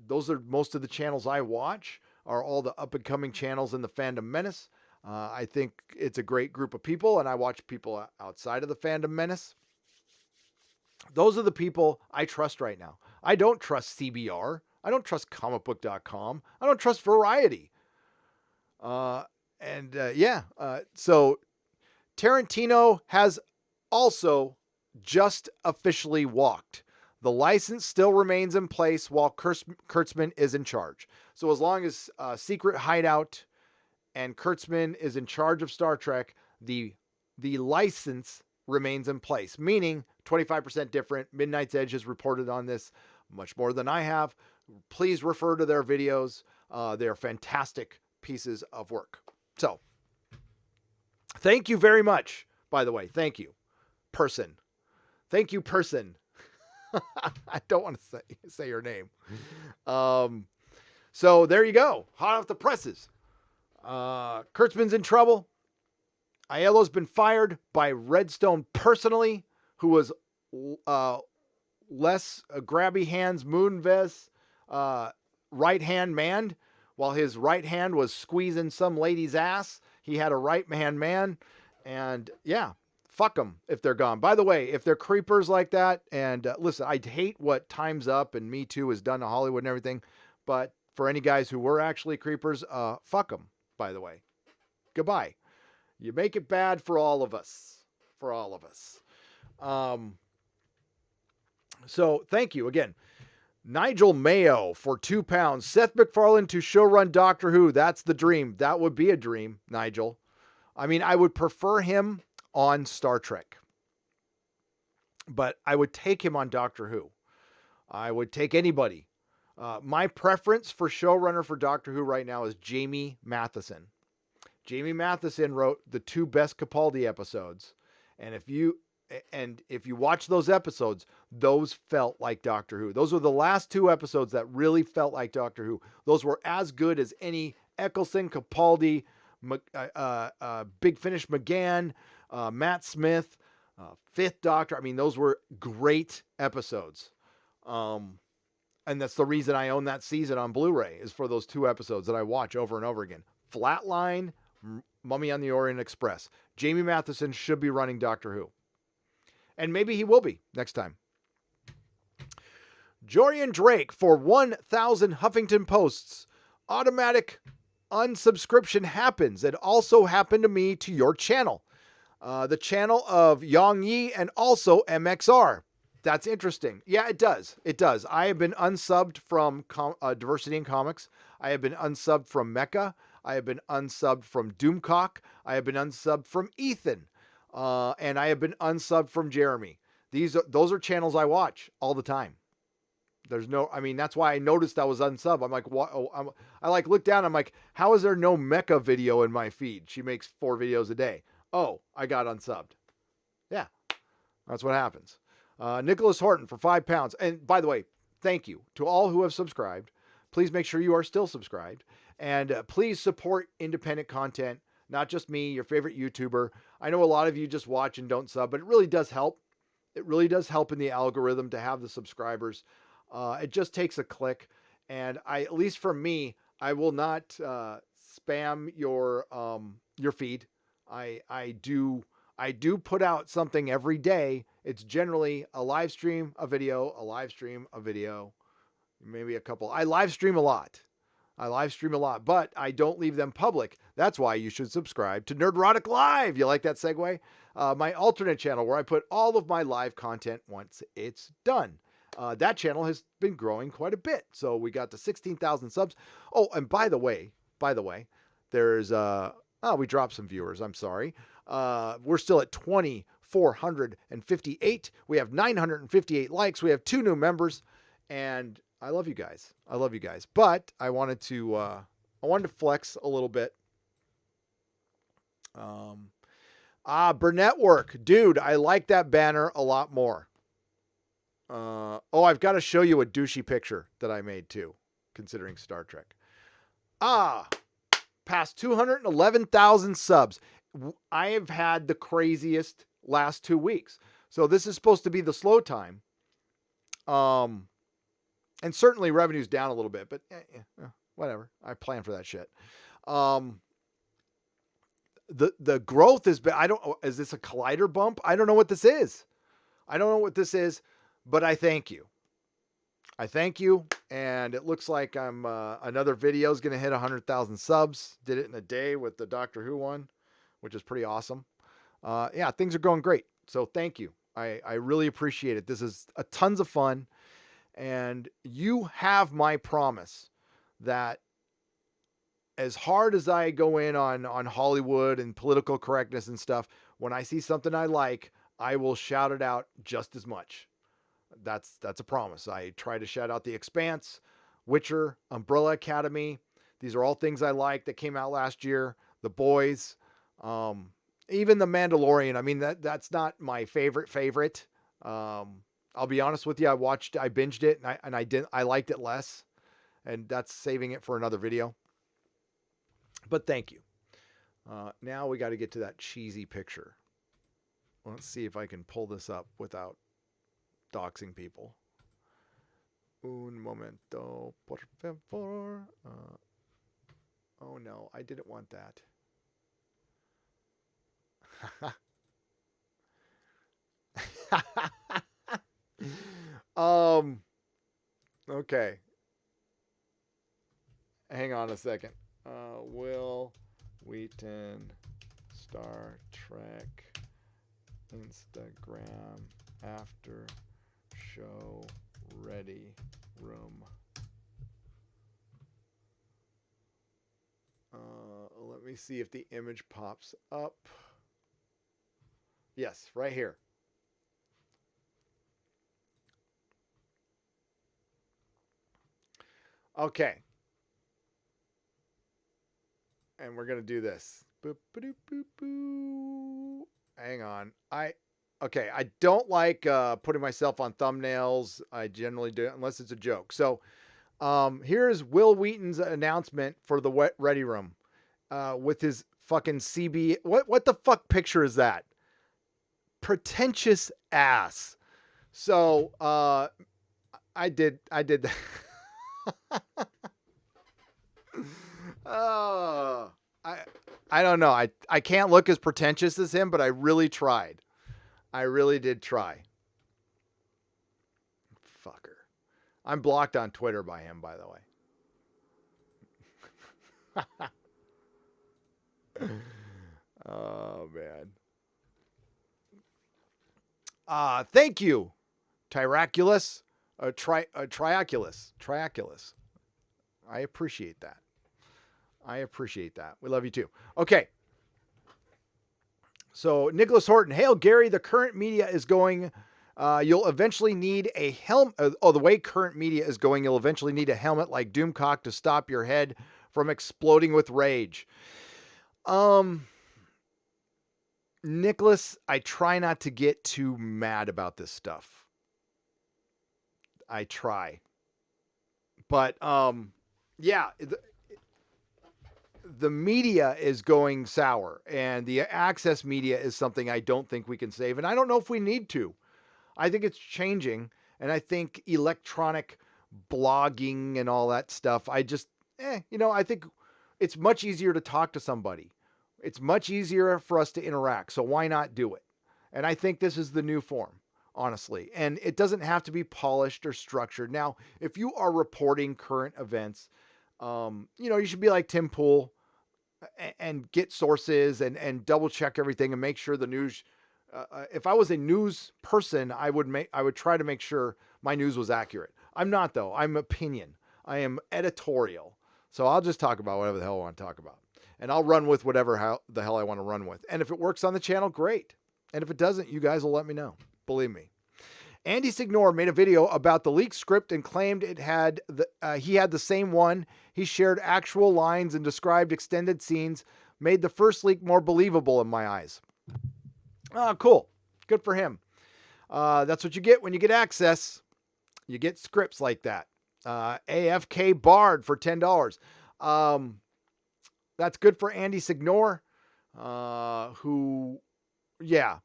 Speaker 2: Those are most of the channels I watch, are all the up and coming channels in the Fandom Menace. I think it's a great group of people, and I watch people outside of the Fandom Menace. Those are the people I trust right now. I don't trust CBR. I don't trust comicbook.com. I don't trust Variety. So Tarantino has also just officially walked. The license still remains in place while Kurtzman is in charge. So as long as Secret Hideout and Kurtzman is in charge of Star Trek, the license remains in place, meaning 25% different. Midnight's Edge has reported on this much more than I have. Please refer to their videos. They are fantastic pieces of work. So, thank you very much, by the way. Thank you, person. Thank you, person. I don't want to say your name. So there you go. Hot off the presses. Kurtzman's in trouble. Aiello's been fired by Redstone personally, who was less grabby hands, Moonves, right hand man. While his right hand was squeezing some lady's ass, he had a right hand man. And yeah, fuck them if they're gone. By the way, if they're creepers like that, and listen, I hate what Time's Up and Me Too has done to Hollywood and everything. But for any guys who were actually creepers, fuck them, by the way. Goodbye. You make it bad for all of us. For all of us. So thank you again. Nigel Mayo for £2. Seth MacFarlane to showrun Doctor Who. That's the dream. That would be a dream, Nigel. I mean, I would prefer him on Star Trek. But I would take him on Doctor Who. I would take anybody. My preference for showrunner for Doctor Who right now is Jamie Matheson. Jamie Matheson wrote the 2 best Capaldi episodes. And if you watch those episodes, those felt like Doctor Who. Those were the last 2 episodes that really felt like Doctor Who. Those were as good as any Eccleston, Capaldi, Big Finish McGann, Matt Smith, Fifth Doctor. I mean, those were great episodes. And that's the reason I own that season on Blu-ray, is for those 2 episodes that I watch over and over again. Flatline, Mummy on the Orient Express. Jamie Matheson should be running Doctor Who. And maybe he will be next time. Jorian Drake for 1,000 Huffington Posts. Automatic unsubscription happens. It also happened to me to your channel. The channel of Yang Yi and also MXR. That's interesting. Yeah, it does. It does. I have been unsubbed from Diversity in Comics. I have been unsubbed from Mecca. I have been unsubbed from Doomcock. I have been unsubbed from Ethan. And I have been unsubbed from Jeremy. Those are channels I watch all the time. That's why I noticed I was unsubbed. I'm like, what? I look down. I'm like, how is there no Mecca video in my feed? She makes 4 videos a day. Oh, I got unsubbed. Yeah, that's what happens. Nicholas Horton for £5. And by the way, thank you to all who have subscribed. Please make sure you are still subscribed. And please support independent content, not just me, your favorite YouTuber. I know a lot of you just watch and don't sub, but it really does help. It really does help in the algorithm to have the subscribers. It just takes a click. And at least for me, I will not spam your feed. I do put out something every day. It's generally a live stream, a video, a live stream, a video, maybe a couple. I live stream a lot, but I don't leave them public. That's why you should subscribe to Nerdrotic Live. You like that segue? My alternate channel where I put all of my live content once it's done. That channel has been growing quite a bit. So we got to 16,000 subs. Oh, and by the way, there's, we dropped some viewers. I'm sorry. We're still at 2,458. We have 958 likes. We have 2 new members, and I love you guys. But I wanted to flex a little bit. Burnette work. Dude, I like that banner a lot more. I've got to show you a douchey picture that I made too, considering Star Trek. Past 211,000 subs. I have had the craziest last 2 weeks. So this is supposed to be the slow time. And certainly revenue's down a little bit, but whatever. I plan for that shit. The growth has been, is this a collider bump? I don't know what this is. But I thank you. And it looks like another video is going to hit 100,000 subs. Did it in a day with the Doctor Who one, which is pretty awesome. Things are going great. So thank you. I really appreciate it. This is tons of fun. And you have my promise that as hard as I go in on Hollywood and political correctness and stuff, when I see something I like, I will shout it out just as much. That's a promise. I try to shout out The Expanse, Witcher, Umbrella Academy. These are all things I like that came out last year. The Boys, even The Mandalorian. I mean, that's not my favorite. I'll be honest with you. I binged it and I liked it less, and that's saving it for another video. But thank you. Now we got to get to that cheesy picture. Let's see if I can pull this up without doxing people. Un momento, por favor. Oh no, I didn't want that. Okay. Hang on a second. Will Wheaton, Star Trek, Instagram, after show ready room. Let me see if the image pops up. Yes, right here. Okay. And we're going to do this. Boop, boop, boop, boop. Hang on. I don't like putting myself on thumbnails. I generally do, unless it's a joke. So here's Will Wheaton's announcement for the Wet Ready Room with his fucking CB. What the fuck picture is that? Pretentious ass. So I did that. I don't know. I can't look as pretentious as him, but I really tried. I really did try. Fucker. I'm blocked on Twitter by him, by the way. Oh, man. Thank you, Tyraculus. Triaculus. I appreciate that. We love you too. Okay. So Nicholas Horton, hail Gary, the current media is going, you'll eventually need a helmet. The way current media is going, you'll eventually need a helmet like Doomcock to stop your head from exploding with rage. Nicholas, I try not to get too mad about this stuff. I try. But, yeah, the media is going sour, and the access media is something I don't think we can save, and I don't know if we need to. I think it's changing, and I think electronic blogging and all that stuff, I just, I think it's much easier to talk to somebody. It's much easier for us to interact, so why not do it? And I think this is the new form, honestly. And it doesn't have to be polished or structured. Now, if you are reporting current events, you should be like Tim Pool and get sources and double check everything and make sure the news. If I was a news person, I would try to make sure my news was accurate. I'm not, though. I'm opinion. I am editorial. So I'll just talk about whatever the hell I want to talk about. And I'll run with whatever the hell I want to run with. And if it works on the channel, great. And if it doesn't, you guys will let me know. Believe me. Andy Signor made a video about the leaked script and claimed he had the same one. He shared actual lines and described extended scenes, made the first leak more believable in my eyes. Oh, cool. Good for him. That's what you get when you get access. You get scripts like that. AFK Bard for $10. That's good for Andy Signor, yeah.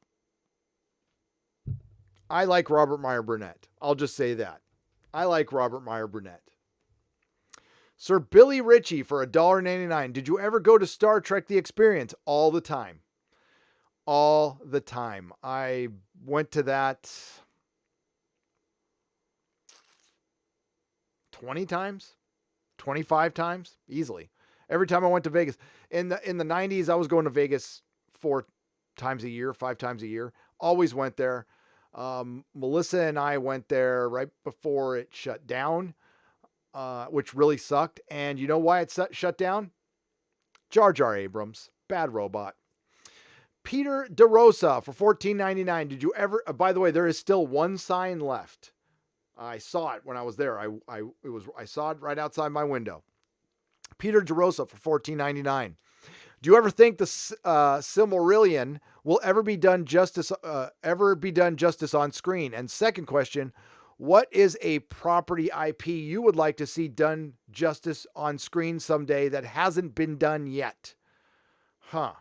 Speaker 2: I like Robert Meyer Burnette. I'll just say that. I like Robert Meyer Burnette. Sir Billy Ritchie for $1.99. Did you ever go to Star Trek The Experience? All the time. All the time. I went to that 20 times, 25 times, easily. Every time I went to Vegas. In the 90s, I was going to Vegas 4 times a year, 5 times a year. Always went there. Melissa and I went there right before it shut down, which really sucked. And you know why it shut down? Jar Jar Abrams. Bad robot. Peter DeRosa for $14.99. Did you ever... by the way, there is still one sign left. I saw it when I was there. I saw it right outside my window. Peter DeRosa for $14.99. Do you ever think the Silmarillion will ever be done justice on screen? And second question, what is a property IP you would like to see done justice on screen someday that hasn't been done yet? So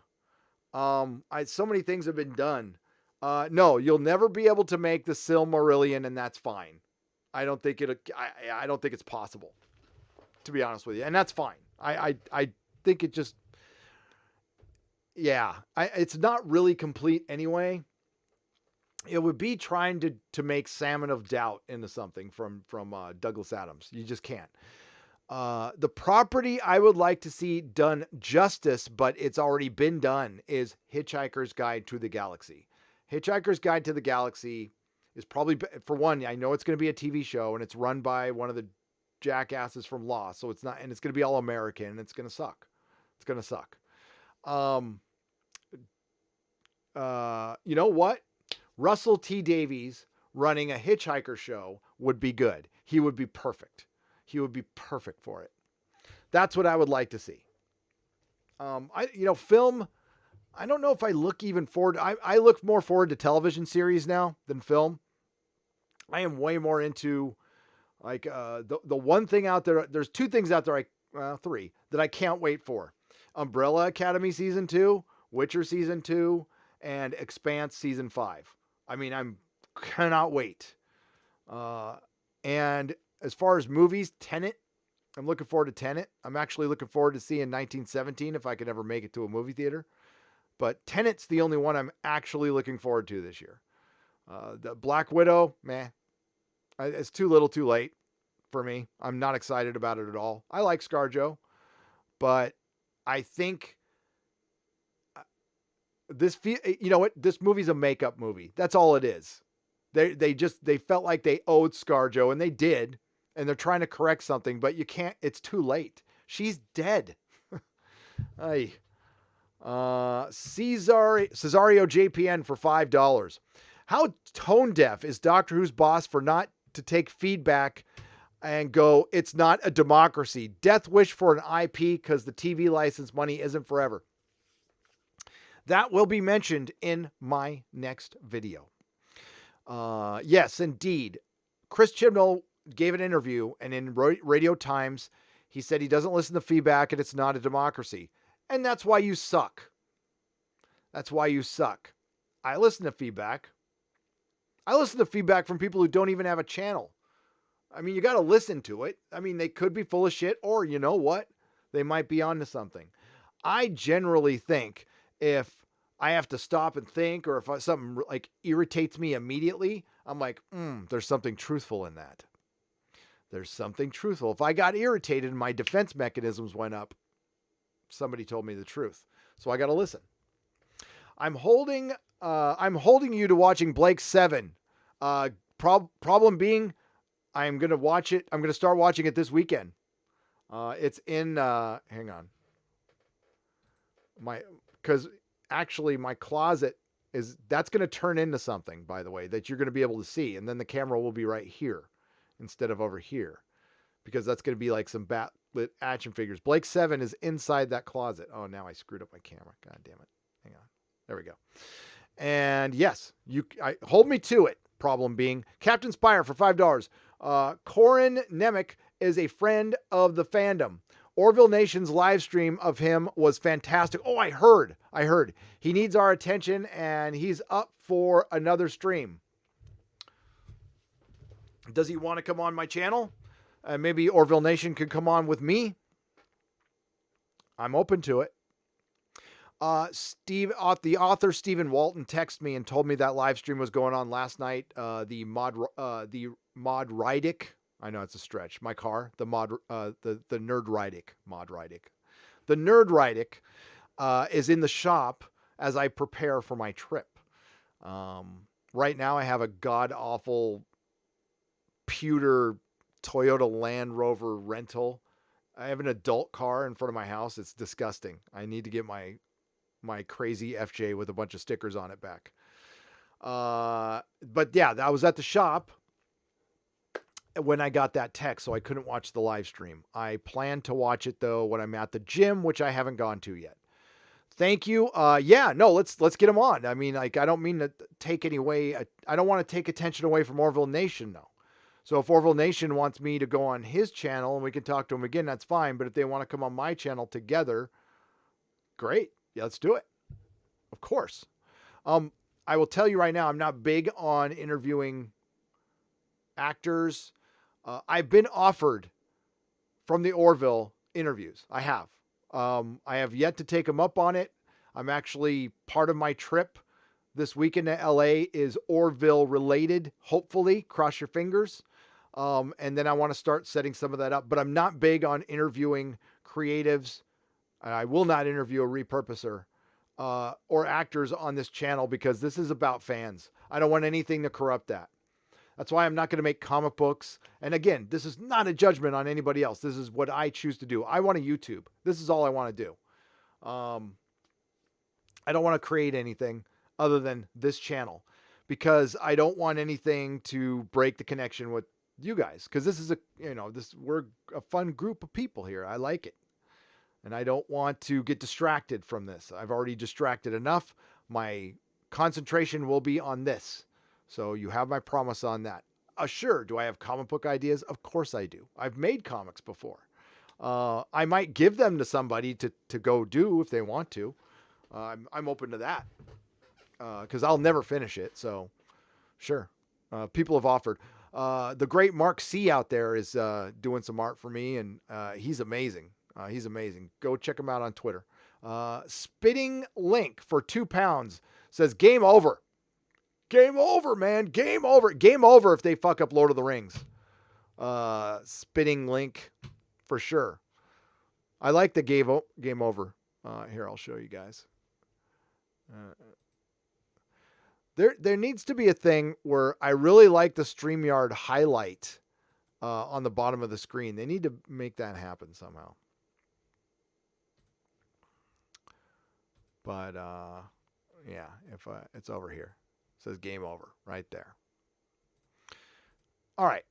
Speaker 2: many things have been done. No, you'll never be able to make the Silmarillion, and that's fine. I don't think it's possible, to be honest with you, and that's fine. I think it just, it's not really complete anyway. It would be trying to make Salmon of Doubt into something from Douglas Adams. You just can't. The property I would like to see done justice, but it's already been done, is Hitchhiker's Guide to the Galaxy. Hitchhiker's Guide to the Galaxy is probably, for one, I know it's going to be a TV show and it's run by one of the jackasses from Lost, so it's not, and it's going to be all American, and it's going to suck. It's going to suck. You know what? Russell T. Davies running a Hitchhiker show would be good. He would be perfect. He would be perfect for it. That's what I would like to see. Film, I don't know if I look even forward. I look more forward to television series now than film. I am way more into the one thing out there. There's 2 things out there, 3 that I can't wait for. Umbrella Academy season 2, Witcher season 2, and Expanse season 5. I mean, cannot wait. And as far as movies, Tenet, I'm looking forward to Tenet. I'm actually looking forward to seeing 1917 if I could ever make it to a movie theater. But Tenet's the only one I'm actually looking forward to this year. The Black Widow, meh. It's too little too late for me. I'm not excited about it at all. I like ScarJo, but I think this movie's a makeup movie. That's all it is. They felt like they owed ScarJo, and they did, and they're trying to correct something, but you can't. It's too late. She's dead. Cesario JPN for $5. How tone deaf is Doctor Who's boss for not to take feedback and go, it's not a democracy. Death wish for an IP because the TV license money isn't forever. That will be mentioned in my next video. Yes, indeed. Chris Chibnall gave an interview, and in Radio Times, he said he doesn't listen to feedback and it's not a democracy. And that's why you suck. That's why you suck. I listen to feedback.
Speaker 1: I listen to feedback from people who don't even have a channel. I mean, you got to listen to it. I mean, they could be full of shit, or you know what? They might be onto something. I generally think if I have to stop and think, or if something like irritates me immediately, I'm like, there's something truthful in that. There's something truthful. If I got irritated and my defense mechanisms went up, somebody told me the truth. So I got to listen. I'm holding you to watching Blake 7. Problem being, I'm going to watch it. I'm going to start watching it this weekend. It's in, hang on. Because actually my closet that's going to turn into something, by the way, that you're going to be able to see. And then the camera will be right here instead of over here, because that's going to be like some backlit action figures. Blake 7 is inside that closet. Oh, now I screwed up my camera. God damn it. Hang on. There we go. And yes, hold me to it. Problem being, Captain Spire for $5. Corin Nemec is a friend of the fandom. Orville Nation's live stream of him was fantastic. Oh, I heard. He needs our attention and he's up for another stream. Does he want to come on my channel? Maybe Orville Nation could come on with me. I'm open to it. The author Stephen Walton texted me and told me that live stream was going on last night. The Nerdrotic. I know it's a stretch. My car, the Nerdrotic. The Nerdrotic is in the shop as I prepare for my trip. Right now I have a god awful pewter Toyota Land Rover rental. I have an adult car in front of my house. It's disgusting. I need to get my crazy FJ with a bunch of stickers on it back. But yeah, I was at the shop when I got that text, so I couldn't watch the live stream. I plan to watch it though when I'm at the gym, which I haven't gone to yet. Thank you. Let's get him on. I mean, like, I don't mean to take any way. I don't want to take attention away from Orville Nation though. So if Orville Nation wants me to go on his channel and we can talk to him again, that's fine. But if they want to come on my channel together, great. Yeah, let's do it. Of course. I will tell you right now, I'm not big on interviewing actors. I've been offered from the Orville interviews. I have. I have yet to take them up on it. I'm actually, part of my trip this weekend to LA is Orville related. Hopefully, cross your fingers. And then I want to start setting some of that up, but I'm not big on interviewing creatives. And I will not interview a repurposer, or actors on this channel, because this is about fans. I don't want anything to corrupt that. That's why I'm not going to make comic books. And again, this is not a judgment on anybody else. This is what I choose to do. I want to YouTube. This is all I want to do. I don't want to create anything other than this channel, because I don't want anything to break the connection with you guys. Because this is we're a fun group of people here. I like it. And I don't want to get distracted from this. I've already distracted enough. My concentration will be on this. So you have my promise on that. Sure. Do I have comic book ideas? Of course I do. I've made comics before. I might give them to somebody to go do if they want to. I'm open to that. Because I'll never finish it. So sure. People have offered. The great Mark C out there is doing some art for me, and he's amazing. He's amazing. Go check him out on Twitter. Spitting Link for £2 says, game over. Game over, man. Game over. Game over if they fuck up Lord of the Rings. Spitting Link for sure. I like the game over. Here, I'll show you guys. There needs to be a thing where I really like the StreamYard highlight on the bottom of the screen. They need to make that happen somehow. But yeah, if it's over here, it says game over right there. All right,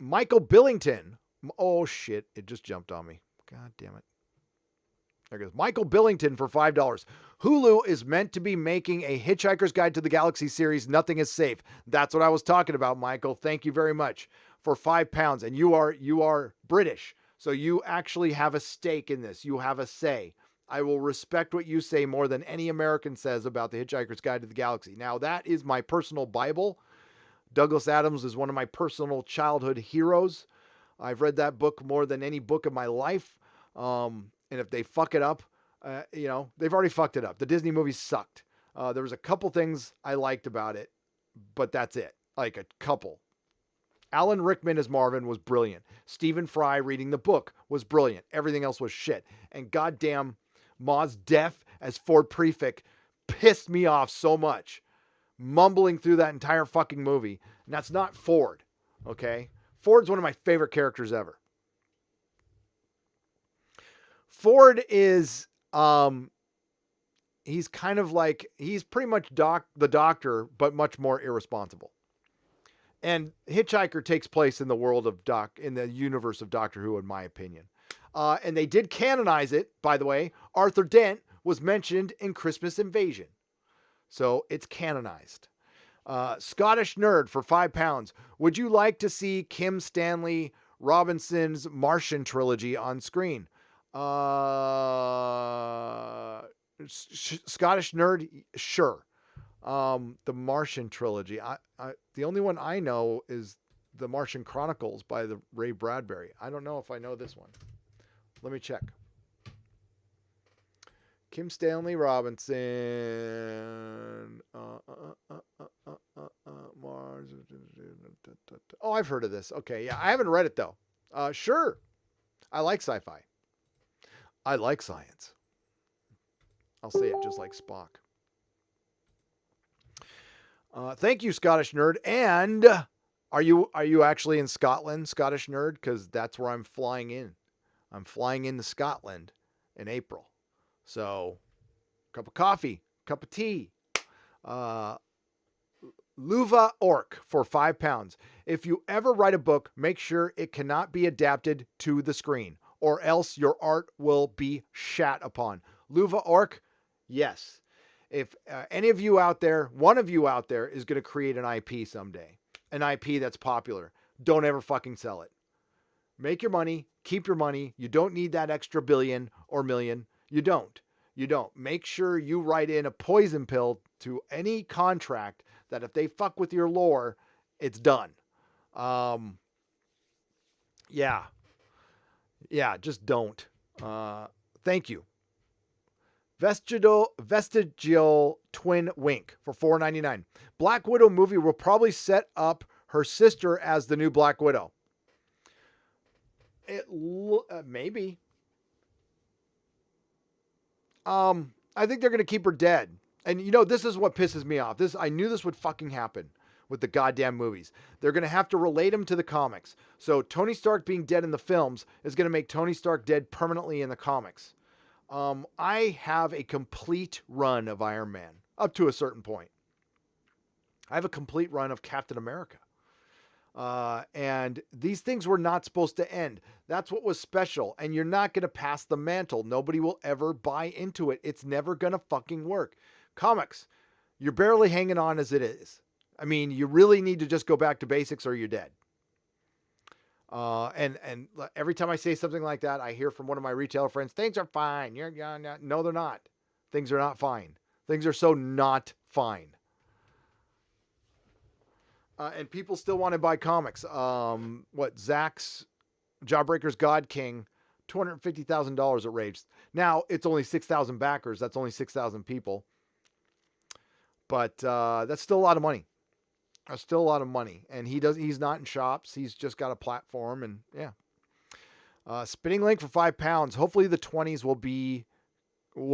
Speaker 1: Michael Billington. Oh shit! It just jumped on me. God damn it. There goes Michael Billington for $5. Hulu is meant to be making a Hitchhiker's Guide to the Galaxy series. Nothing is safe. That's what I was talking about, Michael. Thank you very much for £5. And you are British, so you actually have a stake in this. You have a say. I will respect what you say more than any American says about the Hitchhiker's Guide to the Galaxy. Now, that is my personal Bible, Douglas Adams is one of my personal childhood heroes. I've read that book more than any book of my life. And if they fuck it up, they've already fucked it up. The Disney movies sucked. There was a couple things I liked about it, but that's it. Like a couple. Alan Rickman as Marvin was brilliant. Stephen Fry reading the book was brilliant. Everything else was shit. And goddamn, Maz Def as Ford Prefect pissed me off so much. Mumbling through that entire fucking movie. And that's not Ford. Okay? Ford's one of my favorite characters ever. Ford is, he's kind of like, he's pretty much the Doctor, but much more irresponsible. And Hitchhiker takes place in the world of in the universe of Doctor Who, in my opinion. And they did canonize it, by the way. Arthur Dent was mentioned in Christmas Invasion. So it's canonized. Scottish Nerd for £5. Would you like to see Kim Stanley Robinson's Martian trilogy on screen? Scottish Nerd, sure. The Martian trilogy. The only one I know is the Martian Chronicles by the Ray Bradbury. I don't know if I know this one. Let me check. Kim Stanley Robinson. Mars. Oh, I've heard of this. Okay, yeah, I haven't read it though. Sure. I like sci-fi. I like science. I'll say it just like Spock. Thank you, Scottish Nerd. And are you actually in Scotland, Scottish Nerd? Because that's where I'm flying in. I'm flying into Scotland in April. So, cup of coffee, cup of tea. Luva Orc for £5. If you ever write a book, make sure it cannot be adapted to the screen, or else your art will be shat upon. Luva Orc, yes. If any of you out there, one of you out there is going to create an IP someday, an IP that's popular, don't ever fucking sell it. Make your money, keep your money. You don't need that extra billion or million. You don't. Make sure you write in a poison pill to any contract that if they fuck with your lore, it's done. Yeah, just don't. Thank you. Vestigial Twin Wink for $4.99. Black Widow movie will probably set up her sister as the new Black Widow. Maybe. I think they're going to keep her dead. And this is what pisses me off. I knew this would fucking happen with the goddamn movies. They're going to have to relate them to the comics. So Tony Stark being dead in the films is going to make Tony Stark dead permanently in the comics. I have a complete run of Iron Man up to a certain point. I have a complete run of Captain America. And these things were not supposed to end. That's what was special. And you're not going to pass the mantle. Nobody will ever buy into it. It's never going to fucking work. Comics, you're barely hanging on as it is. I mean, you really need to just go back to basics or you're dead. And every time I say something like that, I hear from one of my retailer friends, things are fine. No, they're not. Things are not fine. Things are so not fine. And people still want to buy comics. Zach's Jawbreaker's God King, $250,000 it raised. Now it's only 6,000 backers. That's only 6,000 people. But that's still a lot of money. That's still a lot of money. And he's not in shops. He's just got a platform. And yeah. Spinning Link for £5. Hopefully the 20s will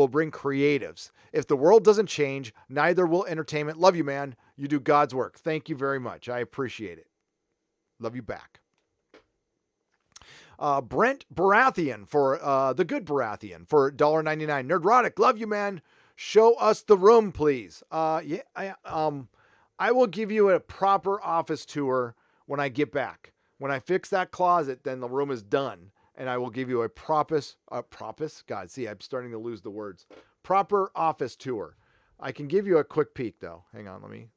Speaker 1: bring creatives. If the world doesn't change, neither will entertainment. Love you, man. You do God's work. Thank you very much. I appreciate it. Love you back. Brent Baratheon for the good Baratheon for $1.99. Nerdrotic, love you, man. Show us the room, please. I will give you a proper office tour when I get back. When I fix that closet, then the room is done. And I will give you a proper office tour. I can give you a quick peek though. Hang on,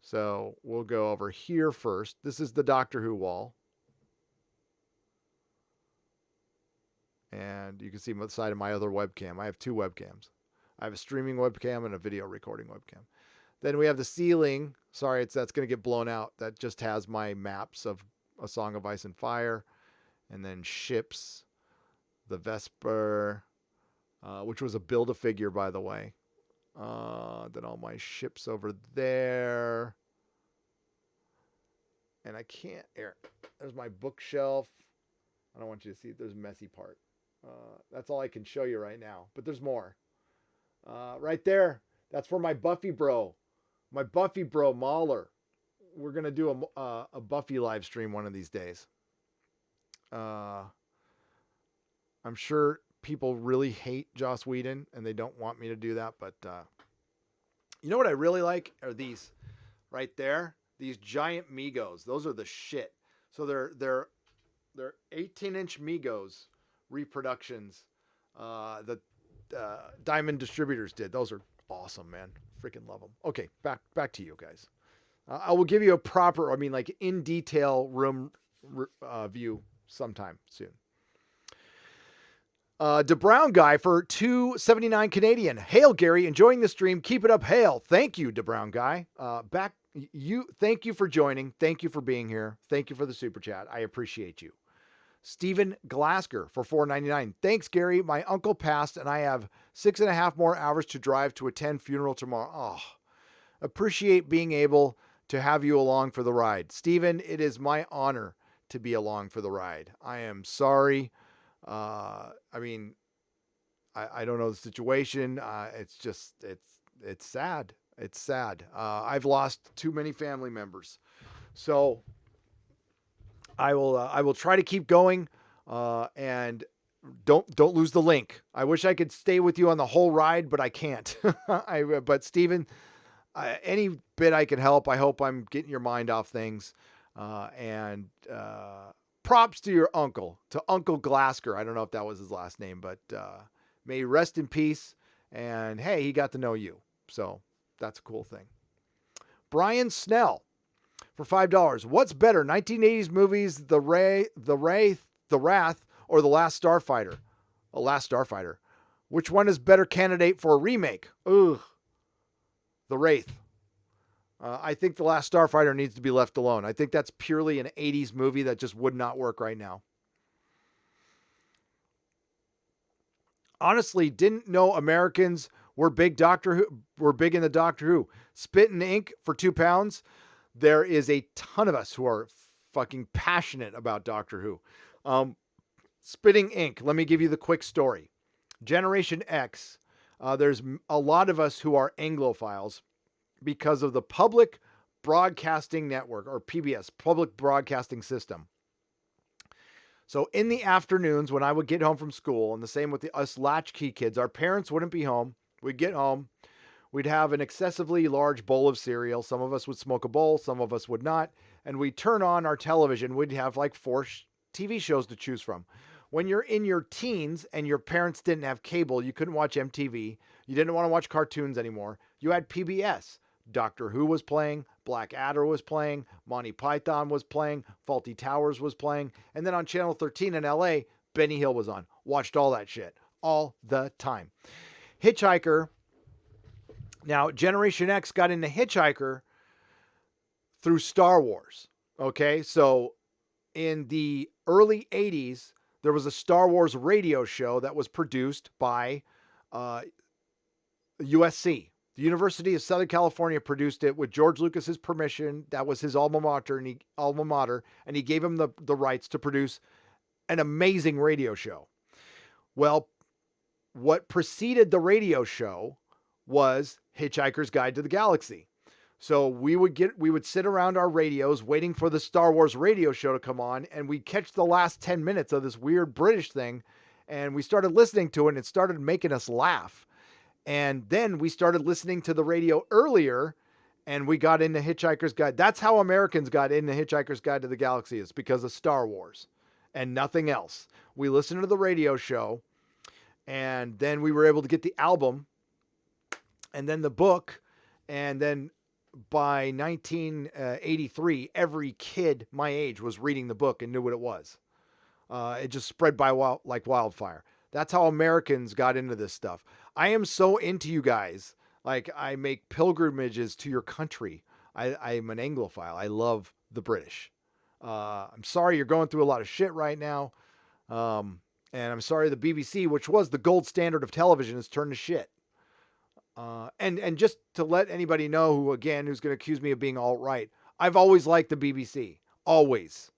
Speaker 1: So we'll go over here first. This is the Doctor Who wall. And you can see the side of my other webcam. I have two webcams. I have a streaming webcam and a video recording webcam. Then we have the ceiling. Sorry, that's going to get blown out. That just has my maps of A Song of Ice and Fire. And then ships, the Vesper, which was a Build-A-Figure, by the way. Then all my ships over there. And I can't, there's my bookshelf. I don't want you to see, there's a messy part. That's all I can show you right now, but there's more. Right there, that's for my Buffy bro. My Buffy bro, Mahler. We're going to do a Buffy live stream one of these days. I'm sure people really hate Joss Whedon and they don't want me to do that, but you know what I really like are these right there. These giant Migos. Those are the shit. So they're 18-inch Migos reproductions that Diamond Distributors did. Those are awesome, man. Freaking love them. Okay, back to you guys. I will give you a proper, like in detail room view sometime soon. DeBrown guy for $2.79 Canadian. Hail Gary, enjoying the stream. Keep it up. Hail. Thank you, DeBrown guy. Thank you for joining. Thank you for being here. Thank you for the super chat. I appreciate you. Stephen Glasker for $4.99. Thanks, Gary. My uncle passed and I have 6.5 more hours to drive to attend funeral tomorrow. Oh, appreciate being able to have you along for the ride. Stephen, it is my honor to be along for the ride. I am sorry. I don't know the situation. It's sad. It's sad. I've lost too many family members. So I will try to keep going. And don't lose the link. I wish I could stay with you on the whole ride, but I can't. But Steven, any bit I can help, I hope I'm getting your mind off things. And props to your uncle, to Uncle Glasker. I don't know if that was his last name, but may he rest in peace. And hey, he got to know you. So that's a cool thing. Brian Snell for $5. What's better, 1980s movies, The Wraith, or The Last Starfighter? The Last Starfighter. Which one is better candidate for a remake? Ugh. The Wraith. I think The Last Starfighter needs to be left alone. I think that's purely an 80s movie that just would not work right now. Honestly, didn't know Americans were big in the Doctor Who. Spit and ink for £2. There is a ton of us who are fucking passionate about Doctor Who. Spitting ink. Let me give you the quick story. Generation X. There's a lot of us who are Anglophiles because of the Public Broadcasting Network, or PBS, Public Broadcasting System. So in the afternoons when I would get home from school, and the same with us latchkey kids, our parents wouldn't be home. We'd get home. We'd have an excessively large bowl of cereal. Some of us would smoke a bowl. Some of us would not. And we'd turn on our television. We'd have like 4 TV shows to choose from. When you're in your teens and your parents didn't have cable, you couldn't watch MTV. You didn't want to watch cartoons anymore. You had PBS. Doctor Who was playing. Black Adder was playing. Monty Python was playing. Faulty Towers was playing. And then on Channel 13 in LA, Benny Hill was on. Watched all that shit all the time. Hitchhiker. Now, Generation X got into Hitchhiker through Star Wars. Okay, so in the early 80s, there was a Star Wars radio show that was produced by USC. The University of Southern California produced it with George Lucas's permission. That was his alma mater, and he gave him the rights to produce an amazing radio show. Well, what preceded the radio show was Hitchhiker's Guide to the Galaxy. So we would sit around our radios waiting for the Star Wars radio show to come on, and we'd catch the last 10 minutes of this weird British thing, and we started listening to it, and it started making us laugh. And then we started listening to the radio earlier, and we got into Hitchhiker's Guide. That's how Americans got into Hitchhiker's Guide to the Galaxy. It's because of Star Wars and nothing else. We listened to the radio show, and then we were able to get the album and then the book. And then by 1983, every kid my age was reading the book and knew what it was. It just spread like wildfire. That's how Americans got into this stuff. I am so into you guys. Like, I make pilgrimages to your country. I'm an Anglophile. I love the British. I'm sorry you're going through a lot of shit right now. And I'm sorry the BBC, which was the gold standard of television, has turned to shit. And just to let anybody know who's going to accuse me of being alt-right, I've always liked the BBC. Always.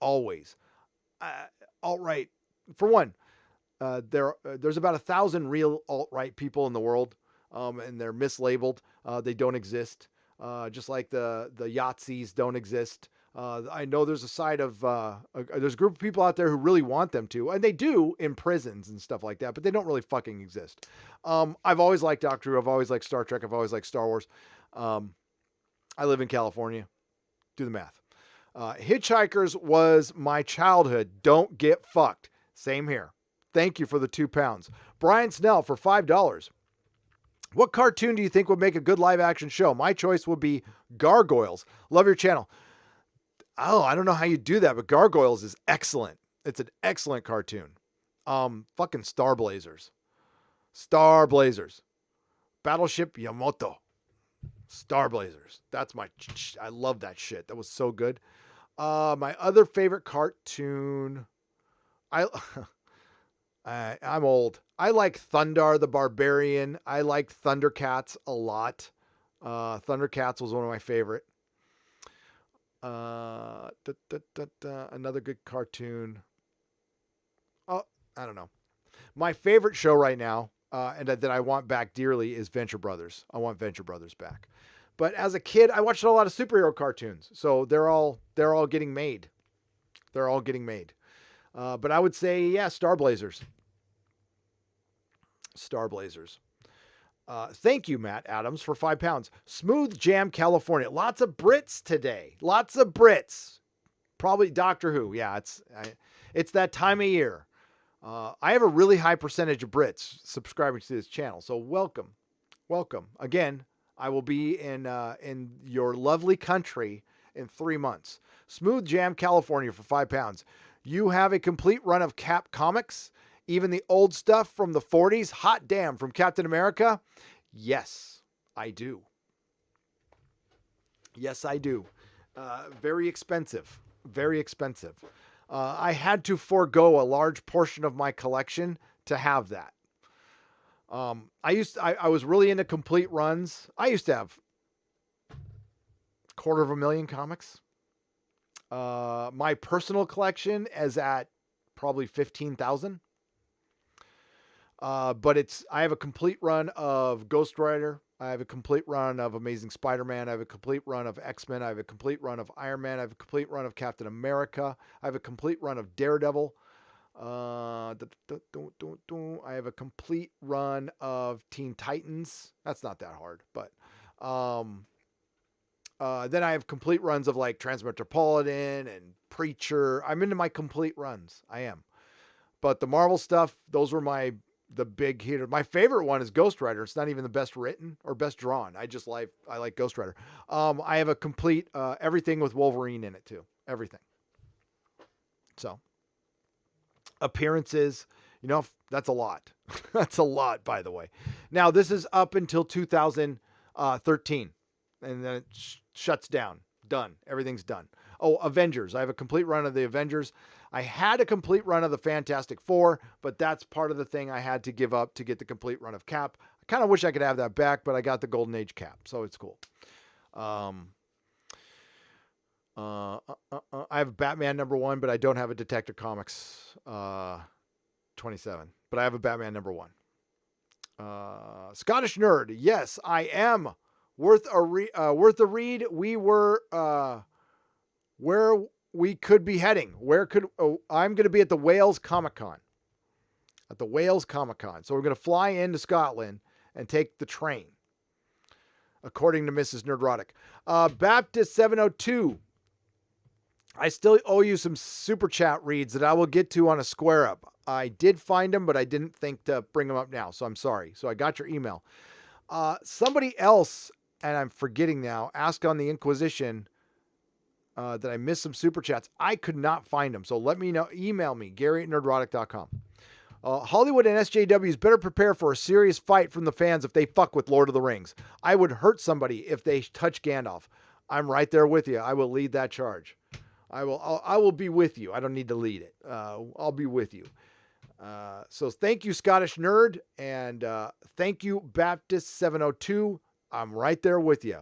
Speaker 1: Alt-right. For one, there's about 1,000 real alt-right people in the world, and they're mislabeled. They don't exist. Just like the Yahtzees don't exist. I know there's a side of, there's a group of people out there who really want them to, and they do in prisons and stuff like that, but they don't really fucking exist. I've always liked Doctor Who. I've always liked Star Trek. I've always liked Star Wars. I live in California. Do the math. Hitchhikers was my childhood. Don't get fucked. Same here. Thank you for the £2. Brian Snell for $5. What cartoon do you think would make a good live action show? My choice would be Gargoyles. Love your channel. Oh, I don't know how you do that, but Gargoyles is excellent. It's an excellent cartoon. Fucking Star Blazers. Battleship Yamato. Star Blazers. That's I love that shit. That was so good. My other favorite cartoon. I'm old. I like Thundar the Barbarian. I like Thundercats a lot. Thundercats was one of my favorite. Another good cartoon. Oh, I don't know. My favorite show right now, and that I want back dearly, is Venture Brothers. I want Venture Brothers back. But as a kid, I watched a lot of superhero cartoons, so they're all getting made. But I would say, yeah, Star Blazers. Thank you, Matt Adams, for £5. Smooth Jam, California. Lots of Brits today. Probably Doctor Who. Yeah, it's that time of year. I have a really high percentage of Brits subscribing to this channel, so welcome. Again, I will be in your lovely country in 3 months. Smooth Jam, California for £5. You have a complete run of Cap comics, even the old stuff from the 40s. Hot damn, from Captain America. Yes, I do. Very expensive. I had to forego a large portion of my collection to have that. I was really into complete runs. I used to have 250,000 comics. My personal collection is at probably 15,000. But I have a complete run of Ghost Rider. I have a complete run of Amazing Spider-Man. I have a complete run of X-Men. I have a complete run of Iron Man. I have a complete run of Captain America. I have a complete run of Daredevil. I have a complete run of Teen Titans. That's not that hard, but then I have complete runs of like Transmetropolitan and Preacher. I'm into my complete runs. I am. But the Marvel stuff, those were the big hitter. My favorite one is Ghost Rider. It's not even the best written or best drawn. I like Ghost Rider. I have a complete everything with Wolverine in it too. Everything. So appearances, that's a lot. That's a lot, by the way. Now this is up until 2013, and then it shuts down. Done. Everything's done. Oh, Avengers. I have a complete run of the Avengers. I had a complete run of the Fantastic Four, but that's part of the thing I had to give up to get the complete run of Cap. I kind of wish I could have that back, but I got the Golden Age Cap, so it's cool. I have Batman #1, but I don't have a Detective Comics 27. But I have a Batman #1. Scottish Nerd. Yes, I am. Worth a read. We were where we could be heading. I'm going to be at the Wales Comic Con. So we're going to fly into Scotland and take the train, according to Mrs. Nerdrotic. Baptist 702. I still owe you some super chat reads that I will get to on a square up. I did find them, but I didn't think to bring them up now, so I'm sorry. So I got your email. Somebody else, and I'm forgetting now, asked on the Inquisition that I missed some super chats. I could not find them, so let me know. Email me, Gary@nerdrotic.com. Hollywood and SJWs better prepare for a serious fight from the fans if they fuck with Lord of the Rings. I would hurt somebody if they touch Gandalf. I'm right there with you. I will lead that charge. I will be with you. I don't need to lead it. I'll be with you. So thank you, Scottish Nerd, and thank you, Baptist 702. I'm right there with you.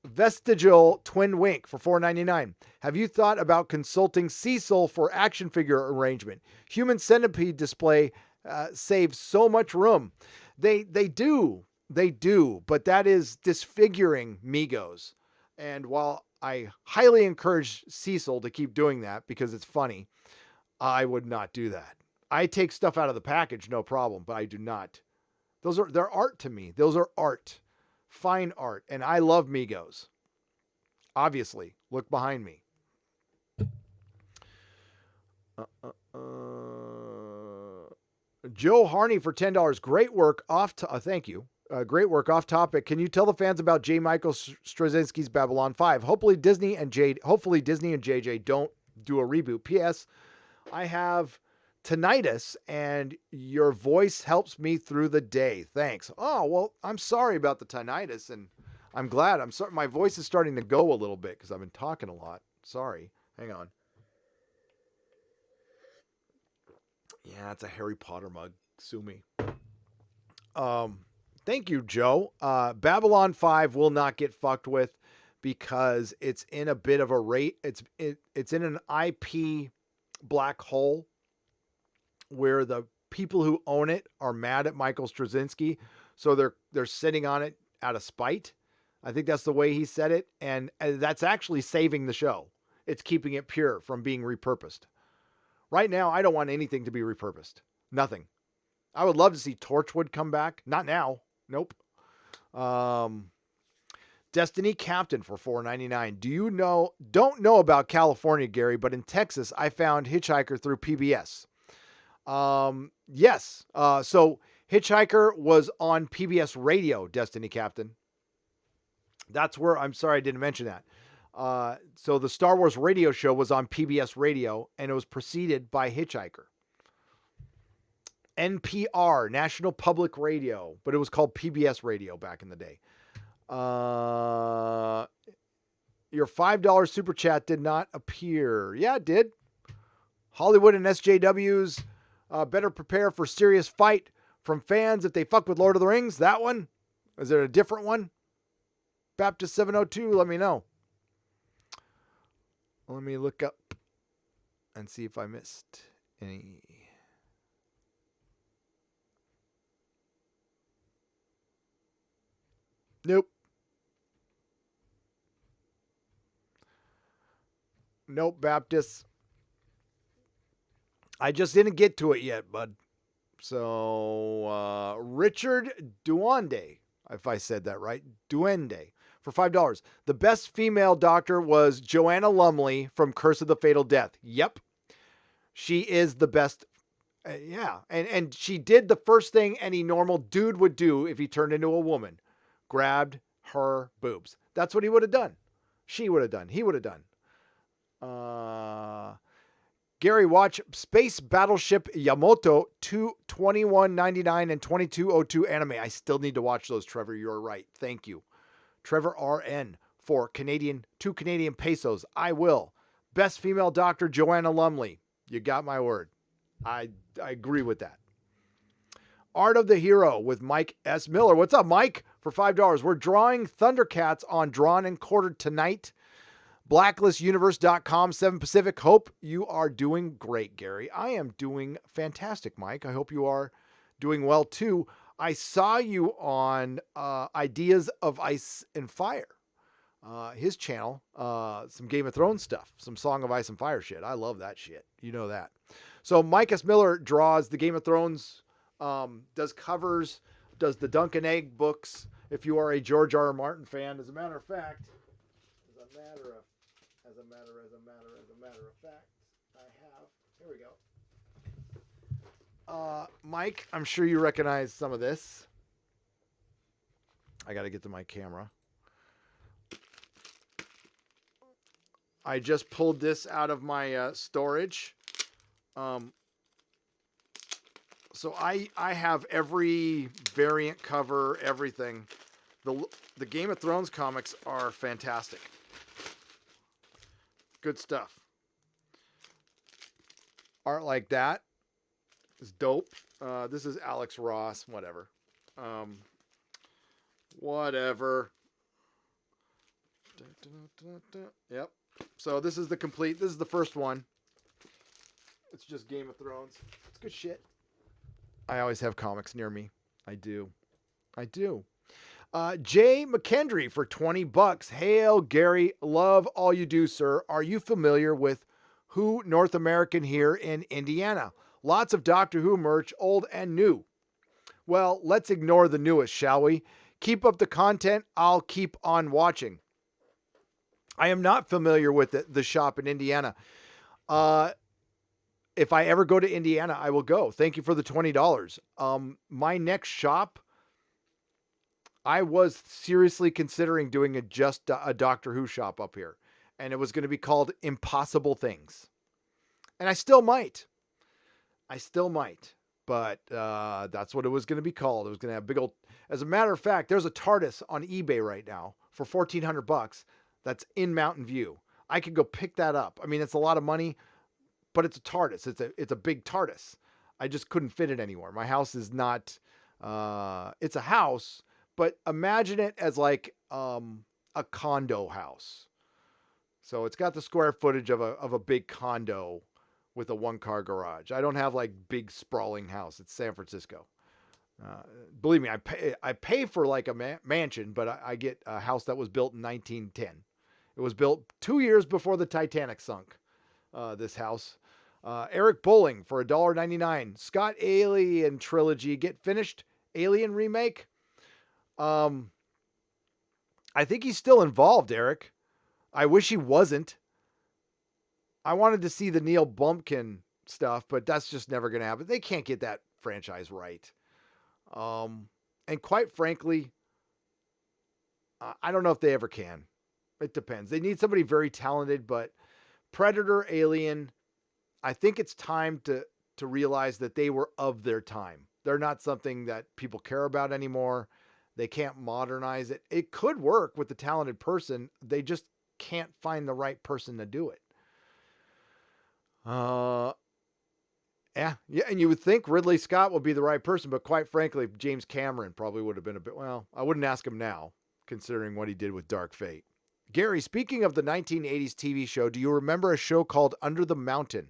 Speaker 1: Vestigial Twin Wink for $4.99. Have you thought about consulting Cecil for action figure arrangement? Human Centipede display saves so much room. They do, but that is disfiguring Migos. And while I highly encourage Cecil to keep doing that because it's funny, I would not do that. I take stuff out of the package, no problem, but I do not. They're art to me. Those are art. Fine art. And I love Migos. Obviously. Look behind me. Joe Harney for $10. Great work off. Thank you. Great work off topic. Can you tell the fans about J. Michael Straczynski's Babylon 5? Hopefully Disney and JJ don't do a reboot. P.S. I have tinnitus and your voice helps me through the day. Thanks. Oh, well, I'm sorry about the tinnitus and I'm glad. I'm sorry. My voice is starting to go a little bit because I've been talking a lot. Sorry. Hang on. Yeah, it's a Harry Potter mug. Sue me. Thank you, Joe. Babylon 5 will not get fucked with because it's in a bit of a rate. It's in an IP black hole where the people who own it are mad at Michael Straczynski, so they're sitting on it out of spite. I think that's the way he said it, and that's actually saving the show. It's keeping it pure from being repurposed. Right now, I don't want anything to be repurposed. Nothing. I would love to see Torchwood come back. Not now. Nope. Destiny Captain for $4.99. Don't know about California, Gary, but in Texas, I found Hitchhiker through PBS. Yes. So Hitchhiker was on PBS Radio, Destiny Captain. That's where, I'm sorry I didn't mention that. So the Star Wars radio show was on PBS Radio, and it was preceded by Hitchhiker. NPR, National Public Radio, but it was called PBS Radio back in the day. Your $5 super chat did not appear. Yeah, it did. Hollywood and SJWs better prepare for serious fight from fans if they fuck with Lord of the Rings. That one? Is there a different one? Baptist 702, let me know. Let me look up and see if I missed any. Nope. Nope, Baptist. I just didn't get to it yet, bud. So, Richard Duende, if I said that right, Duende, for $5. The best female doctor was Joanna Lumley from Curse of the Fatal Death. Yep. She is the best. Yeah. And she did the first thing any normal dude would do if he turned into a woman. Grabbed her boobs. That's what he would have done. She would have done. He would have done. Gary, watch Space Battleship Yamato 21.99 and 22.02 anime. I still need to watch those, Trevor. You're right. Thank you. Trevor RN for 2 Canadian pesos. I will. Best female doctor, Joanna Lumley. You got my word. I agree with that. Art of the Hero with Mike S. Miller. What's up, Mike? For $5. We're drawing Thundercats on Drawn and Quartered tonight. BlacklistUniverse.com, 7 Pacific. Hope you are doing great, Gary. I am doing fantastic, Mike. I hope you are doing well, too. I saw you on Ideas of Ice and Fire. His channel, some Game of Thrones stuff, some Song of Ice and Fire shit. I love that shit. You know that. So Mike S. Miller draws the Game of Thrones, does covers, does the Duncan Egg books. If you are a George R. R. Martin fan, as a matter of fact, I have, here we go. Mike, I'm sure you recognize some of this. I got to get to my camera. I just pulled this out of my storage. So I have every variant cover, everything. The Game of Thrones comics are fantastic. Good stuff. Art like that is dope. This is Alex Ross, whatever. Whatever. Yep. So this is this is the first one. It's just Game of Thrones. It's good shit. I always have comics near me. I do. Jay McKendry for $20. Hail, Gary. Love all you do, sir. Are you familiar with Who North American here in Indiana? Lots of Doctor Who merch, old and new. Well, let's ignore the newest, shall we? Keep up the content. I'll keep on watching. I am not familiar with the shop in Indiana. If I ever go to Indiana, I will go. Thank you for the $20. My next shop, I was seriously considering doing just a Doctor Who shop up here. And it was going to be called Impossible Things. And I still might. But that's what it was going to be called. It was going to have big old... As a matter of fact, there's a TARDIS on eBay right now for $1,400 that's in Mountain View. I could go pick that up. I mean, it's a lot of money, but it's a TARDIS. It's a big TARDIS. I just couldn't fit it anywhere. My house is not... it's a house, but imagine it as like a condo house. So it's got the square footage of a big condo with a one-car garage. I don't have like big sprawling house. It's San Francisco. Believe me, I pay for like a mansion, but I get a house that was built in 1910. It was built 2 years before the Titanic sunk. This house. Eric Bowling for $1.99. Scott Alien trilogy get finished. Alien remake. I think he's still involved, Eric. I wish he wasn't. I wanted to see the Neil Bumpkin stuff, but that's just never going to happen. They can't get that franchise right. And quite frankly, I don't know if they ever can. It depends. They need somebody very talented, but Predator, Alien, I think it's time to realize that they were of their time. They're not something that people care about anymore. They can't modernize it. It could work with the talented person. They just can't find the right person to do it. Yeah, and you would think Ridley Scott would be the right person, but quite frankly, James Cameron probably would have been I wouldn't ask him now, considering what he did with Dark Fate. Gary, speaking of the 1980s TV show, do you remember a show called Under the Mountain?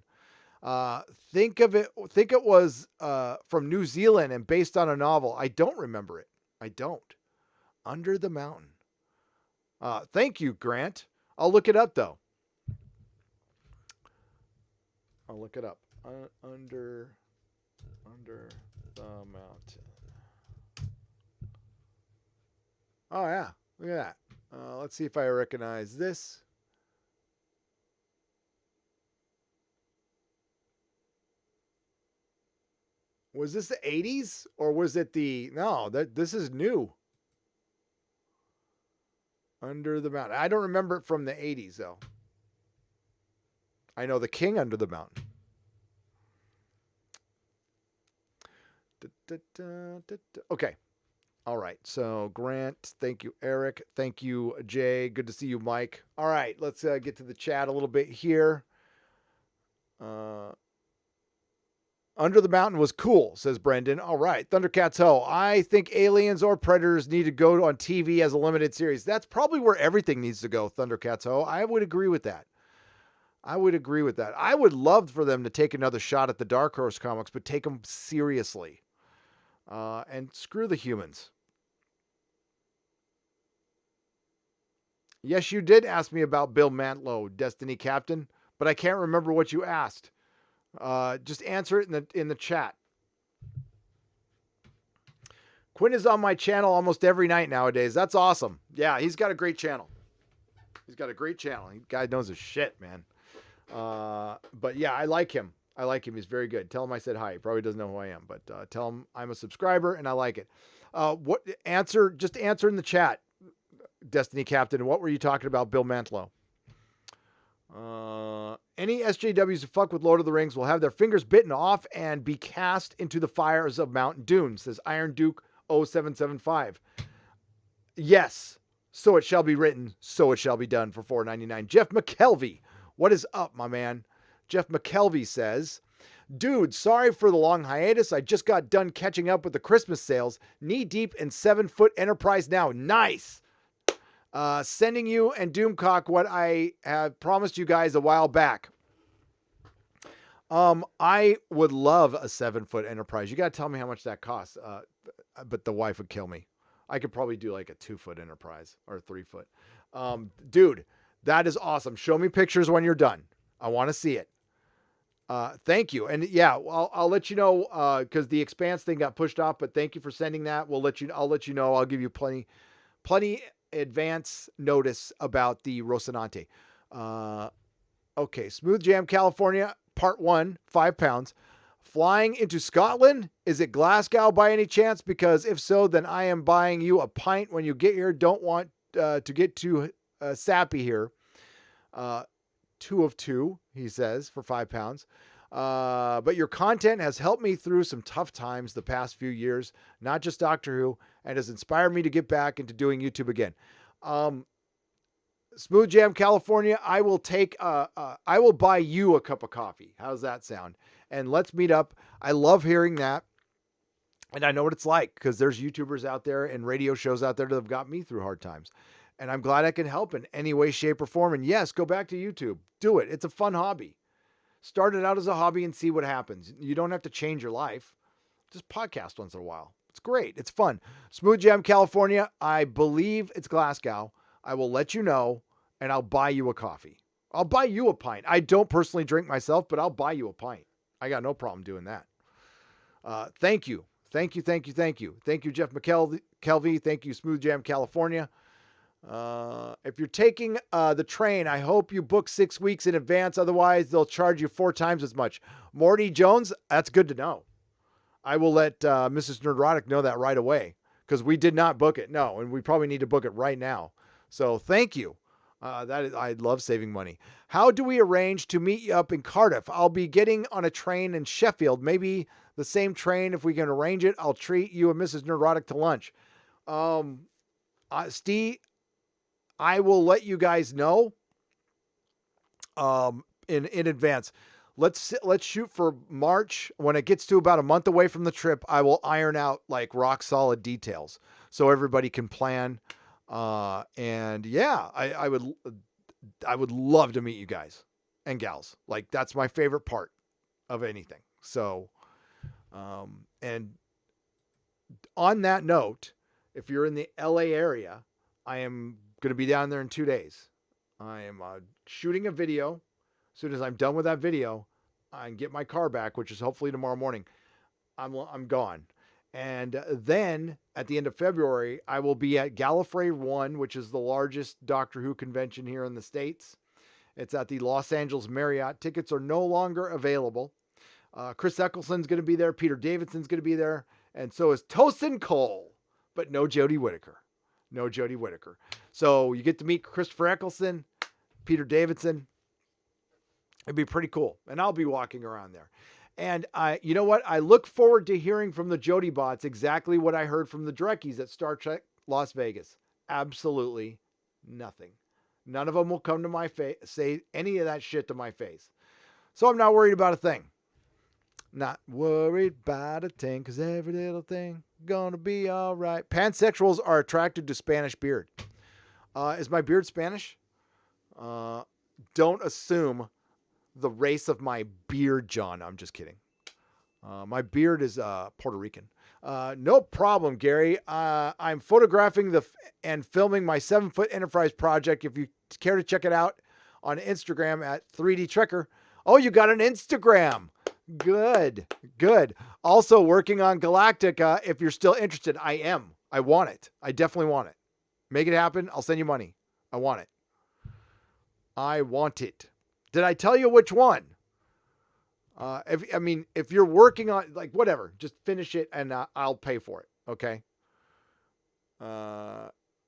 Speaker 1: Think it was from New Zealand and based on a novel. I don't remember it. I don't. Under the Mountain. Thank you, Grant. I'll look it up, though. I'll look it up. Under the Mountain. Oh, yeah. Look at that. Let's see if I recognize this. Was this the 80s or was it this is new. Under the Mountain. I don't remember it from the 80s though. I know The King Under the Mountain. Okay. All right. So Grant, thank you, Eric. Thank you, Jay. Good to see you, Mike. All right. Let's get to the chat a little bit here. Under the Mountain was cool, says Brendan. All right. Thundercats Ho. I think Aliens or Predators need to go on TV as a limited series. That's probably where everything needs to go, Thundercats Ho. I would agree with that. I would love for them to take another shot at the Dark Horse comics, but take them seriously. And screw the humans. Yes, you did ask me about Bill Mantlo, Destiny Captain, but I can't remember what you asked. Just answer it in the chat. Quinn is on my channel almost every night nowadays. That's awesome. Yeah, he's got a great channel. Guy knows his shit, man. But yeah, I like him. He's very good. Tell him I said hi. He probably doesn't know who I am, but tell him I'm a subscriber and I like it. Just answer in the chat, Destiny Captain. What were you talking about, Bill Mantlo? Any SJWs who fuck with Lord of the Rings will have their fingers bitten off and be cast into the fires of Mount Doom, says Iron Duke 0775. Yes, so it shall be written, so it shall be done for $4.99. Jeff McKelvey, what is up, my man? Jeff McKelvey says, dude, sorry for the long hiatus. I just got done catching up with the Christmas sales. Knee deep in 7-foot Enterprise now. Nice. Sending you and Doomcock what I have promised you guys a while back. I would love a 7-foot Enterprise. You got to tell me how much that costs. But the wife would kill me. I could probably do like a 2-foot Enterprise or a 3-foot. Dude, that is awesome. Show me pictures when you're done. I want to see it. Thank you. And yeah, I'll let you know, cause the Expanse thing got pushed off, but thank you for sending that. I'll let you know. I'll give you plenty advance notice about the Rocinante. Okay. Smooth Jam, California, part 1, 5 pounds. Flying into Scotland. Is it Glasgow by any chance? Because if so, then I am buying you a pint when you get here. Don't want to get too sappy here. 2 of 2, he says, for 5 pounds. But your content has helped me through some tough times the past few years, not just Doctor Who, and has inspired me to get back into doing YouTube again. Smooth Jam, California, I will buy you a cup of coffee. How's that sound? And let's meet up. I love hearing that. And I know what it's like because there's YouTubers out there and radio shows out there that have got me through hard times. And I'm glad I can help in any way, shape, or form. And yes, go back to YouTube. Do it. It's a fun hobby. Start it out as a hobby and see what happens. You don't have to change your life. Just podcast once in a while. It's great. It's fun. Smooth Jam, California. I believe it's Glasgow. I will let you know, and I'll buy you a coffee. I'll buy you a pint. I don't personally drink myself, but I'll buy you a pint. I got no problem doing that. Thank you. Thank you, Jeff McKelvey. Thank you, Smooth Jam, California. If you're taking the train, I hope you book 6 weeks in advance. Otherwise, they'll charge you 4 times as much. Morty Jones, that's good to know. I will let Mrs. Nerdrotic know that right away because we did not book it. No, and we probably need to book it right now. So thank you. I love saving money. How do we arrange to meet you up in Cardiff? I'll be getting on a train in Sheffield. Maybe the same train. If we can arrange it, I'll treat you and Mrs. Nerdrotic to lunch. Steve, I will let you guys know in advance. Let's shoot for March. When it gets to about a month away from the trip, I will iron out like rock solid details so everybody can plan. And yeah, I would love to meet you guys and gals. Like that's my favorite part of anything. So, and on that note, if you're in the LA area, I am going to be down there in 2 days. I am shooting a video. As soon as I'm done with that video, I can get my car back, which is hopefully tomorrow morning. I'm gone. And then at the end of February, I will be at Gallifrey 1, which is the largest Doctor Who convention here in the States. It's at the Los Angeles Marriott. Tickets are no longer available. Chris Eccleston's going to be there. Peter Davidson's going to be there. And so is Tosin Cole, but no Jodie Whittaker. No Jodie Whittaker. So you get to meet Christopher Eccleston, Peter Davidson. It'd be pretty cool. And I'll be walking around there. And you know what? I look forward to hearing from the Jodie bots exactly what I heard from the Dreckies at Star Trek Las Vegas. Absolutely nothing. None of them will come to my face, say any of that shit to my face. So I'm not worried about a thing. Not worried about a thing, because every little thing gonna be all right. Pansexuals are attracted to Spanish beard. Is my beard Spanish? Don't assume the race of my beard, John. I'm just kidding. My beard is Puerto Rican. No problem, Gary. I'm photographing and filming my 7-foot Enterprise project. If you care to check it out on Instagram at 3D Trekker. Oh, you got an Instagram. Good. Also working on Galactica. If you're still interested, I am. I want it. I definitely want it. Make it happen. I'll send you money. I want it. I want it. Did I tell you which one? If you're working on, like, whatever, just finish it and I'll pay for it. Okay.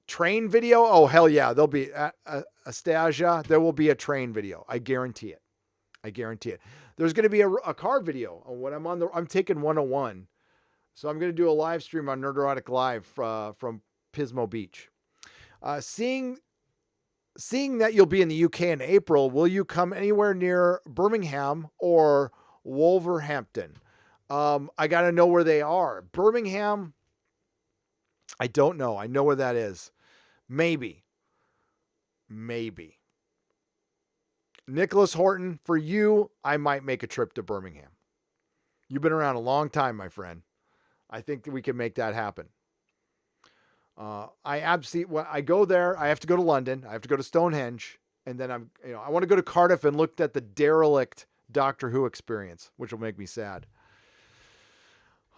Speaker 1: Train video. Oh, hell yeah. There'll be Astasia. There will be a train video. I guarantee it. I guarantee it. There's going to be a car video when I'm taking 101. So I'm going to do a live stream on Nerdrotic Live from Pismo Beach. Seeing that you'll be in the UK in April, will you come anywhere near Birmingham or Wolverhampton? I got to know where they are. Birmingham, I don't know. I know where that is. Maybe. Nicholas Horton, for you, I might make a trip to Birmingham. You've been around a long time, my friend. I think that we can make that happen. When I go there, I have to go to London. I have to go to Stonehenge. And then I want to go to Cardiff and look at the derelict Doctor Who experience, which will make me sad.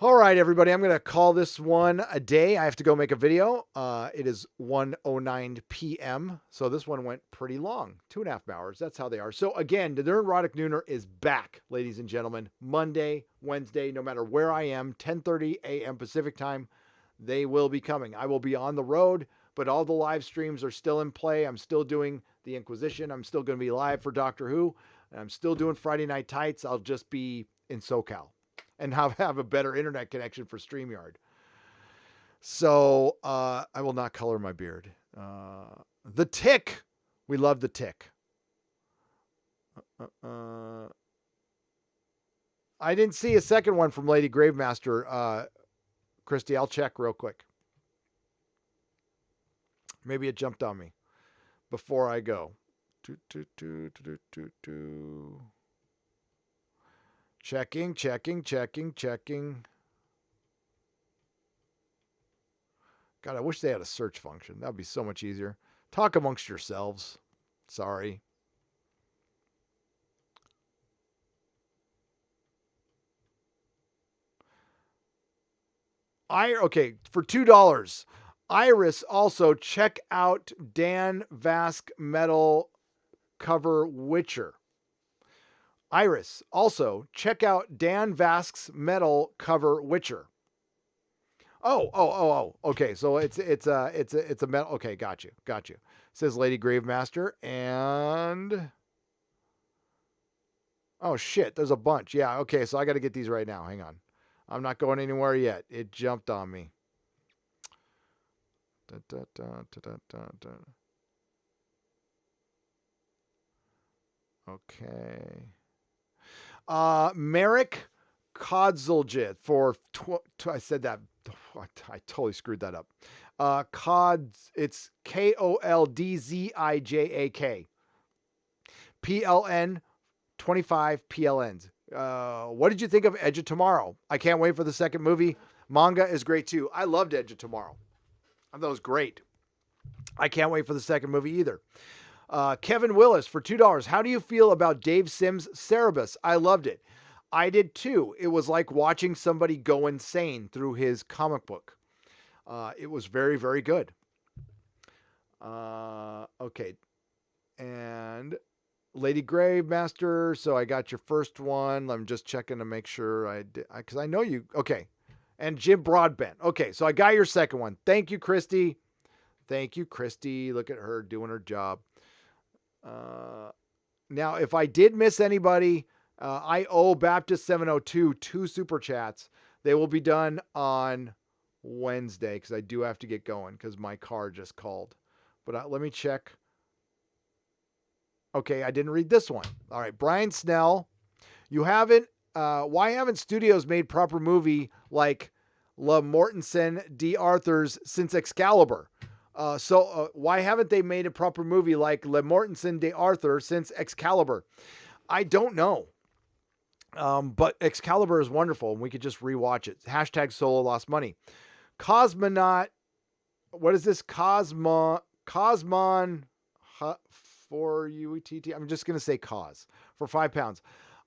Speaker 1: All right, everybody, I'm going to call this one a day. I have to go make a video. It is 1:09 p.m. So this one went pretty long, 2.5 hours. That's how they are. So again, the Nerdrotic Nooner is back, ladies and gentlemen. Monday, Wednesday, no matter where I am, 10:30 a.m. Pacific time, they will be coming. I will be on the road, but all the live streams are still in play. I'm still doing the Inquisition. I'm still going to be live for Doctor Who. And I'm still doing Friday Night Tights. I'll just be in SoCal and have a better internet connection for StreamYard. So I will not color my beard. The Tick. We love The Tick. I didn't see a second one from Lady Gravemaster. Christy, I'll check real quick. Maybe it jumped on me before I go. Checking. God, I wish they had a search function. That would be so much easier. Talk amongst yourselves. Sorry. Okay, for $2. Iris, also check out Dan Vask metal cover Witcher. Iris, also check out Dan Vask's metal cover Witcher. Oh. Okay, so it's a metal. Okay, got you. Says Lady Gravemaster, and oh shit, there's a bunch. Yeah, okay, so I got to get these right now. Hang on, I'm not going anywhere yet. It jumped on me. Okay. Merrick Kodzeljit for I said that. I totally screwed that up. It's KOLDZIJAK. PLN 25 PLNs. What did you think of Edge of Tomorrow? I can't wait for the second movie. Manga is great too. I loved Edge of Tomorrow. I thought it was great. I can't wait for the second movie either. Kevin Willis for $2. How do you feel about Dave Sims' Cerebus? I loved it. I did too. It was like watching somebody go insane through his comic book. It was very, very good. Okay. And Lady Gravemaster. So I got your first one. I'm just checking to make sure I did, because I know you. Okay. And Jim Broadbent. Okay. So I got your second one. Thank you, Christy. Look at her doing her job. Now, if I did miss anybody, I owe Baptist 702 2 super chats. They will be done on Wednesday because I do have to get going because my car just called. But let me check. Okay, I didn't read this one. All right, Brian Snell, why haven't studios made proper movie like Le Mortensen D. Arthur's since Excalibur? Why haven't they made a proper movie like Le Mortensen de Arthur since Excalibur? I don't know. But Excalibur is wonderful and we could just rewatch it. Hashtag Solo Lost Money. Cosmonaut. What is this? Cosmon for UETT. I'm just going to say Cos for £5.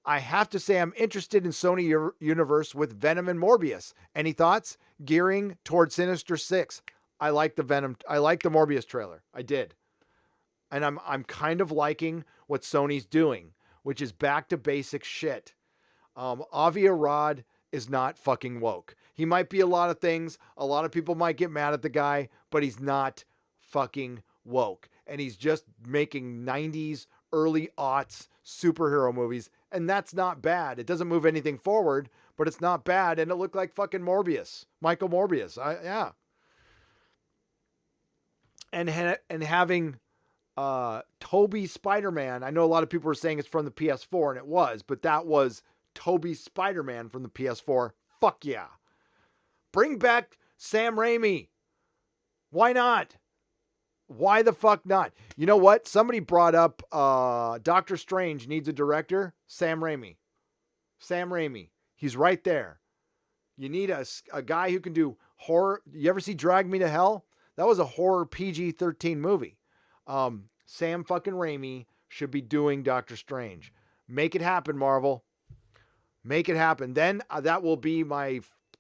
Speaker 1: I have to say I'm interested in Sony Universe with Venom and Morbius. Any thoughts? Gearing toward Sinister Six. I like the Morbius trailer. I did. And I'm kind of liking what Sony's doing, which is back to basic shit. Avi Arad is not fucking woke. He might be a lot of things. A lot of people might get mad at the guy, but he's not fucking woke. And he's just making 90s early aughts superhero movies, and that's not bad. It doesn't move anything forward, but it's not bad, and it looked like fucking Morbius, Michael Morbius. Yeah. And having Toby Spider-Man. I know a lot of people were saying it's from the PS4, and it was, but that was Toby Spider-Man from the PS4. Fuck yeah. Bring back Sam Raimi. Why not? Why the fuck not? You know what? Somebody brought up Doctor Strange needs a director. Sam Raimi. Sam Raimi. He's right there. You need a guy who can do horror. You ever see Drag Me to Hell? That was a horror PG-13 movie. Sam fucking Raimi should be doing Doctor Strange. Make it happen, Marvel. Make it happen. Then that will be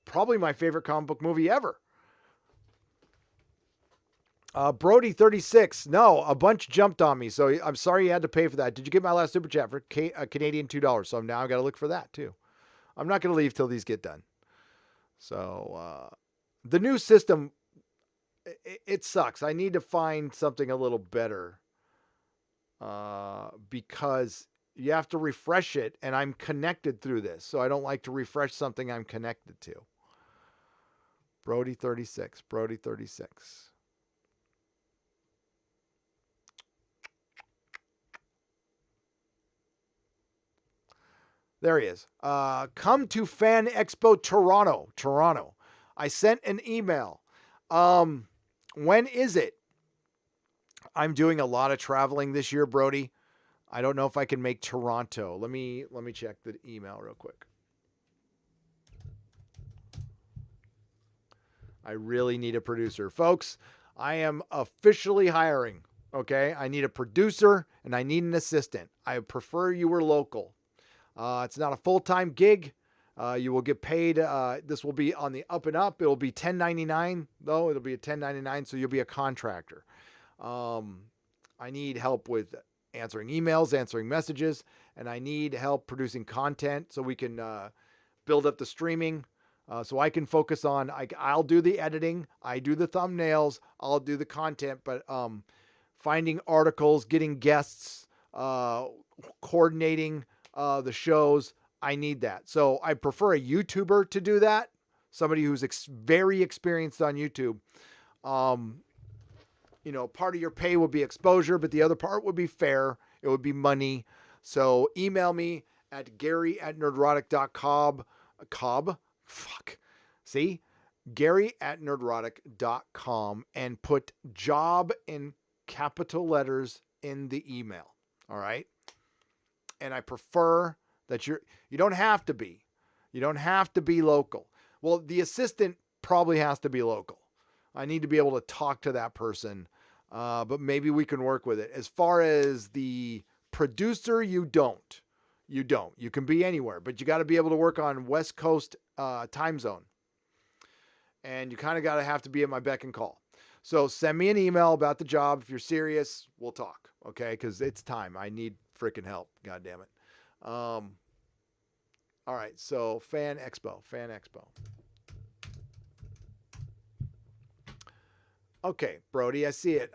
Speaker 1: probably my favorite comic book movie ever. Brody 36. No, a bunch jumped on me, so I'm sorry you had to pay for that. Did you get my last super chat for Canadian $2? So now I got to look for that too. I'm not going to leave till these get done. So the new system, it sucks. I need to find something a little better because you have to refresh it, and I'm connected through this, so I don't like to refresh something I'm connected to. Brody 36. Brody 36. There he is. Come to Fan Expo Toronto. Toronto. I sent an email. When is it? I'm doing a lot of traveling this year, Brody. I don't know if I can make Toronto. Let me check the email real quick. I really need a producer. Folks, I am officially hiring. Okay? I need a producer and I need an assistant. I prefer you were local. It's not a full-time gig. You will get paid. This will be on the up and up. It'll be 1099 though. It'll be a 1099. So you'll be a contractor. I need help with answering emails, answering messages, and I need help producing content so we can build up the streaming. So I can focus on, I'll do the editing. I do the thumbnails. I'll do the content, but finding articles, getting guests, coordinating the shows, I need that. So I prefer a YouTuber to do that. Somebody who's very experienced on YouTube. You know, part of your pay would be exposure, but the other part would be fair. It would be money. So email me at gary@nerdrotic.com. Fuck. See? gary@nerdrotic.com and put job in capital letters in the email. All right? And I prefer that you don't have to be. You don't have to be local. Well, the assistant probably has to be local. I need to be able to talk to that person, but maybe we can work with it. As far as the producer, you don't. You don't. You can be anywhere, but you got to be able to work on West Coast time zone. And you kind of got to have to be at my beck and call. So send me an email about the job. If you're serious, we'll talk. Okay? Because it's time. I need freaking help. God damn it. All right. So Fan Expo. Okay, Brody, I see it.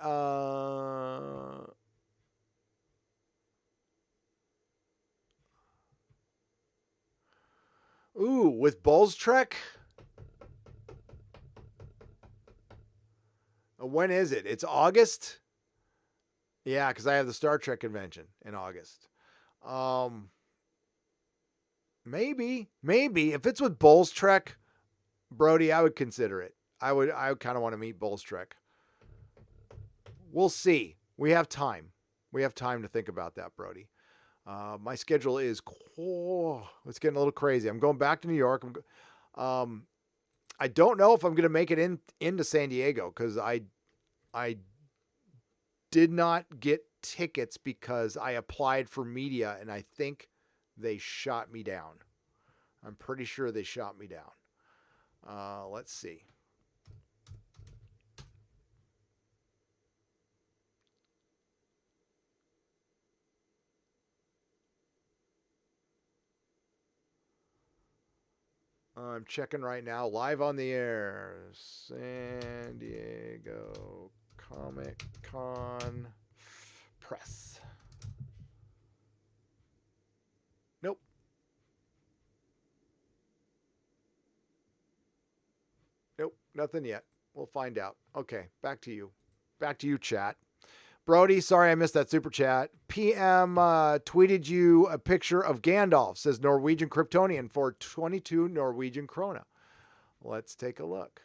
Speaker 1: Ooh, with Bulls Trek? When is it? It's August? Yeah, because I have the Star Trek convention in August. Maybe. If it's with Bulls Trek, Brody, I would consider it. I kind of want to meet Bulls Trek. We'll see. We have time. We have time to think about that, Brody. My schedule is it's getting a little crazy. I'm going back to New York. I don't know if I'm going to make it into San Diego because I did not get tickets because I applied for media and I think they shot me down. I'm pretty sure they shot me down. Let's see. I'm checking right now, live on the air. San Diego Comic Con Press. Nope, nothing yet. We'll find out. Okay, back to you. Back to you, chat. Brody, sorry I missed that super chat. PM tweeted you a picture of Gandalf, says Norwegian Kryptonian, for 22 Norwegian krona. Let's take a look.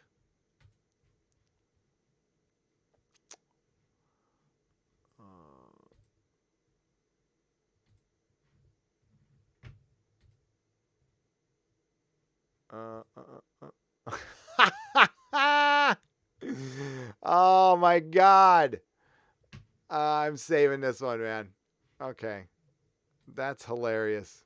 Speaker 1: Oh my God. I'm saving this one, man. Okay. That's hilarious.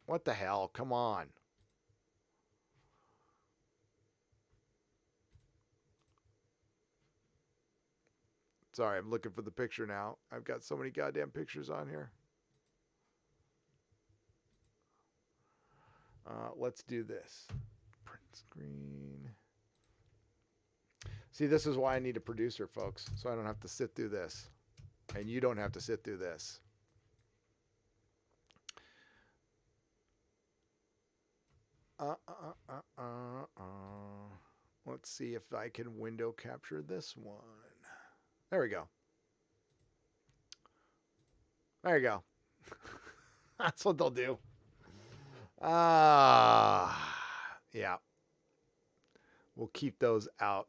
Speaker 1: What the hell? Come on. Sorry, I'm looking for the picture now. I've got so many goddamn pictures on here. Let's do this. Print screen. See, this is why I need a producer, folks, so I don't have to sit through this. And you don't have to sit through this. Let's see if I can window capture this one. There we go. There you go. That's what they'll do. Yeah. We'll keep those out.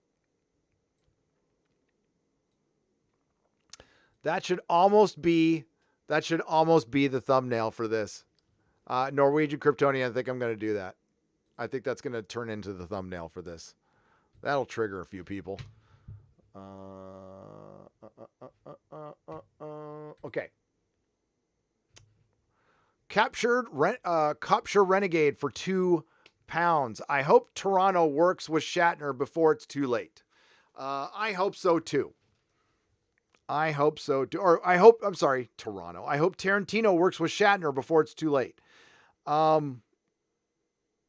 Speaker 1: That should almost be the thumbnail for this. Norwegian Kryptonian, I think I'm going to do that. I think that's going to turn into the thumbnail for this. That'll trigger a few people. Okay. Capture Renegade for £2. I hope Toronto works with Shatner before it's too late. I hope so too. I hope so too. Or I'm sorry, Toronto. I hope Tarantino works with Shatner before it's too late.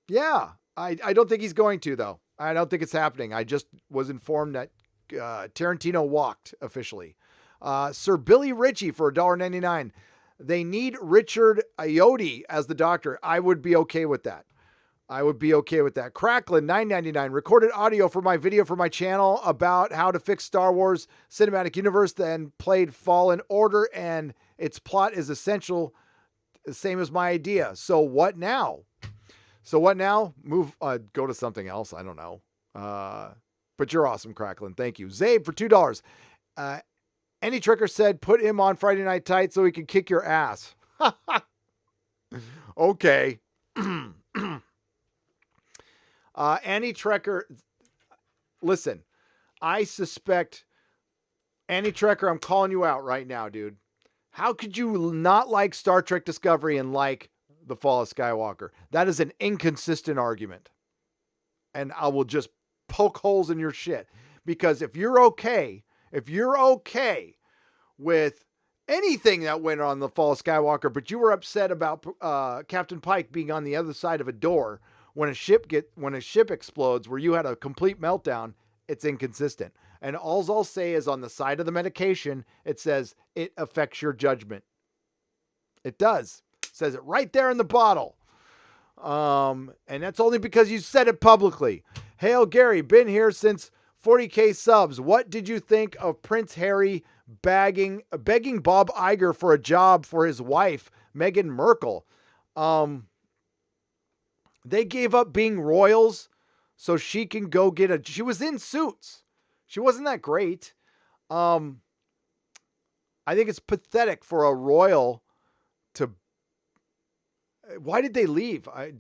Speaker 1: Yeah, I don't think he's going to, though. I don't think it's happening. I just was informed that Tarantino walked officially. Sir Billy Ritchie for $1.99. They need Richard Ayoade as the Doctor. I would be okay with that. Cracklin, $9.99. Recorded audio for my video for my channel about how to fix Star Wars Cinematic Universe, then played Fallen Order, and its plot is essential, the same as my idea. So what now? Go to something else. I don't know. But you're awesome, Cracklin. Thank you. Zabe for $2. Any Trekker said, put him on Friday Night Tight so he can kick your ass. Okay. Annie Trekker, listen, I suspect Annie Trekker, I'm calling you out right now, dude. How could you not like Star Trek Discovery and like The Fall of Skywalker? That is an inconsistent argument. And I will just poke holes in your shit. Because if you're okay with anything that went on The Fall of Skywalker, but you were upset about Captain Pike being on the other side of a door when a ship explodes, where you had a complete meltdown, it's inconsistent. And all I'll say is on the side of the medication, it says it affects your judgment. It does. It says it right there in the bottle. And that's only because you said it publicly. Hail Gary, been here since 40K subs. What did you think of Prince Harry begging Bob Iger for a job for his wife, Meghan Markle? They gave up being royals so she can go she was in Suits. She wasn't that great. I think it's pathetic for a royal to, why did they leave? I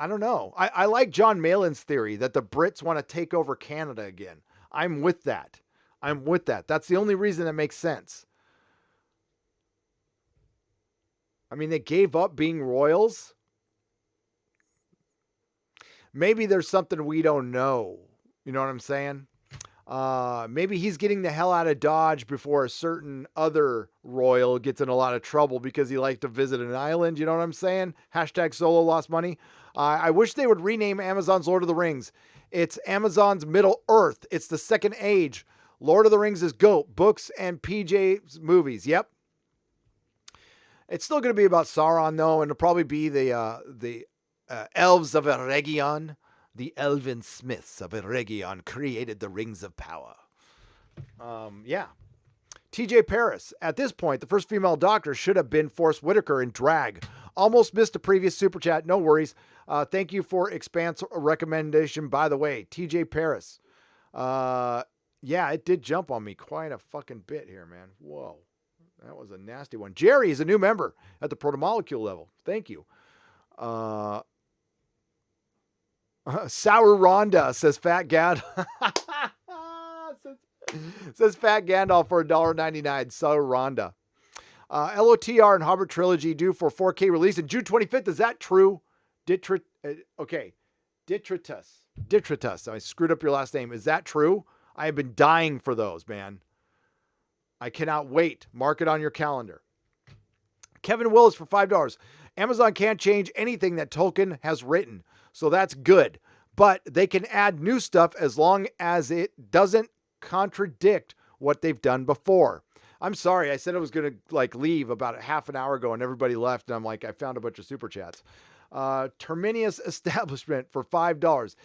Speaker 1: don't know. I like John Malin's theory that the Brits want to take over Canada again. I'm with that. That's the only reason that makes sense. I mean, they gave up being royals. Maybe there's something we don't know. You know what I'm saying? Maybe he's getting the hell out of Dodge before a certain other royal gets in a lot of trouble because he liked to visit an island. You know what I'm saying? Hashtag Solo lost money. I wish they would rename Amazon's Lord of the Rings. It's Amazon's Middle Earth. It's the Second Age. Lord of the Rings is GOAT. Books and PJ's movies. Yep. It's still going to be about Sauron, though, and it'll probably be the elves of Eregion. The elven smiths of Eregion created the rings of power. Yeah. TJ Paris. At this point, the first female doctor should have been Forrest Whitaker in drag. Almost missed a previous super chat. No worries. Thank you for Expanse recommendation, by the way. TJ Paris. Yeah, it did jump on me quite a fucking bit here, man. Whoa. That was a nasty one. Jerry is a new member at the protomolecule level. Thank you. Sour Rhonda says Fat Gad. says Fat Gandalf for $1.99. Sour Rhonda. LOTR and Hobbit Trilogy due for 4K release in June 25th. Is that true? Okay. Ditritus. I screwed up your last name. Is that true? I have been dying for those, man. I cannot wait. Mark it on your calendar. Kevin Willis for $5. Amazon can't change anything that Tolkien has written, so that's good. But they can add new stuff as long as it doesn't contradict what they've done before. I'm sorry. I said I was going to leave about a half an hour ago and everybody left. And I'm like, I found a bunch of super chats. Terminius Establishment for $5.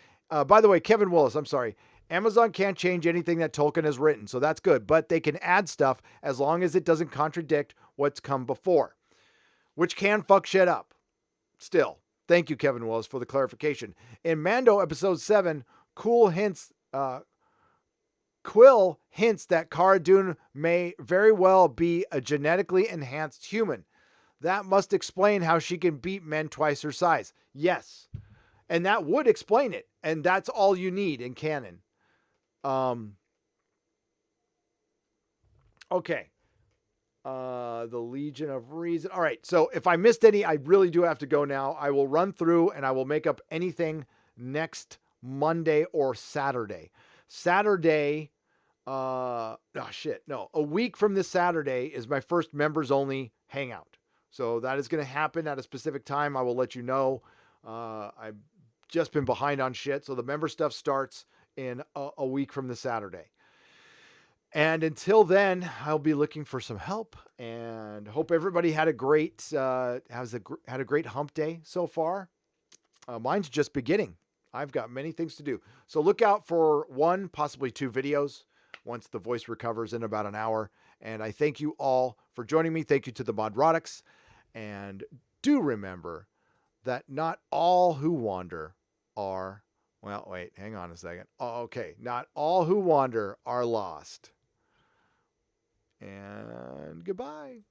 Speaker 1: By the way, Kevin Willis, I'm sorry. Amazon can't change anything that Tolkien has written, so that's good. But they can add stuff as long as it doesn't contradict what's come before, which can fuck shit up. Still, thank you, Kevin Willis, for the clarification. In Mando episode 7, Quill hints that Cara Dune may very well be a genetically enhanced human. That must explain how she can beat men twice her size. Yes. And that would explain it. And that's all you need in canon. Okay. The Legion of Reason. All right. So if I missed any, I really do have to go now. I will run through and I will make up anything next Monday or Saturday. A week from this Saturday is my first members only hangout. So that is going to happen at a specific time. I will let you know. I've just been behind on shit. So the member stuff starts in a week from the Saturday. And until then, I'll be looking for some help and hope everybody had a great, had a great hump day so far. Mine's just beginning. I've got many things to do. So look out for 1, possibly 2 videos once the voice recovers in about an hour. And I thank you all for joining me. Thank you to the Nerdrotics. And do remember that not all who wander are, well, wait, hang on a second. Oh, okay. Not all who wander are lost. And goodbye.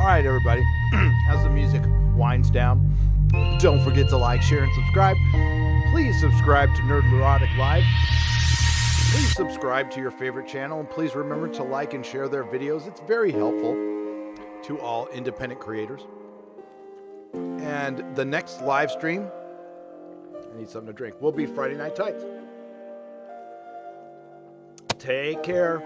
Speaker 1: All right, everybody. As the music winds down, don't forget to like, share, and subscribe. Please subscribe to Nerdrotic Live. Please subscribe to your favorite channel, and please remember to like and share their videos. It's very helpful to all independent creators. And the next live stream, I need something to drink, will be Friday Night Tights. Take care.